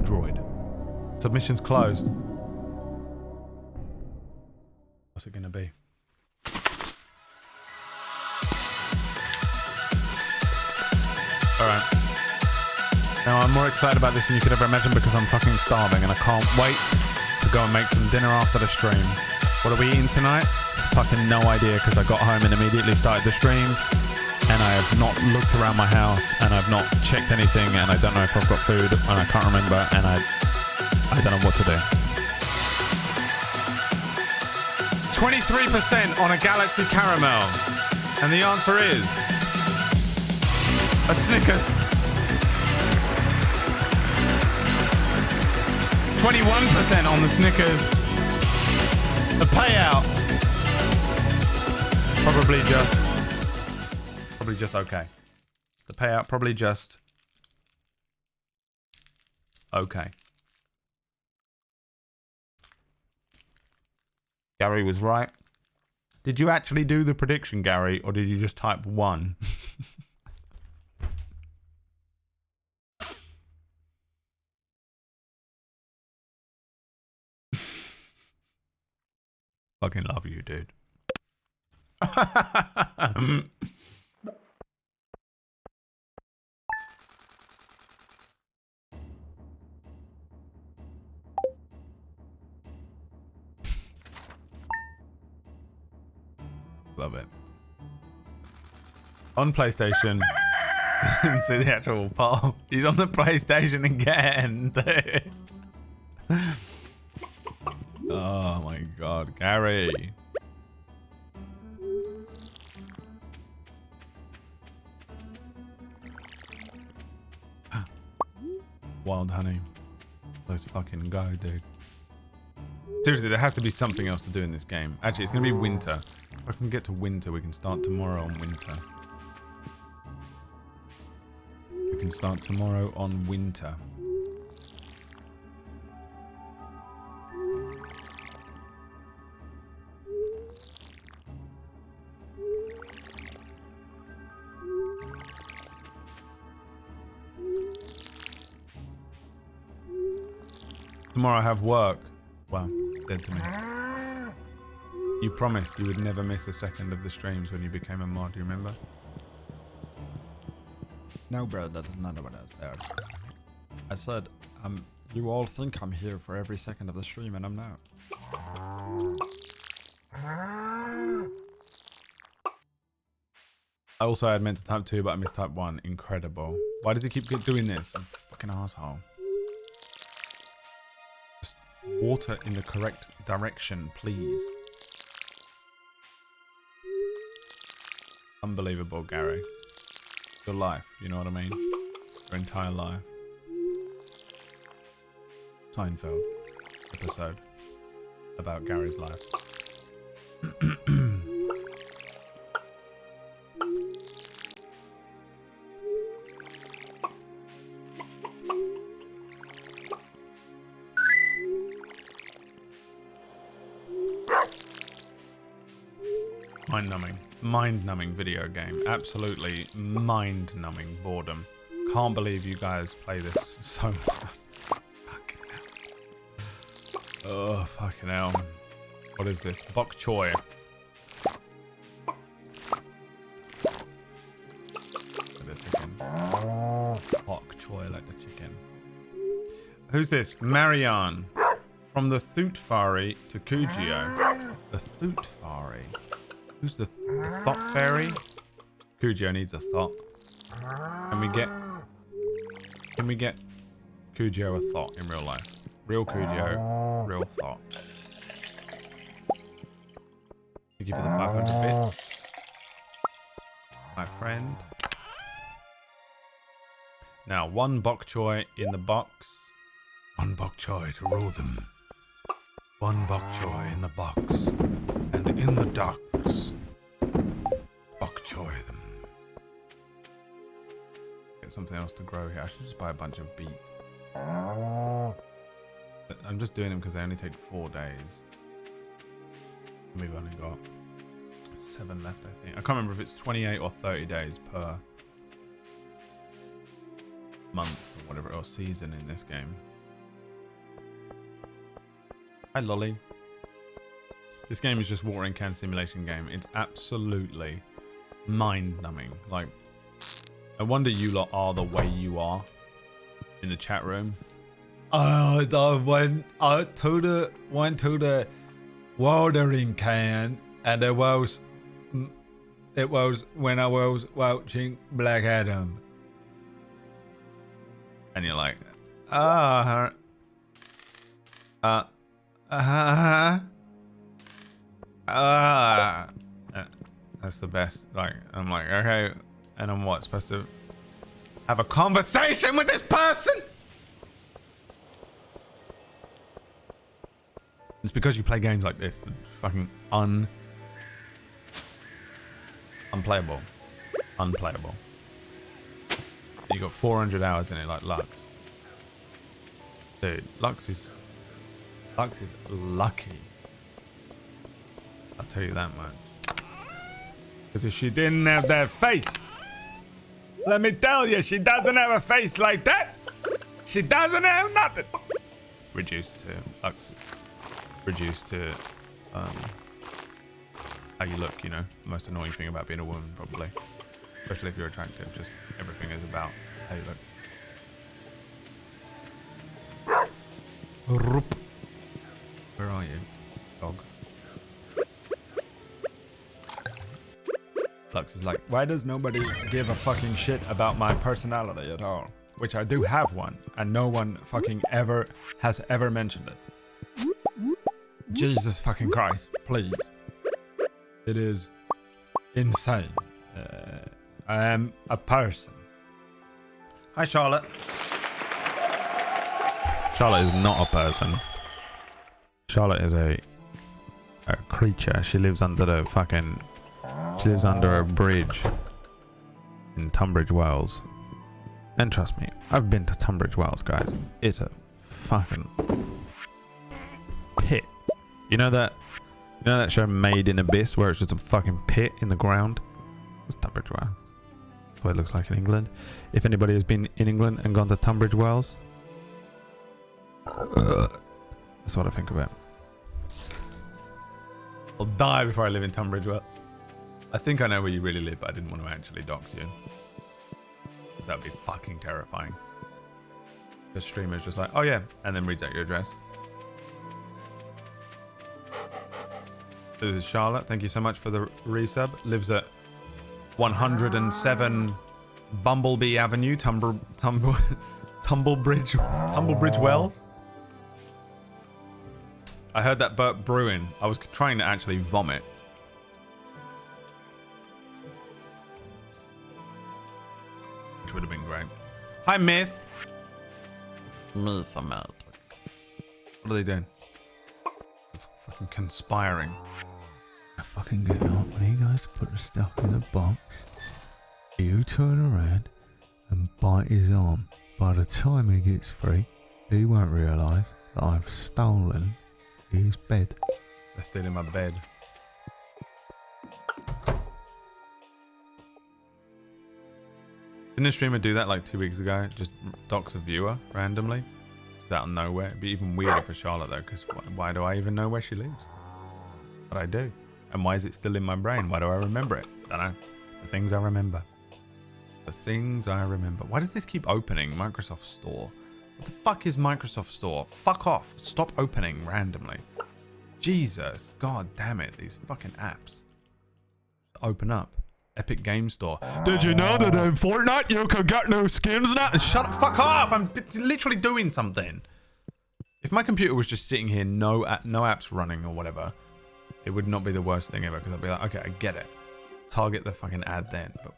Droid. Submissions closed. What's it gonna be? Alright. Now I'm more excited about this than you could ever imagine because I'm fucking starving and I can't wait to go and make some dinner after the stream. What are we eating tonight? Fucking no idea because I got home and immediately started the stream and I have not looked around my house and I've not checked anything and I don't know if I've got food and I can't remember and I don't know what to do. 23% on a Galaxy Caramel and the answer is a Snickers. 21% on the Snickers. The payout probably just okay. The payout probably just okay. Gary was right. Did you actually do the prediction, Gary, or did you just type 1? Fucking love you, dude. Love it. On PlayStation. See the actual poll. He's on the PlayStation again, dude. Oh my god, Gary. Wild honey. Let's fucking go, dude. Seriously, there has to be something else to do in this game. Actually, it's going to be winter. If I can get to winter, we can start tomorrow on winter. We can start tomorrow on winter. Tomorrow I have work. Wow, dead to me. You promised you would never miss a second of the streams when you became a mod, you remember? No, bro, that is not what I said. I said, you all think I'm here for every second of the stream, and I'm not. I also had meant to type 2, but I missed type 1. Incredible. Why does he keep doing this? You fucking asshole. Just water in the correct direction, please. Unbelievable, Gary. Your life, you know what I mean? Your entire life. Seinfeld episode about Gary's life. Mind-numbing video game. Absolutely mind-numbing boredom. Can't believe you guys play this so much. Fucking hell. Oh, fucking hell. What is this? Bok choy. The chicken. Bok choy like the chicken. Who's this? Marianne. From the Thoot-Fari to Kujio. The Thoot-Fari. Who's the Thought Fairy? Kujio needs a thought. Can we get Kujio a thought in real life? Real Kujio, real thought. Thank you for the 500 bits. My friend. Now, one bok choy in the box. One bok choy to rule them. One bok choy in the box. And in the ducks. Bok choy them. Get something else to grow here. I should just buy a bunch of beet. I'm just doing them because they only take 4 days. We've only got 7 left, I think. I can't remember if it's 28 or 30 days per month or whatever, or season in this game. Hi, Lolly. This game is just watering can simulation game. It's absolutely mind-numbing. Like, I wonder you lot are the way you are in the chat room. I went to the watering can, and it was when I was watching Black Adam. And you're like, that's the best. Like, I'm like, okay, and I'm what, supposed to have a conversation with this person? It's because you play games like this, fucking unplayable. You got 400 hours in it, like Lux. Dude, Lux is lucky. I'll tell you that much. Because if she didn't have that face, let me tell you, she doesn't have a face like that. She doesn't have nothing. Reduced to Lux. Reduced to how you look, you know. The most annoying thing about being a woman, probably. Especially if you're attractive. Just everything is about how you look. Where are you, dog? Lux is like, why does nobody give a fucking shit about my personality at all? Which I do have one, and no one fucking has ever mentioned it. Jesus fucking Christ, please. It is insane. I am a person. Hi, Charlotte. Charlotte is not a person. Charlotte is a creature. She lives under the fucking... She lives under a bridge in Tunbridge Wells. And trust me, I've been to Tunbridge Wells, guys. It's a fucking pit. You know that show Made in Abyss, where it's just a fucking pit in the ground? It's Tunbridge Wells. That's what it looks like in England. If anybody has been in England and gone to Tunbridge Wells, that's what I think of it. I'll die before I live in Tunbridge Wells. I think I know where you really live, but I didn't want to actually dox you. Because that would be fucking terrifying. The streamer's just like, oh yeah, and then reads out your address. This is Charlotte. Thank you so much for the resub. Lives at 107 Bumblebee Avenue, Tumblebridge Wells. I heard that burp brewing. I was trying to actually vomit. Which would have been great. Hi, Myth. Myth. What are they doing? Fucking conspiring. I fucking get out when you guys put the stuff in the box. You turn around and bite his arm. By the time he gets free, he won't realise that I've stolen his bed. They're stealing my bed. Didn't a streamer do that like 2 weeks ago? Just dox a viewer randomly? Just out of nowhere. It'd be even weirder for Charlotte though, because why do I even know where she lives? But I do. And why is it still in my brain? Why do I remember it? Don't know. The things I remember. The things I remember. Why does this keep opening? Microsoft Store. What the fuck is Microsoft Store? Fuck off. Stop opening randomly. Jesus. God damn it. These fucking apps. Open up. Epic Game Store. Did you know that in Fortnite you could get new skins now? Shut up. Fuck off. I'm literally doing something. If my computer was just sitting here, no apps running or whatever, it would not be the worst thing ever, because I'd be like, okay, I get it. Target the fucking ad then. But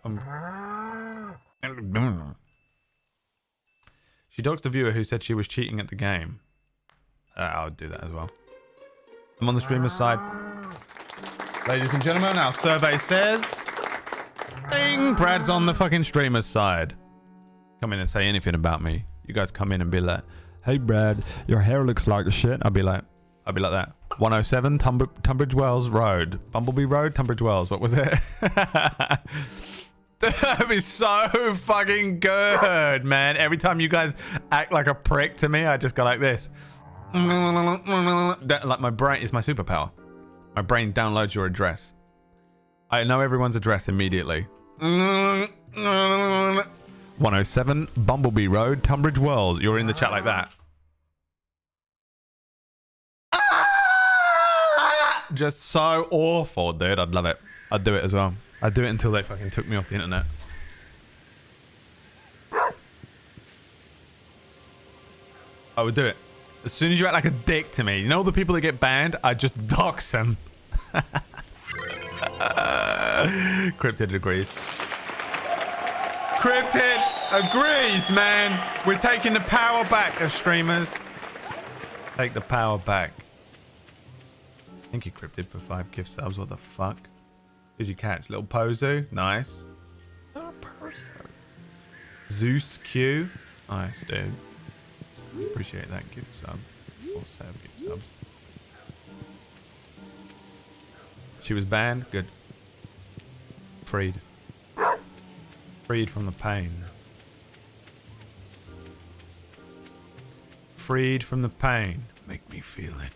she doxed a viewer who said she was cheating at the game. I would do that as well. I'm on the streamer's side. Ladies and gentlemen, our survey says... Ding! Brad's on the fucking streamer's side. Come in and say anything about me. You guys come in and be like, hey Brad, your hair looks like shit. I'll be like that. 107 Tunbridge Wells Road. Bumblebee Road, Tunbridge Wells. What was it? That'd be so fucking good, man. Every time you guys act like a prick to me, I just go like this. Like my brain is my superpower. My brain downloads your address. I know everyone's address immediately. 107 Bumblebee Road, Tunbridge Wells. You're in the chat like that. Just so awful, dude. I'd love it. I'd do it as well. I'd do it until they fucking took me off the internet. I would do it. As soon as you act like a dick to me, you know all the people that get banned? I just dox them. Cryptid agrees. Cryptid agrees, man. We're taking the power back of streamers. Take the power back. Thank you, Cryptid, for 5 gift subs. What the fuck? Did you catch? Little Pozu. Nice. Little Pozu. Zeus Q. Nice, dude. Appreciate that gift sub. Or 7 gift subs. She was banned. Good. Freed. Freed from the pain. Freed from the pain. Make me feel it.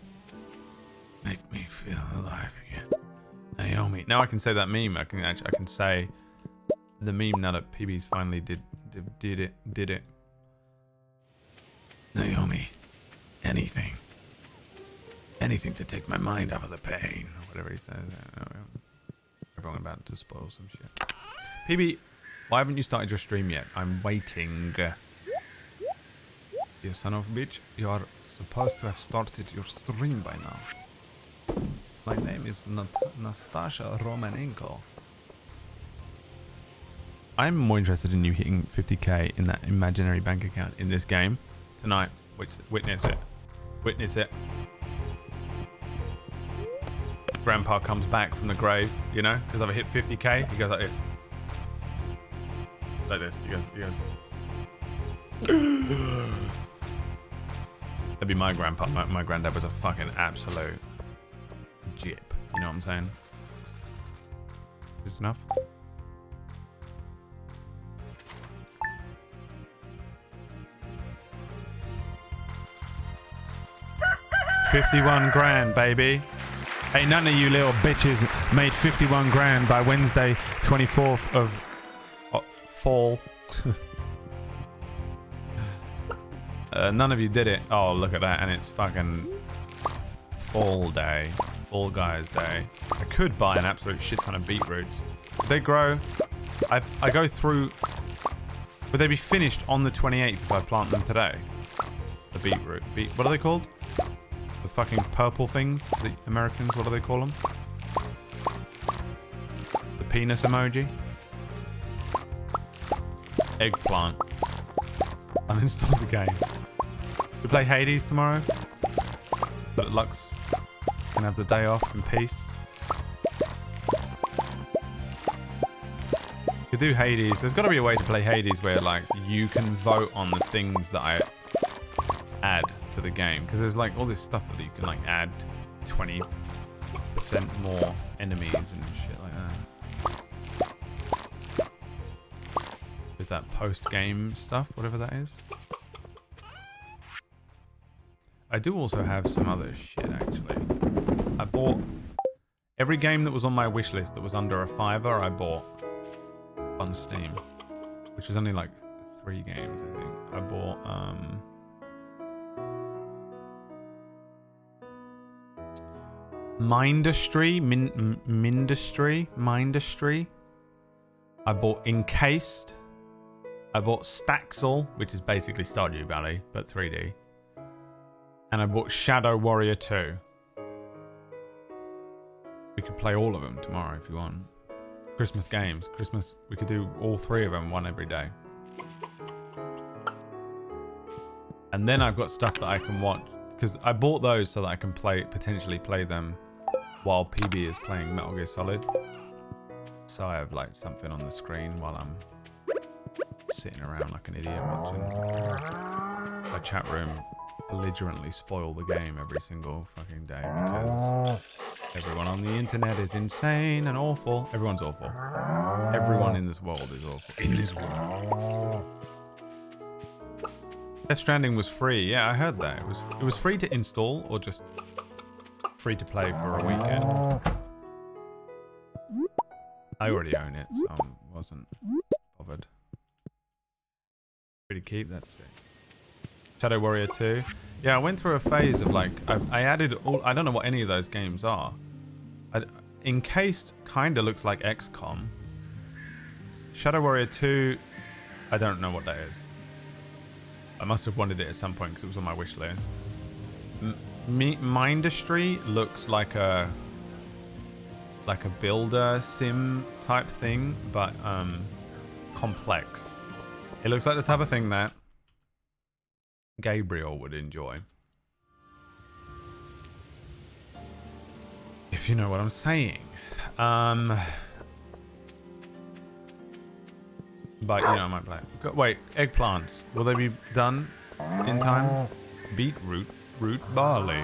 Make me feel alive again. Naomi. Now I can say that meme. I can say the meme now that PB's finally did it. Naomi. Anything. Anything to take my mind off of the pain. Or whatever he says. Everyone about to spoil some shit. PB, why haven't you started your stream yet? I'm waiting. You son of a bitch. You are supposed to have started your stream by now. My name is Nastasha Romanenko. I'm more interested in you hitting 50k in that imaginary bank account in this game tonight. Witness it. Witness it. Grandpa comes back from the grave, you know, because I've hit 50k. He goes like this. Like this. He goes. That'd be my grandpa. My granddad was a fucking absolute jip. You know what I'm saying? Is this enough? $51 grand, baby. Ain't none of you little bitches made 51 grand by Wednesday, 24th of fall. None of you did it. Oh, look at that. And it's fucking fall day. Fall Guys day. I could buy an absolute shit ton of beetroots. Would they grow? I go through... Would they be finished on the 28th if I plant them today? The beetroot. What are they called? The fucking purple things? The Americans, what do they call them? The penis emoji? Eggplant. Uninstall the game. We play Hades tomorrow. But Lux can have the day off in peace. You do Hades. There's got to be a way to play Hades where like you can vote on the things that I add to the game, because there's like all this stuff that you can like add 20% more enemies and shit like that. With that post-game stuff, whatever that is. I do also have some other shit actually. I bought every game that was on my wish list that was under a $5, I bought on Steam, which was only like 3 games, I think. I bought Mindustry. I bought Encased. I bought Staxel, which is basically Stardew Valley but 3D, and I bought Shadow Warrior 2. We could play all of them tomorrow if you want. Christmas games. Christmas, we could do all 3 of them, one every day. And then I've got stuff that I can watch, because I bought those so that I can potentially play them while PB is playing Metal Gear Solid. So I have like something on the screen while I'm sitting around like an idiot watching my chat room belligerently spoil the game every single fucking day because everyone on the internet is insane and awful. Everyone's awful. Everyone in this world is awful. In this world. Death Stranding was free. Yeah, I heard that. It was free to install or just free to play for a weekend. I already own it, so I wasn't bothered. Free to keep, that's sick. Shadow Warrior 2. Yeah, I went through a phase of like, I added all, I don't know what any of those games are. Encased kind of looks like XCOM. Shadow Warrior 2, I don't know what that is. I must have wanted it at some point because it was on my wish list. Mindustry looks like a builder sim type thing, but complex. It looks like the type of thing that Gabriel would enjoy. If you know what I'm saying. But, you know, I might play it. Wait, eggplants. Will they be done in time? Beetroot, root, barley.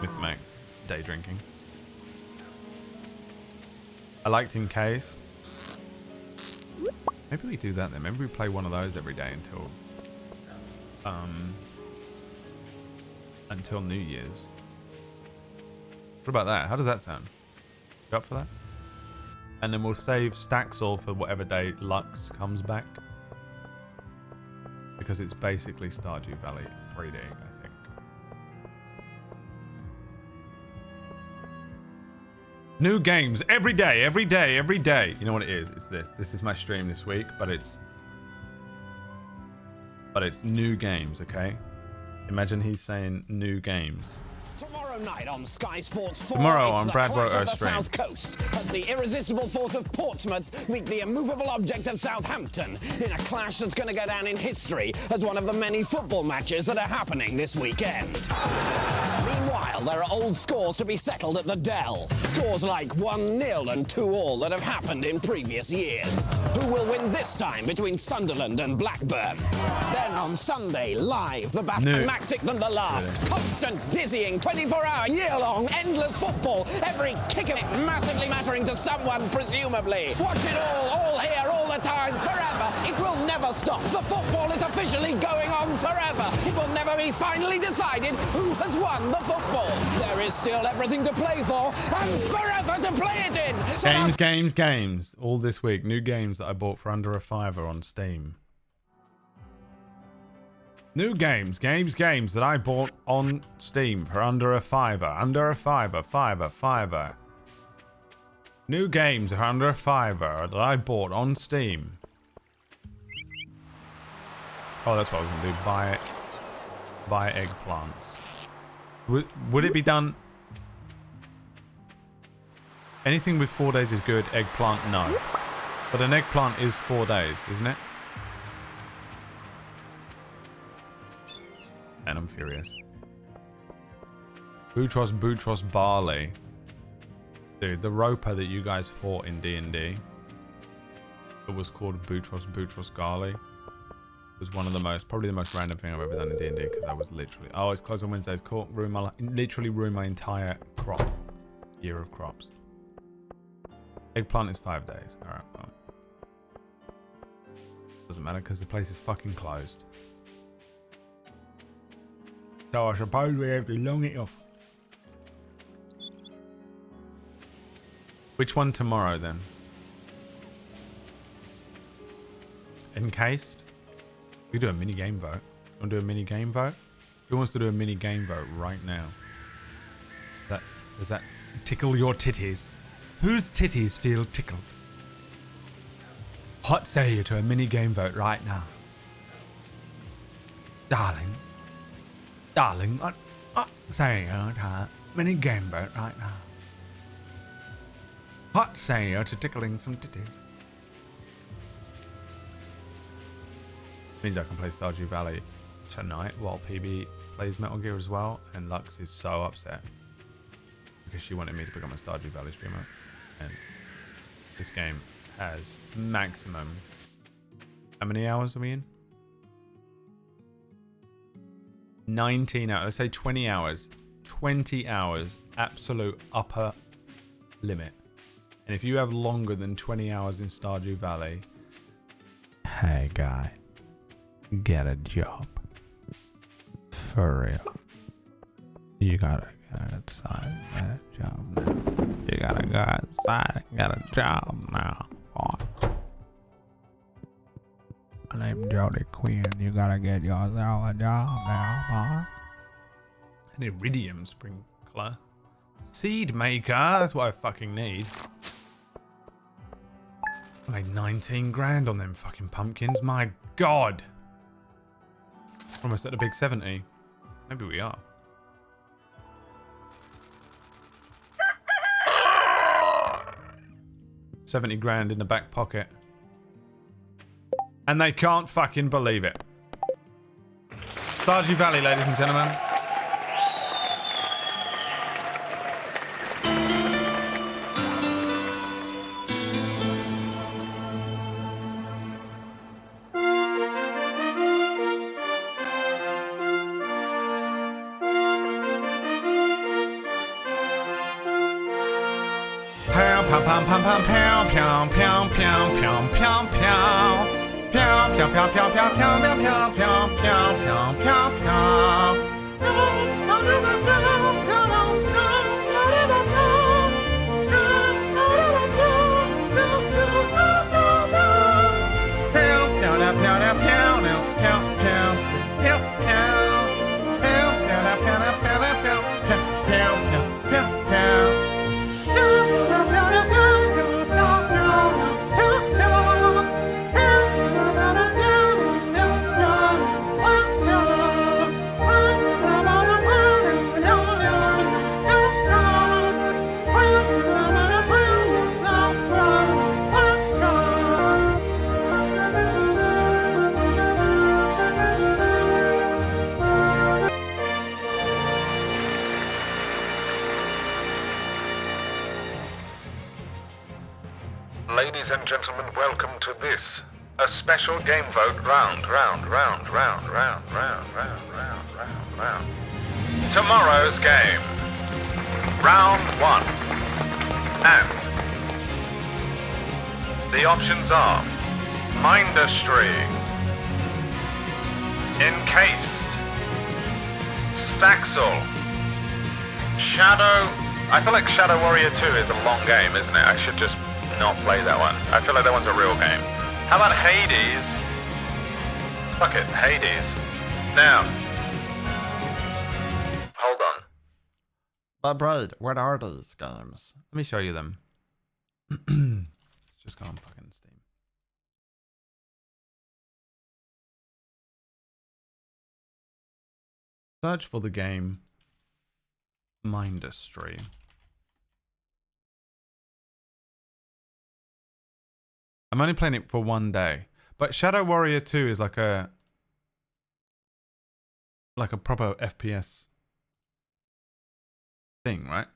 With Mac. Day drinking. I liked Encased. Maybe we do that then. Maybe we play one of those every day until New Year's. What about that? How does that sound? You up for that? And then we'll save Staxel for whatever day Lux comes back. Because it's basically Stardew Valley 3D, I think. New games every day, every day, every day. You know what it is? It's this. This is my stream this week, but it's new games, okay? Imagine he's saying new games. Tomorrow night on Sky Sports 4, tomorrow it's on the Brad clash of the stream. South Coast as the irresistible force of Portsmouth meet the immovable object of Southampton in a clash that's going to go down in history as one of the many football matches that are happening this weekend. Meanwhile, there are old scores to be settled at the Dell. Scores like 1-0 and 2-2 that have happened in previous years. Who will win this time between Sunderland and Blackburn? Then on Sunday, live, the battle climactic than the last. Constant, dizzying, 24-hour, year-long, endless football. Every kick of it massively mattering to someone, presumably. Watch it all here, all the time, forever. It will never stop. The football is officially going on forever. It will never be finally decided who has won the football. There is still everything to play for and forever to play it in. So Games. All this week. New games that I bought for under a $5 on Steam. New games that I bought on Steam for under a fiver. New games for under a fiver that I bought on Steam. Oh, that's what I was gonna do. Buy eggplants. Would it be done? Anything with 4 days is good. Eggplant, no. But an eggplant is 4 days, isn't it? And I'm furious. Boutros Barley. Dude, the roper that you guys fought in D&D, it was called Boutros Garley. It was one of the probably the most random thing I've ever done in D&D, because I was literally, oh, it's closed on Wednesdays, literally ruined my entire year of crops. Eggplant is 5 days. Alright, well. Doesn't matter, because the place is fucking closed. So I suppose we have to long it off. Which one tomorrow then? Encased? We do a mini game vote. Want to do a mini game vote? Who wants to do a mini game vote right now? Does that tickle your titties? Whose titties feel tickled? What say you to a mini game vote right now? Darling, what say you to a mini game vote right now? What say you to tickling some titties? Means I can play Stardew Valley tonight while PB plays Metal Gear as well, and Lux is so upset because she wanted me to become a Stardew Valley streamer, and this game has maximum, how many hours are we in? 19 hours, let's say 20 hours. 20 hours, absolute upper limit. And if you have longer than 20 hours in Stardew Valley, hey guy, get a job. For real. You gotta go outside and get a job now. You gotta go outside and get a job now. Boy. My name's Jody Quinn. You gotta get yourself a job now, boy. An iridium sprinkler. Seed maker. That's what I fucking need. I made 19 grand on them fucking pumpkins. My God. Almost at the big 70. Maybe we are. $70 grand in the back pocket. And they can't fucking believe it. Stardew Valley, ladies and gentlemen. Pam pam pam pam pam pam pam pam pam pam. Pam pam pam pam pam pam pam pam pam pam pam. Ladies and gentlemen, welcome to this, a special game vote round. Tomorrow's game. Round 1. And the options are Mindustry, Encased, Staxel, Shadow. I feel like Shadow Warrior 2 is a long game, isn't it? I should just not play that one. I feel like that one's a real game. How about Hades? Fuck it, Hades. Now, hold on. But Brad, what are these games? Let me show you them. Let's just go on fucking Steam. Search for the game Mindustry. I'm only playing it for one day. But Shadow Warrior 2 is like a proper FPS thing, right?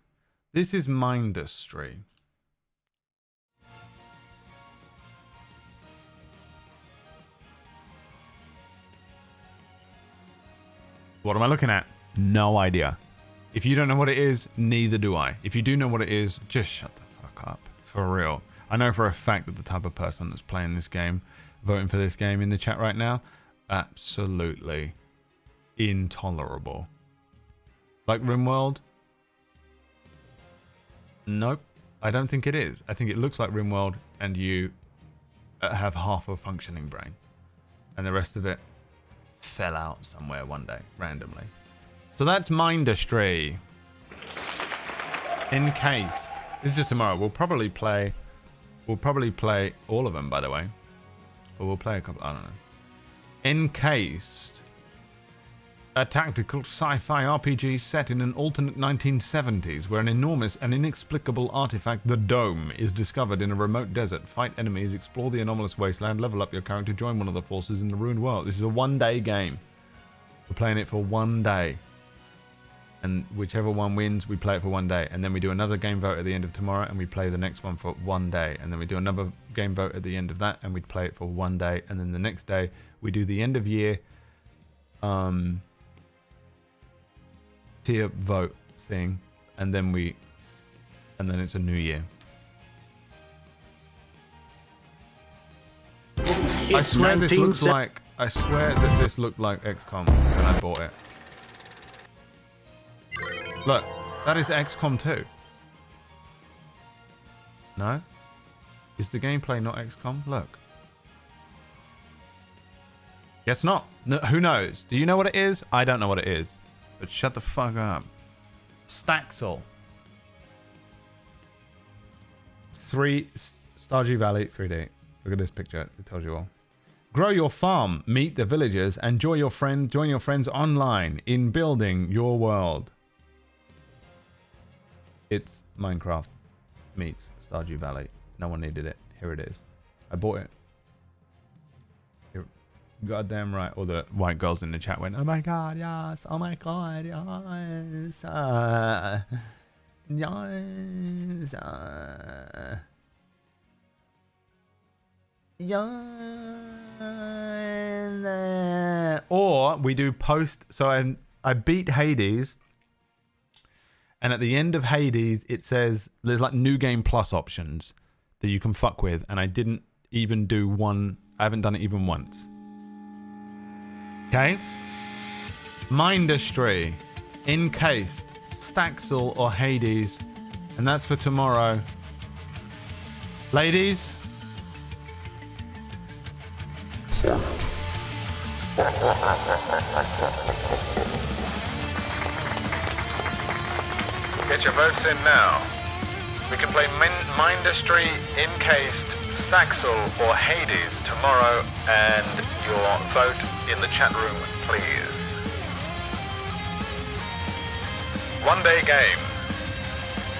This is Mindustry. What am I looking at? No idea. If you don't know what it is, neither do I. If you do know what it is, just shut the fuck up. For real. I know for a fact that the type of person that's playing this game, voting for this game in the chat right now, absolutely intolerable. Like RimWorld? Nope. I don't think it is. I think it looks like RimWorld and you have half a functioning brain. And the rest of it fell out somewhere one day, randomly. So that's Mindustry. Encased. This is just tomorrow. We'll probably play all of them, by the way. Or we'll play a couple, I don't know. Encased. A tactical sci-fi RPG set in an alternate 1970s where an enormous and inexplicable artifact, the Dome, is discovered in a remote desert. Fight enemies, explore the anomalous wasteland, level up your character, join one of the forces in the ruined world. This is a one-day game. We're playing it for one day. And whichever one wins, we play it for one day. And then we do another game vote at the end of tomorrow, and we play the next one for one day. And then we do another game vote at the end of that, and we play it for one day. And then the next day, we do the end of year tier vote thing, and then it's a new year. I swear that this looked like XCOM when I bought it. Look, that is XCOM 2. No? Is the gameplay not XCOM? Look. Guess not. No, who knows? Do you know what it is? I don't know what it is. But shut the fuck up. Staxel. 3 Stardew Valley 3D. Look at this picture. It tells you all. Grow your farm, meet the villagers, and join your friends online in building your world. It's Minecraft meets Stardew Valley. No one needed it. Here it is. I bought it. Here. Goddamn right. All the white girls in the chat went, oh my god, yes. Oh my god, yes. Yes. Yes. Or we do post. So I beat Hades. And at the end of Hades, it says there's like new game plus options that you can fuck with. And I didn't even do one. I haven't done it even once. Okay. Mindustry, Encased, Staxel, or Hades. And that's for tomorrow. Ladies. Get your votes in now. We can play Mindustry, Encased, Staxel, or Hades tomorrow, and your vote in the chat room, please. One-day game.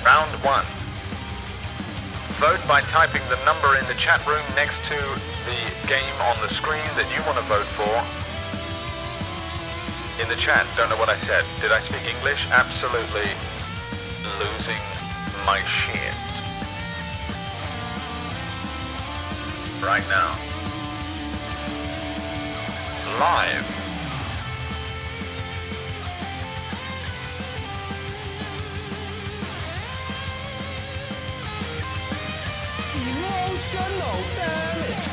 Round 1. Vote by typing the number in the chat room next to the game on the screen that you want to vote for. In the chat, don't know what I said. Did I speak English? Absolutely. Losing my shit right now. Live. Emotional damage.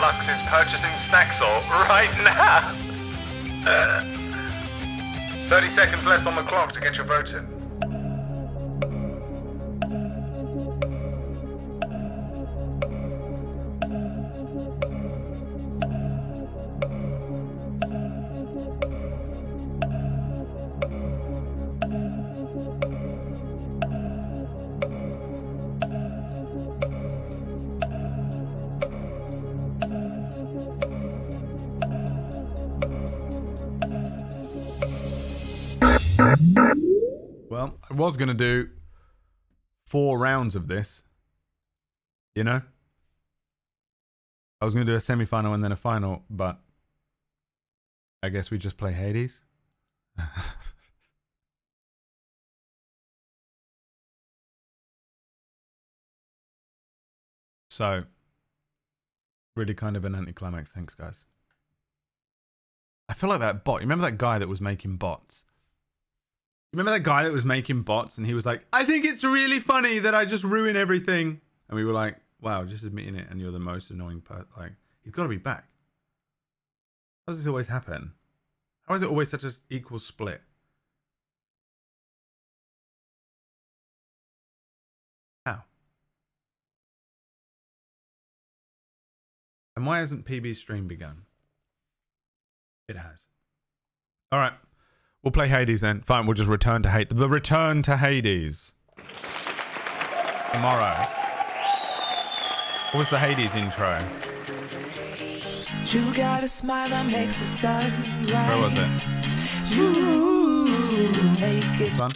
Lux is purchasing Staxel right now. 30 seconds left on the clock to get your votes in. Well, I was going to do 4 rounds of this. You know? I was going to do a semi-final and then a final, but I guess we just play Hades. So, really kind of an anticlimax. Thanks, guys. I feel like that bot. You remember that guy that was making bots? Remember that guy that was making bots and he was like, I think it's really funny that I just ruin everything. And we were like, wow, just admitting it and you're the most annoying person. Like, he's got to be back. How does this always happen? How is it always such an equal split? How? And why hasn't PB's stream begun? It has. All right. We'll play Hades then. Fine, we'll just return to Hades. The return to Hades. Tomorrow. What was the Hades intro? You got a smile that makes the sun rise. Where was it? You make it. Fun.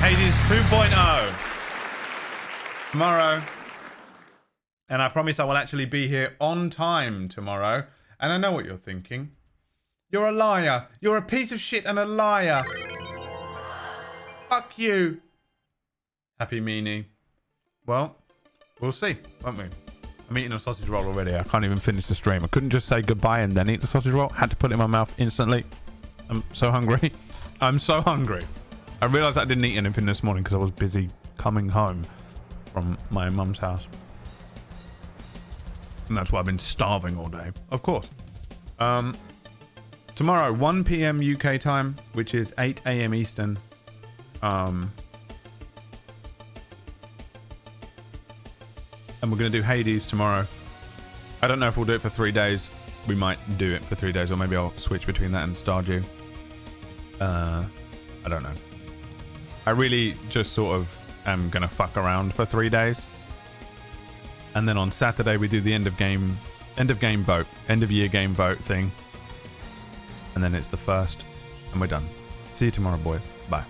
Hades 2.0 tomorrow, and I promise I will actually be here on time tomorrow. And I know what you're thinking. You're a liar. You're a piece of shit and a liar. Fuck you. Happy meanie. Well, we'll see, won't we? I'm eating a sausage roll already. I can't even finish the stream. I couldn't just say goodbye and then eat the sausage roll. Had to put it in my mouth instantly. I'm so hungry. I'm so hungry. I realised I didn't eat anything this morning because I was busy coming home from my mum's house. And that's why I've been starving all day. Of course. Tomorrow, 1 p.m. UK time, which is 8 a.m. Eastern. And we're going to do Hades tomorrow. I don't know if we'll do it for 3 days. We might do it for 3 days, or maybe I'll switch between that and Stardew. I don't know. I really just sort of am going to fuck around for 3 days. And then on Saturday we do the end of year game vote thing. And then it's the 1st and we're done. See you tomorrow, boys. Bye.